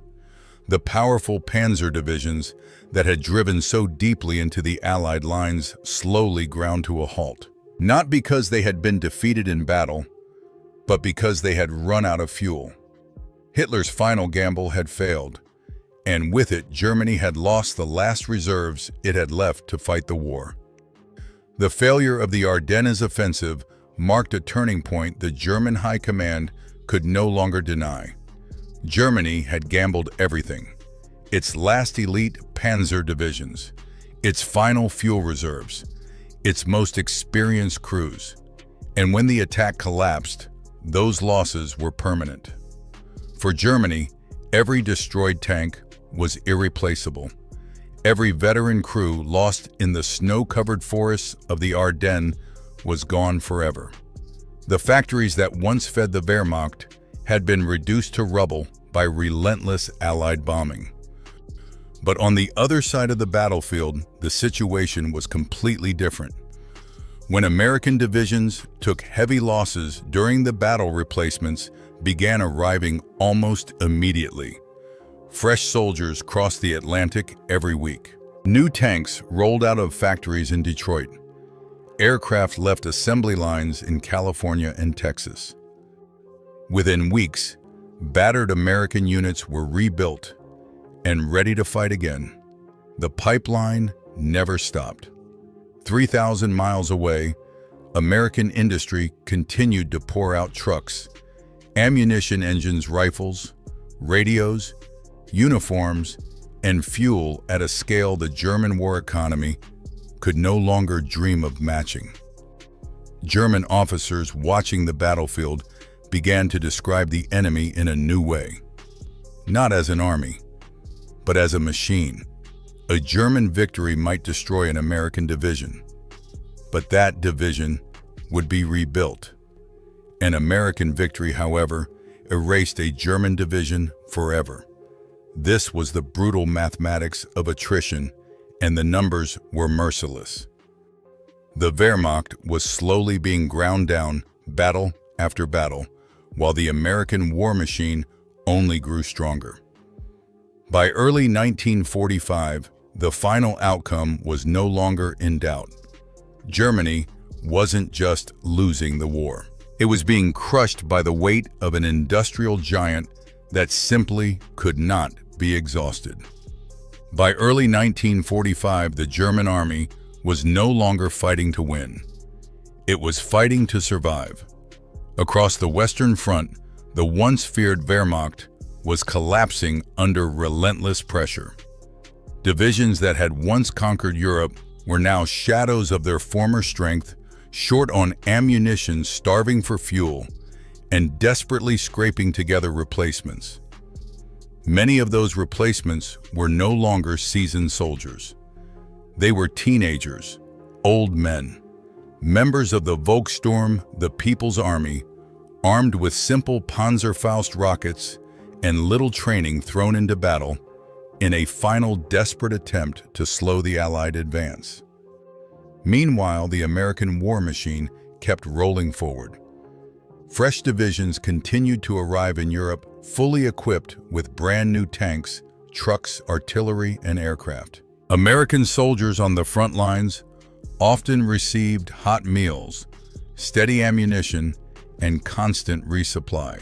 The powerful panzer divisions that had driven so deeply into the Allied lines slowly ground to a halt. Not because they had been defeated in battle, but because they had run out of fuel. Hitler's final gamble had failed, and with it, Germany had lost the last reserves it had left to fight the war. The failure of the Ardennes offensive marked a turning point the German High Command could no longer deny. Germany had gambled everything: its last elite panzer divisions, its final fuel reserves, its most experienced crews. And when the attack collapsed, those losses were permanent. For Germany, every destroyed tank was irreplaceable. Every veteran crew lost in the snow-covered forests of the Ardennes was gone forever. The factories that once fed the Wehrmacht had been reduced to rubble by relentless Allied bombing. But on the other side of the battlefield, the situation was completely different. When American divisions took heavy losses during the battle, replacements began arriving almost immediately. Fresh soldiers crossed the Atlantic every week. New tanks rolled out of factories in Detroit. Aircraft left assembly lines in California and Texas. Within weeks, battered American units were rebuilt and ready to fight again. The pipeline never stopped. 3,000 miles away, American industry continued to pour out trucks, ammunition engines, rifles, radios, uniforms, and fuel at a scale the German war economy could no longer dream of matching. German officers watching the battlefield began to describe the enemy in a new way. Not as an army, but as a machine. A German victory might destroy an American division, but that division would be rebuilt. An American victory, however, erased a German division forever. This was the brutal mathematics of attrition, and the numbers were merciless. The Wehrmacht was slowly being ground down, battle after battle, while the American war machine only grew stronger. By early 1945, the final outcome was no longer in doubt. Germany wasn't just losing the war. It was being crushed by the weight of an industrial giant that simply could not be exhausted. By early 1945, the German army was no longer fighting to win. It was fighting to survive. Across the Western Front, the once feared Wehrmacht was collapsing under relentless pressure. Divisions that had once conquered Europe were now shadows of their former strength, short on ammunition, starving for fuel, and desperately scraping together replacements. Many of those replacements were no longer seasoned soldiers. They were teenagers, old men, members of the Volkssturm, the People's Army, armed with simple Panzerfaust rockets and little training, thrown into battle in a final desperate attempt to slow the Allied advance. Meanwhile, the American war machine kept rolling forward. Fresh divisions continued to arrive in Europe, fully equipped with brand new tanks, trucks, artillery, and aircraft. American soldiers on the front lines often received hot meals, steady ammunition, and constant resupply,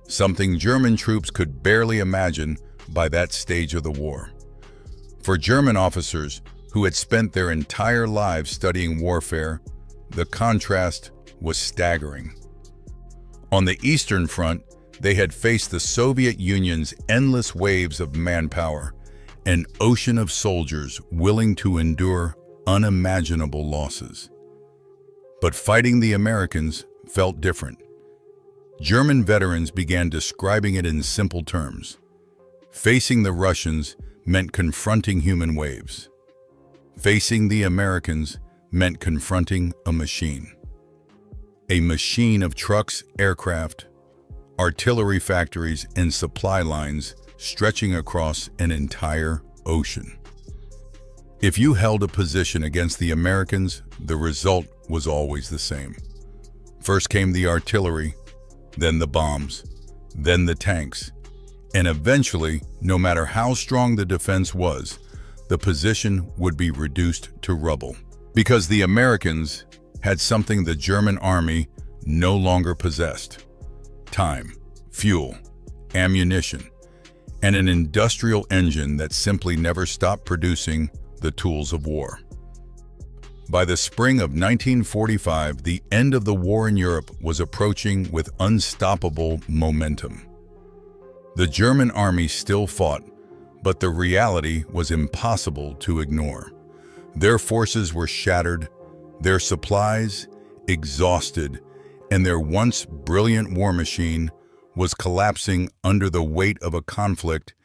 something German troops could barely imagine by that stage of the war. For German officers who had spent their entire lives studying warfare, the contrast was staggering. On the Eastern Front, they had faced the Soviet Union's endless waves of manpower, an ocean of soldiers willing to endure unimaginable losses. But fighting the Americans felt different. German veterans began describing it in simple terms. Facing the Russians meant confronting human waves. Facing the Americans meant confronting a machine. A machine of trucks, aircraft, artillery factories, and supply lines stretching across an entire ocean. If you held a position against the Americans, the result was always the same: First came the artillery, then the bombs, then the tanks, and eventually, no matter how strong the defense was, the position would be reduced to rubble. Because the Americans had something the German army no longer possessed: time, fuel, ammunition, and an industrial engine that simply never stopped producing the tools of war. By the spring of 1945, the end of the war in Europe was approaching with unstoppable momentum. The German army still fought, but the reality was impossible to ignore. Their forces were shattered, their supplies exhausted, and their once brilliant war machine was collapsing under the weight of a conflict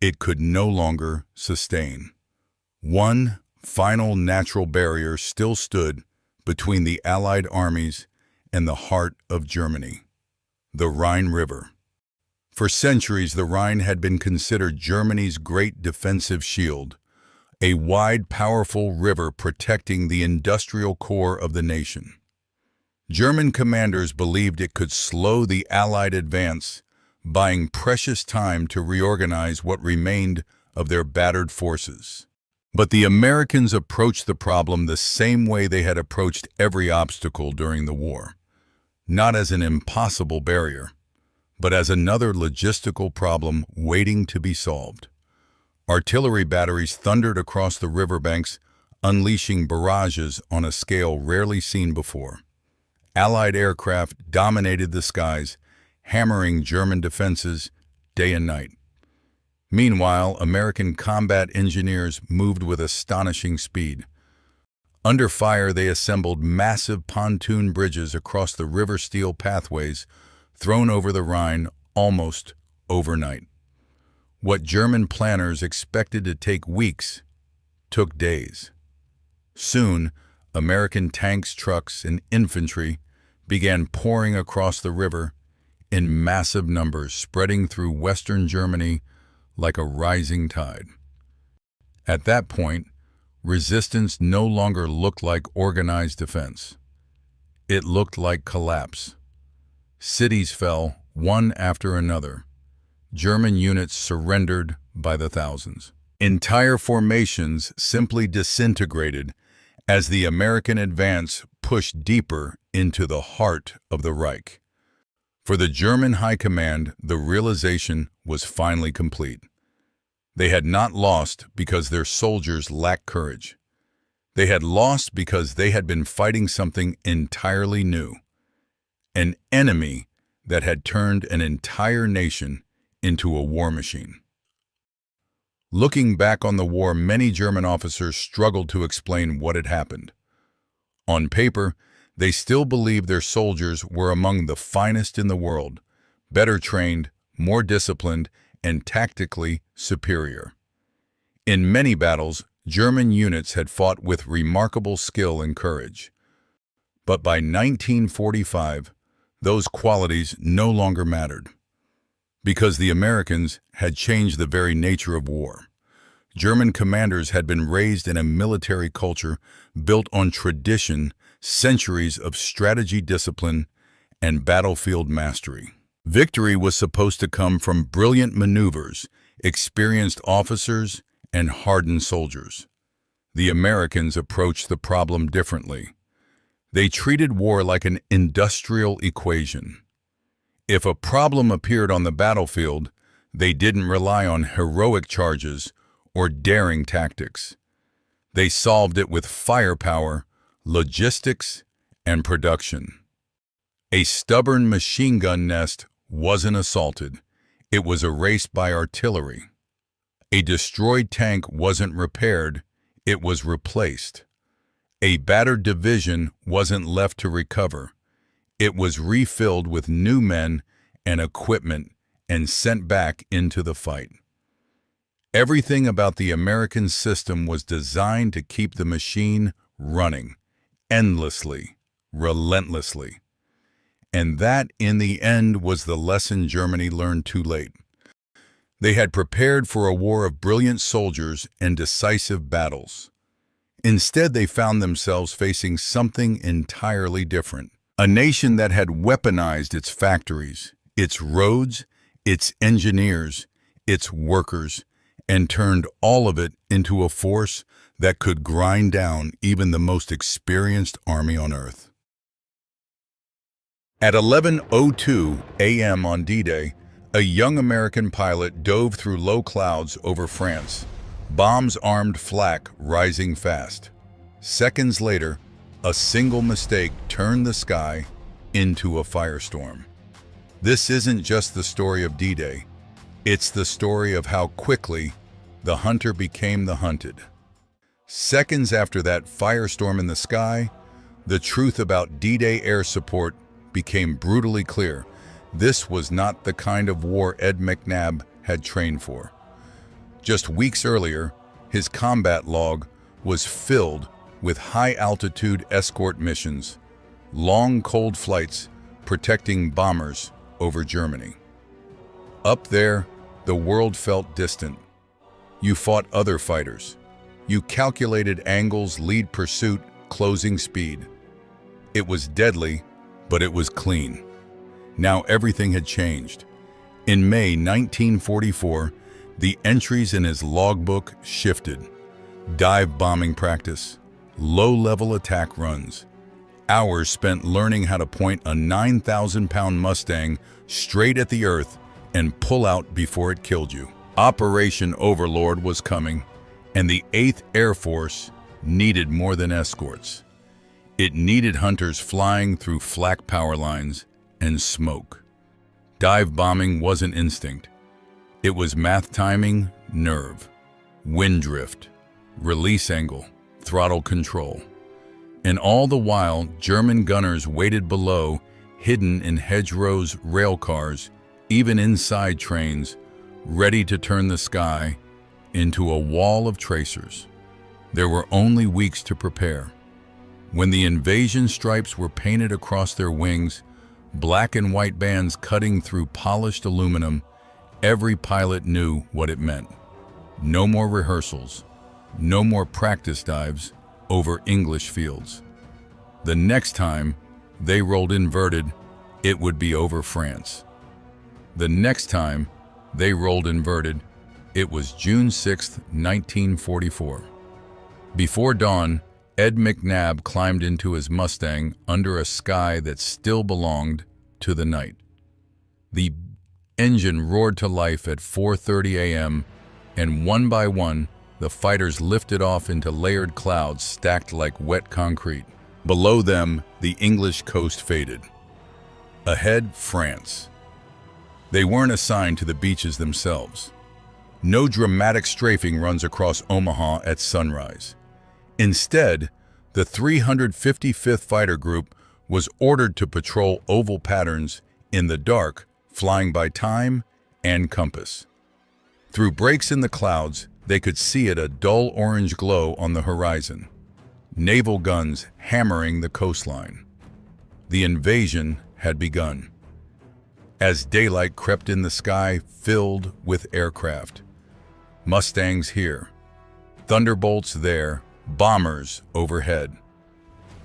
it could no longer sustain. One final natural barrier still stood between the Allied armies and the heart of Germany: the Rhine River. For centuries, the Rhine had been considered Germany's great defensive shield, a wide, powerful river protecting the industrial core of the nation. German commanders believed it could slow the Allied advance, buying precious time to reorganize what remained of their battered forces. But the Americans approached the problem the same way they had approached every obstacle during the war: not as an impossible barrier, but as another logistical problem waiting to be solved. Artillery batteries thundered across the riverbanks, unleashing barrages on a scale rarely seen before. Allied aircraft dominated the skies, hammering German defenses day and night. Meanwhile, American combat engineers moved with astonishing speed. Under fire, they assembled massive pontoon bridges across the river steel pathways thrown over the Rhine almost overnight. What German planners expected to take weeks took days. Soon, American tanks, trucks, and infantry began pouring across the river in massive numbers, spreading through western Germany like a rising tide. At that point, resistance no longer looked like organized defense. It looked like collapse. Cities fell, one after another. German units surrendered by the thousands. Entire formations simply disintegrated as the American advance pushed deeper into the heart of the Reich. For the German High Command, the realization was finally complete. They had not lost because their soldiers lacked courage. They had lost because they had been fighting something entirely new: an enemy that had turned an entire nation into a war machine. Looking back on the war, many German officers struggled to explain what had happened. On paper, they still believed their soldiers were among the finest in the world, better trained, more disciplined, and tactically superior. In many battles, German units had fought with remarkable skill and courage. But by 1945, those qualities no longer mattered, because the Americans had changed the very nature of war. German commanders had been raised in a military culture built on tradition, centuries of strategy, discipline, and battlefield mastery. Victory was supposed to come from brilliant maneuvers, experienced officers, and hardened soldiers. The Americans approached the problem differently. They treated war like an industrial equation. If a problem appeared on the battlefield, they didn't rely on heroic charges or daring tactics. They solved it with firepower, logistics, and production. A stubborn machine gun nest wasn't assaulted, it was erased by artillery. A destroyed tank wasn't repaired, it was replaced. A battered division wasn't left to recover, it was refilled with new men and equipment and sent back into the fight. Everything about the American system was designed to keep the machine running, endlessly, relentlessly. And that, in the end, was the lesson Germany learned too late. They had prepared for a war of brilliant soldiers and decisive battles. Instead, they found themselves facing something entirely different: A nation that had weaponized its factories, its roads, its engineers, its workers, and turned all of it into a force that could grind down even the most experienced army on Earth. At 11:02 a.m. on D-Day, a young American pilot dove through low clouds over France, bombs-armed flak rising fast. Seconds later, a single mistake turned the sky into a firestorm. This isn't just the story of D-Day. It's the story of how quickly the hunter became the hunted. Seconds after that firestorm in the sky, the truth about D-Day air support became brutally clear. This was not the kind of war Ed McNabb had trained for. Just weeks earlier, his combat log was filled with high-altitude escort missions, long cold flights protecting bombers over Germany. Up there, the world felt distant. You fought other fighters. You calculated angles, lead pursuit, closing speed. It was deadly, but it was clean. Now everything had changed. In May 1944, the entries in his logbook shifted. Dive bombing practice, low-level attack runs, hours spent learning how to point a 9,000-pound Mustang straight at the earth and pull out before it killed you. Operation Overlord was coming, and the 8th Air Force needed more than escorts. It needed hunters flying through flak power lines and smoke. Dive bombing wasn't instinct. It was math timing, nerve, wind drift, release angle, throttle control. And all the while, German gunners waited below, hidden in hedgerows, rail cars, even inside trains, ready to turn the sky into a wall of tracers. There were only weeks to prepare. When the invasion stripes were painted across their wings, black and white bands cutting through polished aluminum, every pilot knew what it meant. No more rehearsals, no more practice dives over English fields. The next time they rolled inverted, it would be over France. The next time they rolled inverted, it was June 6, 1944. Before dawn, Ed McNabb climbed into his Mustang under a sky that still belonged to the night. The engine roared to life at 4:30 a.m., and one by one, the fighters lifted off into layered clouds stacked like wet concrete. Below them, the English coast faded. Ahead, France. They weren't assigned to the beaches themselves. No dramatic strafing runs across Omaha at sunrise. Instead, the 355th Fighter Group was ordered to patrol oval patterns in the dark, flying by time and compass. Through breaks in the clouds, they could see a dull orange glow on the horizon. Naval guns hammering the coastline. The invasion had begun. As daylight crept in, the sky filled with aircraft. Mustangs here, Thunderbolts there, bombers overhead.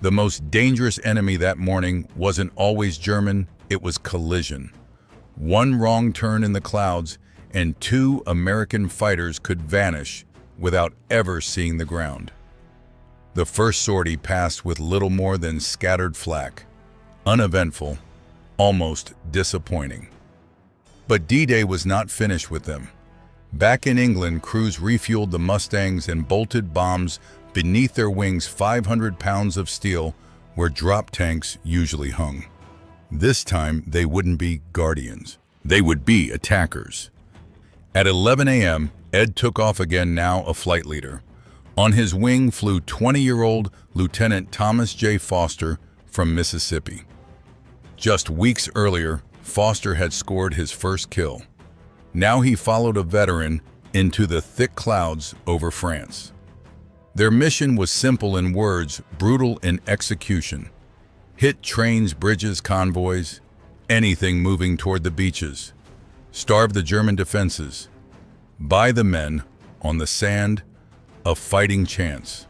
The most dangerous enemy that morning wasn't always German, it was collision. One wrong turn in the clouds, and 2 American fighters could vanish without ever seeing the ground. The first sortie passed with little more than scattered flak, uneventful, almost disappointing. But D-Day was not finished with them. Back in England, crews refueled the Mustangs and bolted bombs beneath their wings 500 pounds of steel where drop tanks usually hung. This time, they wouldn't be guardians. They would be attackers. At 11 a.m., Ed took off again, now a flight leader. On his wing flew 20-year-old Lieutenant Thomas J. Foster from Mississippi. Just weeks earlier, Foster had scored his first kill. Now he followed a veteran into the thick clouds over France. Their mission was simple in words, brutal in execution. Hit trains, bridges, convoys, anything moving toward the beaches. Starve the German defenses. Buy the men, on the sand, a fighting chance.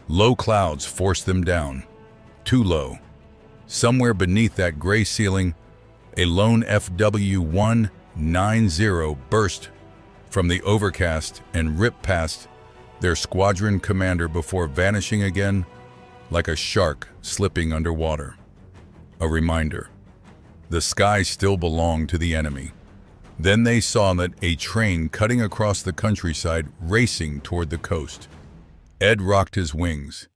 Low clouds forced them down. Too low. Somewhere beneath that gray ceiling, a lone FW-190 burst from the overcast and ripped past their squadron commander before vanishing again like a shark slipping underwater. A reminder, the sky still belonged to the enemy. Then they saw that a train cutting across the countryside racing toward the coast. Ed rocked his wings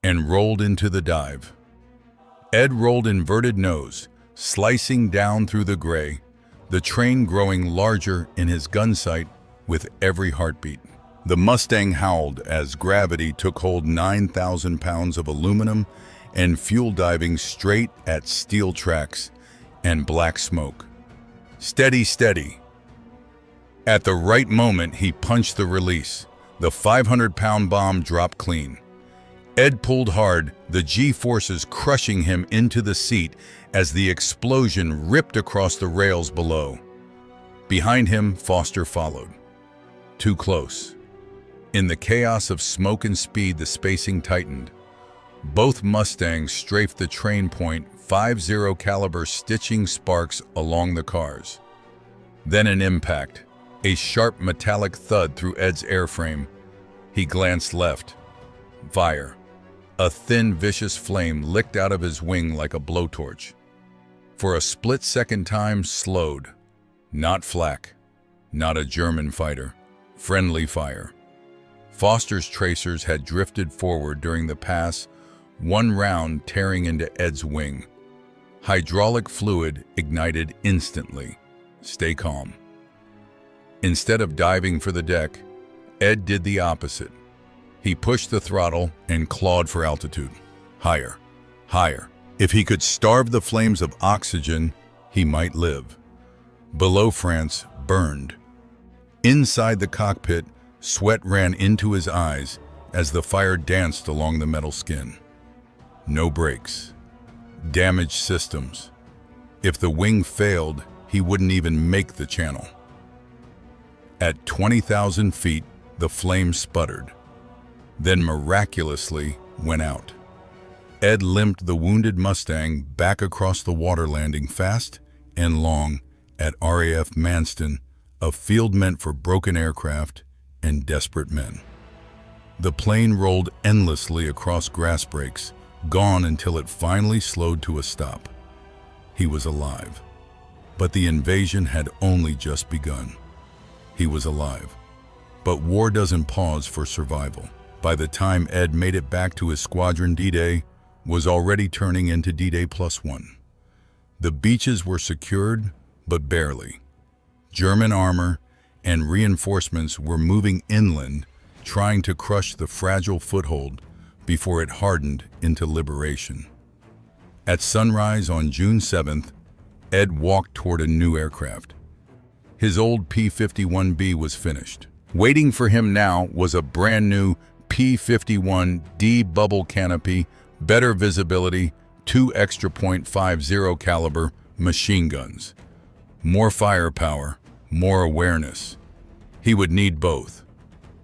and rolled into the dive. Ed rolled inverted nose, slicing down through the gray, the train growing larger in his gun sight with every heartbeat. The Mustang howled as gravity took hold 9,000 pounds of aluminum and fuel diving straight at steel tracks and black smoke. Steady, steady. At the right moment, he punched the release. The 500-pound bomb dropped clean. Ed pulled hard, the G-forces crushing him into the seat as the explosion ripped across the rails below. Behind him, Foster followed. Too close. In the chaos of smoke and speed, the spacing tightened. Both Mustangs strafed the train point, .50 caliber stitching sparks along the cars. Then an impact, a sharp metallic thud through Ed's airframe. He glanced left. Fire. A thin, vicious flame licked out of his wing like a blowtorch. For a split-second time, slowed. Not flak. Not a German fighter. Friendly fire. Foster's tracers had drifted forward during the pass, one round tearing into Ed's wing. Hydraulic fluid ignited instantly. Stay calm. Instead of diving for the deck, Ed did the opposite. He pushed the throttle and clawed for altitude. Higher, higher. If he could starve the flames of oxygen, he might live. Below, France burned. Inside the cockpit, sweat ran into his eyes as the fire danced along the metal skin. No brakes. Damaged systems. If the wing failed, he wouldn't even make the channel. At 20,000 feet, the flame sputtered, then miraculously went out. Ed limped the wounded Mustang back across the water, landing fast and long at RAF Manston, a field meant for broken aircraft and desperate men. The plane rolled endlessly across grass breaks, gone until it finally slowed to a stop. He was alive, but the invasion had only just begun. He was alive, but war doesn't pause for survival. By the time Ed made it back to his squadron, D-Day was already turning into D-Day +1. The beaches were secured, but barely. German armor and reinforcements were moving inland, trying to crush the fragile foothold before it hardened into liberation. At sunrise on June 7th, Ed walked toward a new aircraft. His old P-51B was finished. Waiting for him now was a brand new P-51D bubble canopy, better visibility, 2 extra .50 caliber machine guns. More firepower, more awareness. He would need both.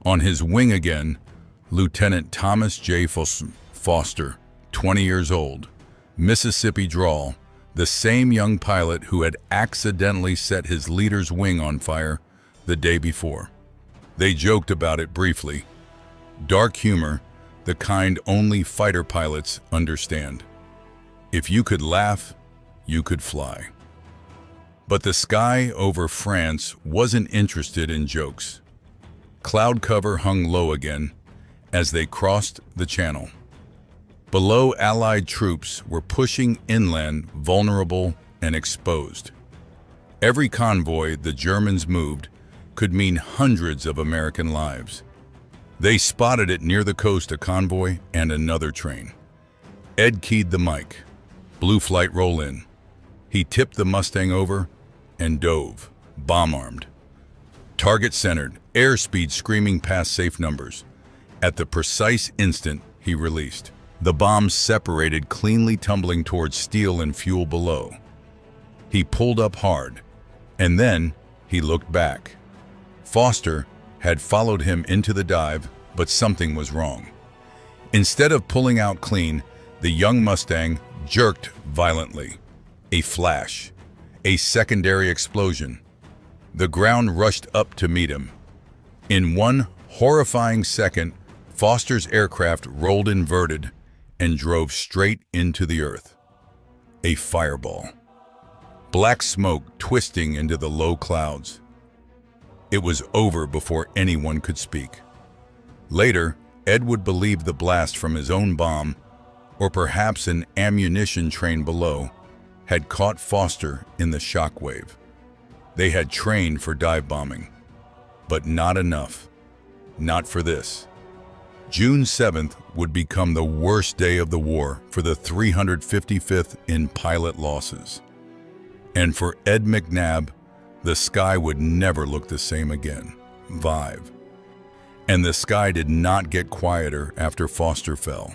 On his wing again, Lieutenant Thomas J. Foster, 20 years old, Mississippi drawl, the same young pilot who had accidentally set his leader's wing on fire the day before. They joked about it briefly. Dark humor, the kind only fighter pilots understand. If you could laugh, you could fly. But the sky over France wasn't interested in jokes. Cloud cover hung low again as they crossed the channel. Below, Allied troops were pushing inland, vulnerable and exposed. Every convoy the Germans moved could mean hundreds of American lives. They spotted it near the coast, a convoy and another train. Ed keyed the mic. Blue flight roll in. He tipped the Mustang over and dove, bomb-armed. Target centered, airspeed screaming past safe numbers. At the precise instant, he released. The bombs separated, cleanly tumbling towards steel and fuel below. He pulled up hard, and then he looked back. Foster had followed him into the dive, but something was wrong. Instead of pulling out clean, the young Mustang jerked violently. A flash. A secondary explosion. The ground rushed up to meet him. In one horrifying second, Foster's aircraft rolled inverted and drove straight into the earth. A fireball. Black smoke twisting into the low clouds. It was over before anyone could speak. Later, Ed would believe the blast from his own bomb, or perhaps an ammunition train below, had caught Foster in the shockwave. They had trained for dive bombing, but not enough. Not for this. June 7th would become the worst day of the war for the 355th in pilot losses. And for Ed McNabb, the sky would never look the same again. Vive. And the sky did not get quieter after Foster fell.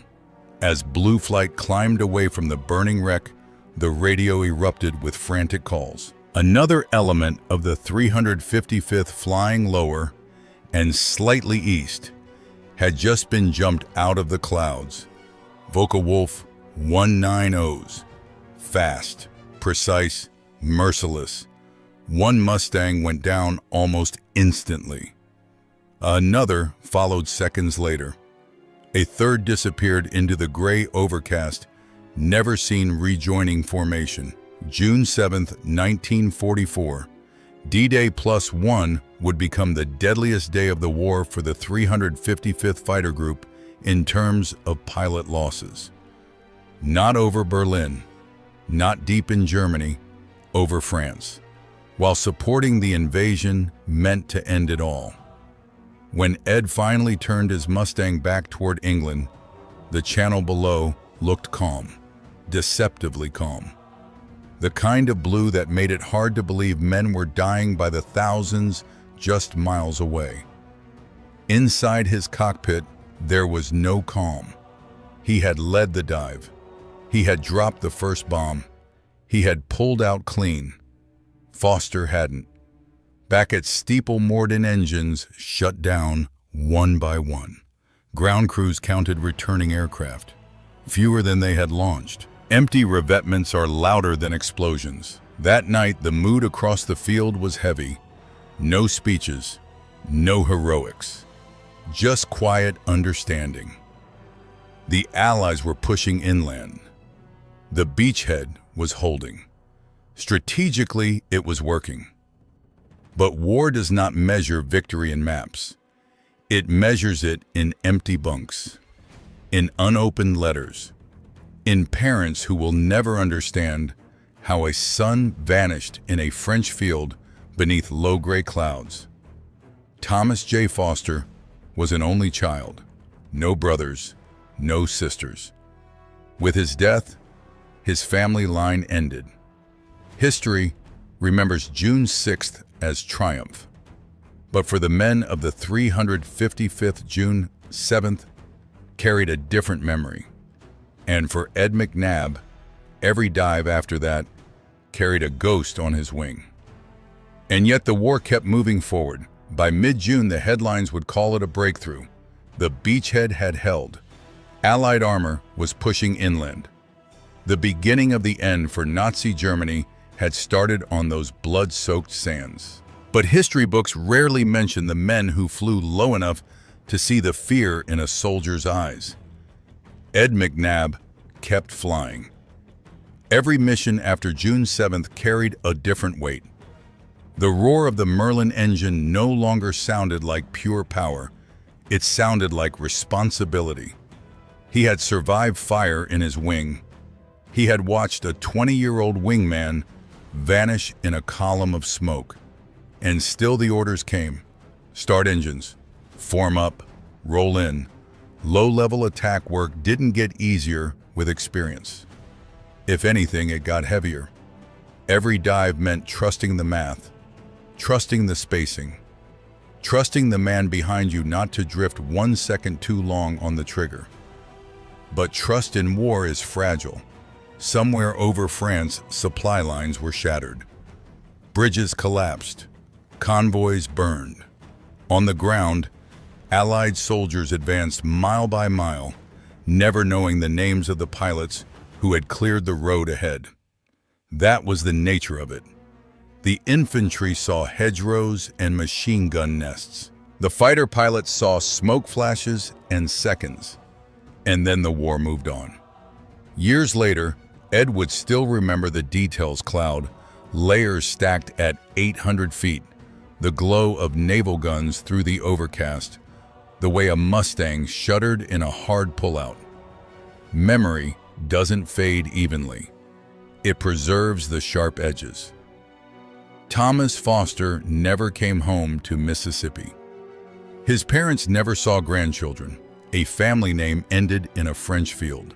As Blue Flight climbed away from the burning wreck, the radio erupted with frantic calls. Another element of the 355th flying lower and slightly east had just been jumped out of the clouds. Focke-Wulf 190s. Fast, precise, merciless. One Mustang went down almost instantly. Another followed seconds later. A third disappeared into the gray overcast, never-seen rejoining formation. June 7, 1944, D-Day +1 would become the deadliest day of the war for the 355th Fighter Group in terms of pilot losses. Not over Berlin, not deep in Germany, over France, while supporting the invasion meant to end it all. When Ed finally turned his Mustang back toward England, the channel below looked calm, deceptively calm. The kind of blue that made it hard to believe men were dying by the thousands just miles away. Inside his cockpit, there was no calm. He had led the dive. He had dropped the first bomb. He had pulled out clean. Foster hadn't. Back at Steeple Morden, engines shut down one by one. Ground crews counted returning aircraft, fewer than they had launched. Empty revetments are louder than explosions. That night, the mood across the field was heavy. No speeches, no heroics, just quiet understanding. The Allies were pushing inland. The beachhead was holding. Strategically, it was working. But war does not measure victory in maps. It measures it in empty bunks, in unopened letters, in parents who will never understand how a son vanished in a French field beneath low gray clouds. Thomas J. Foster was an only child, no brothers, no sisters. With his death, his family line ended. History remembers June 6th as triumph. But for the men of the 355th, June 7th carried a different memory. And for Ed McNabb, every dive after that carried a ghost on his wing. And yet the war kept moving forward. By mid-June, the headlines would call it a breakthrough. The beachhead had held. Allied armor was pushing inland. The beginning of the end for Nazi Germany had started on those blood-soaked sands. But history books rarely mention the men who flew low enough to see the fear in a soldier's eyes. Ed McNabb kept flying. Every mission after June 7th carried a different weight. The roar of the Merlin engine no longer sounded like pure power. It sounded like responsibility. He had survived fire in his wing. He had watched a 20-year-old wingman vanish in a column of smoke. And still the orders came. Start engines. Form up. Roll in. Low-level attack work didn't get easier with experience. If anything, it got heavier. Every dive meant trusting the math, trusting the spacing, trusting the man behind you not to drift 1 second too long on the trigger. But trust in war is fragile. Somewhere over France, supply lines were shattered. Bridges collapsed. Convoys burned. On the ground, Allied soldiers advanced mile by mile, never knowing the names of the pilots who who had cleared the road ahead. That was the nature of it. The infantry saw hedgerows and machine gun nests. The fighter pilots saw smoke flashes and seconds. And then the war moved on. Years later, Ed would still remember the details cloud, layers stacked at 800 feet, the glow of naval guns through the overcast, the way a Mustang shuddered in a hard pullout. Memory doesn't fade evenly. It preserves the sharp edges. Thomas Foster never came home to Mississippi. His parents never saw grandchildren. A family name ended in a French field.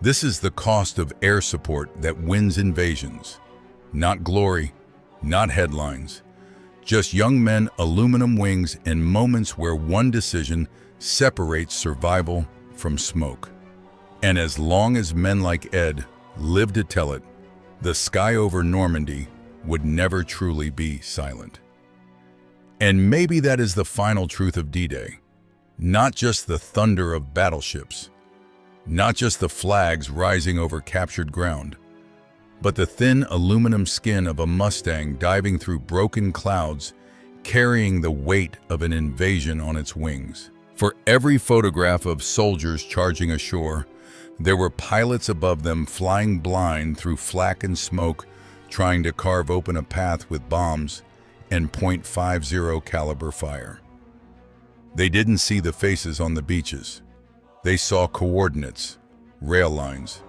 This is the cost of air support that wins invasions. Not glory, not headlines. Just young men, aluminum wings, and moments where one decision separates survival from smoke. And as long as men like Ed lived to tell it, the sky over Normandy would never truly be silent. And maybe that is the final truth of D-Day. Not just the thunder of battleships, not just the flags rising over captured ground, but the thin aluminum skin of a Mustang diving through broken clouds, carrying the weight of an invasion on its wings. For every photograph of soldiers charging ashore, there were pilots above them flying blind through flak and smoke, trying to carve open a path with bombs and .50 caliber fire. They didn't see the faces on the beaches. They saw coordinates, rail lines,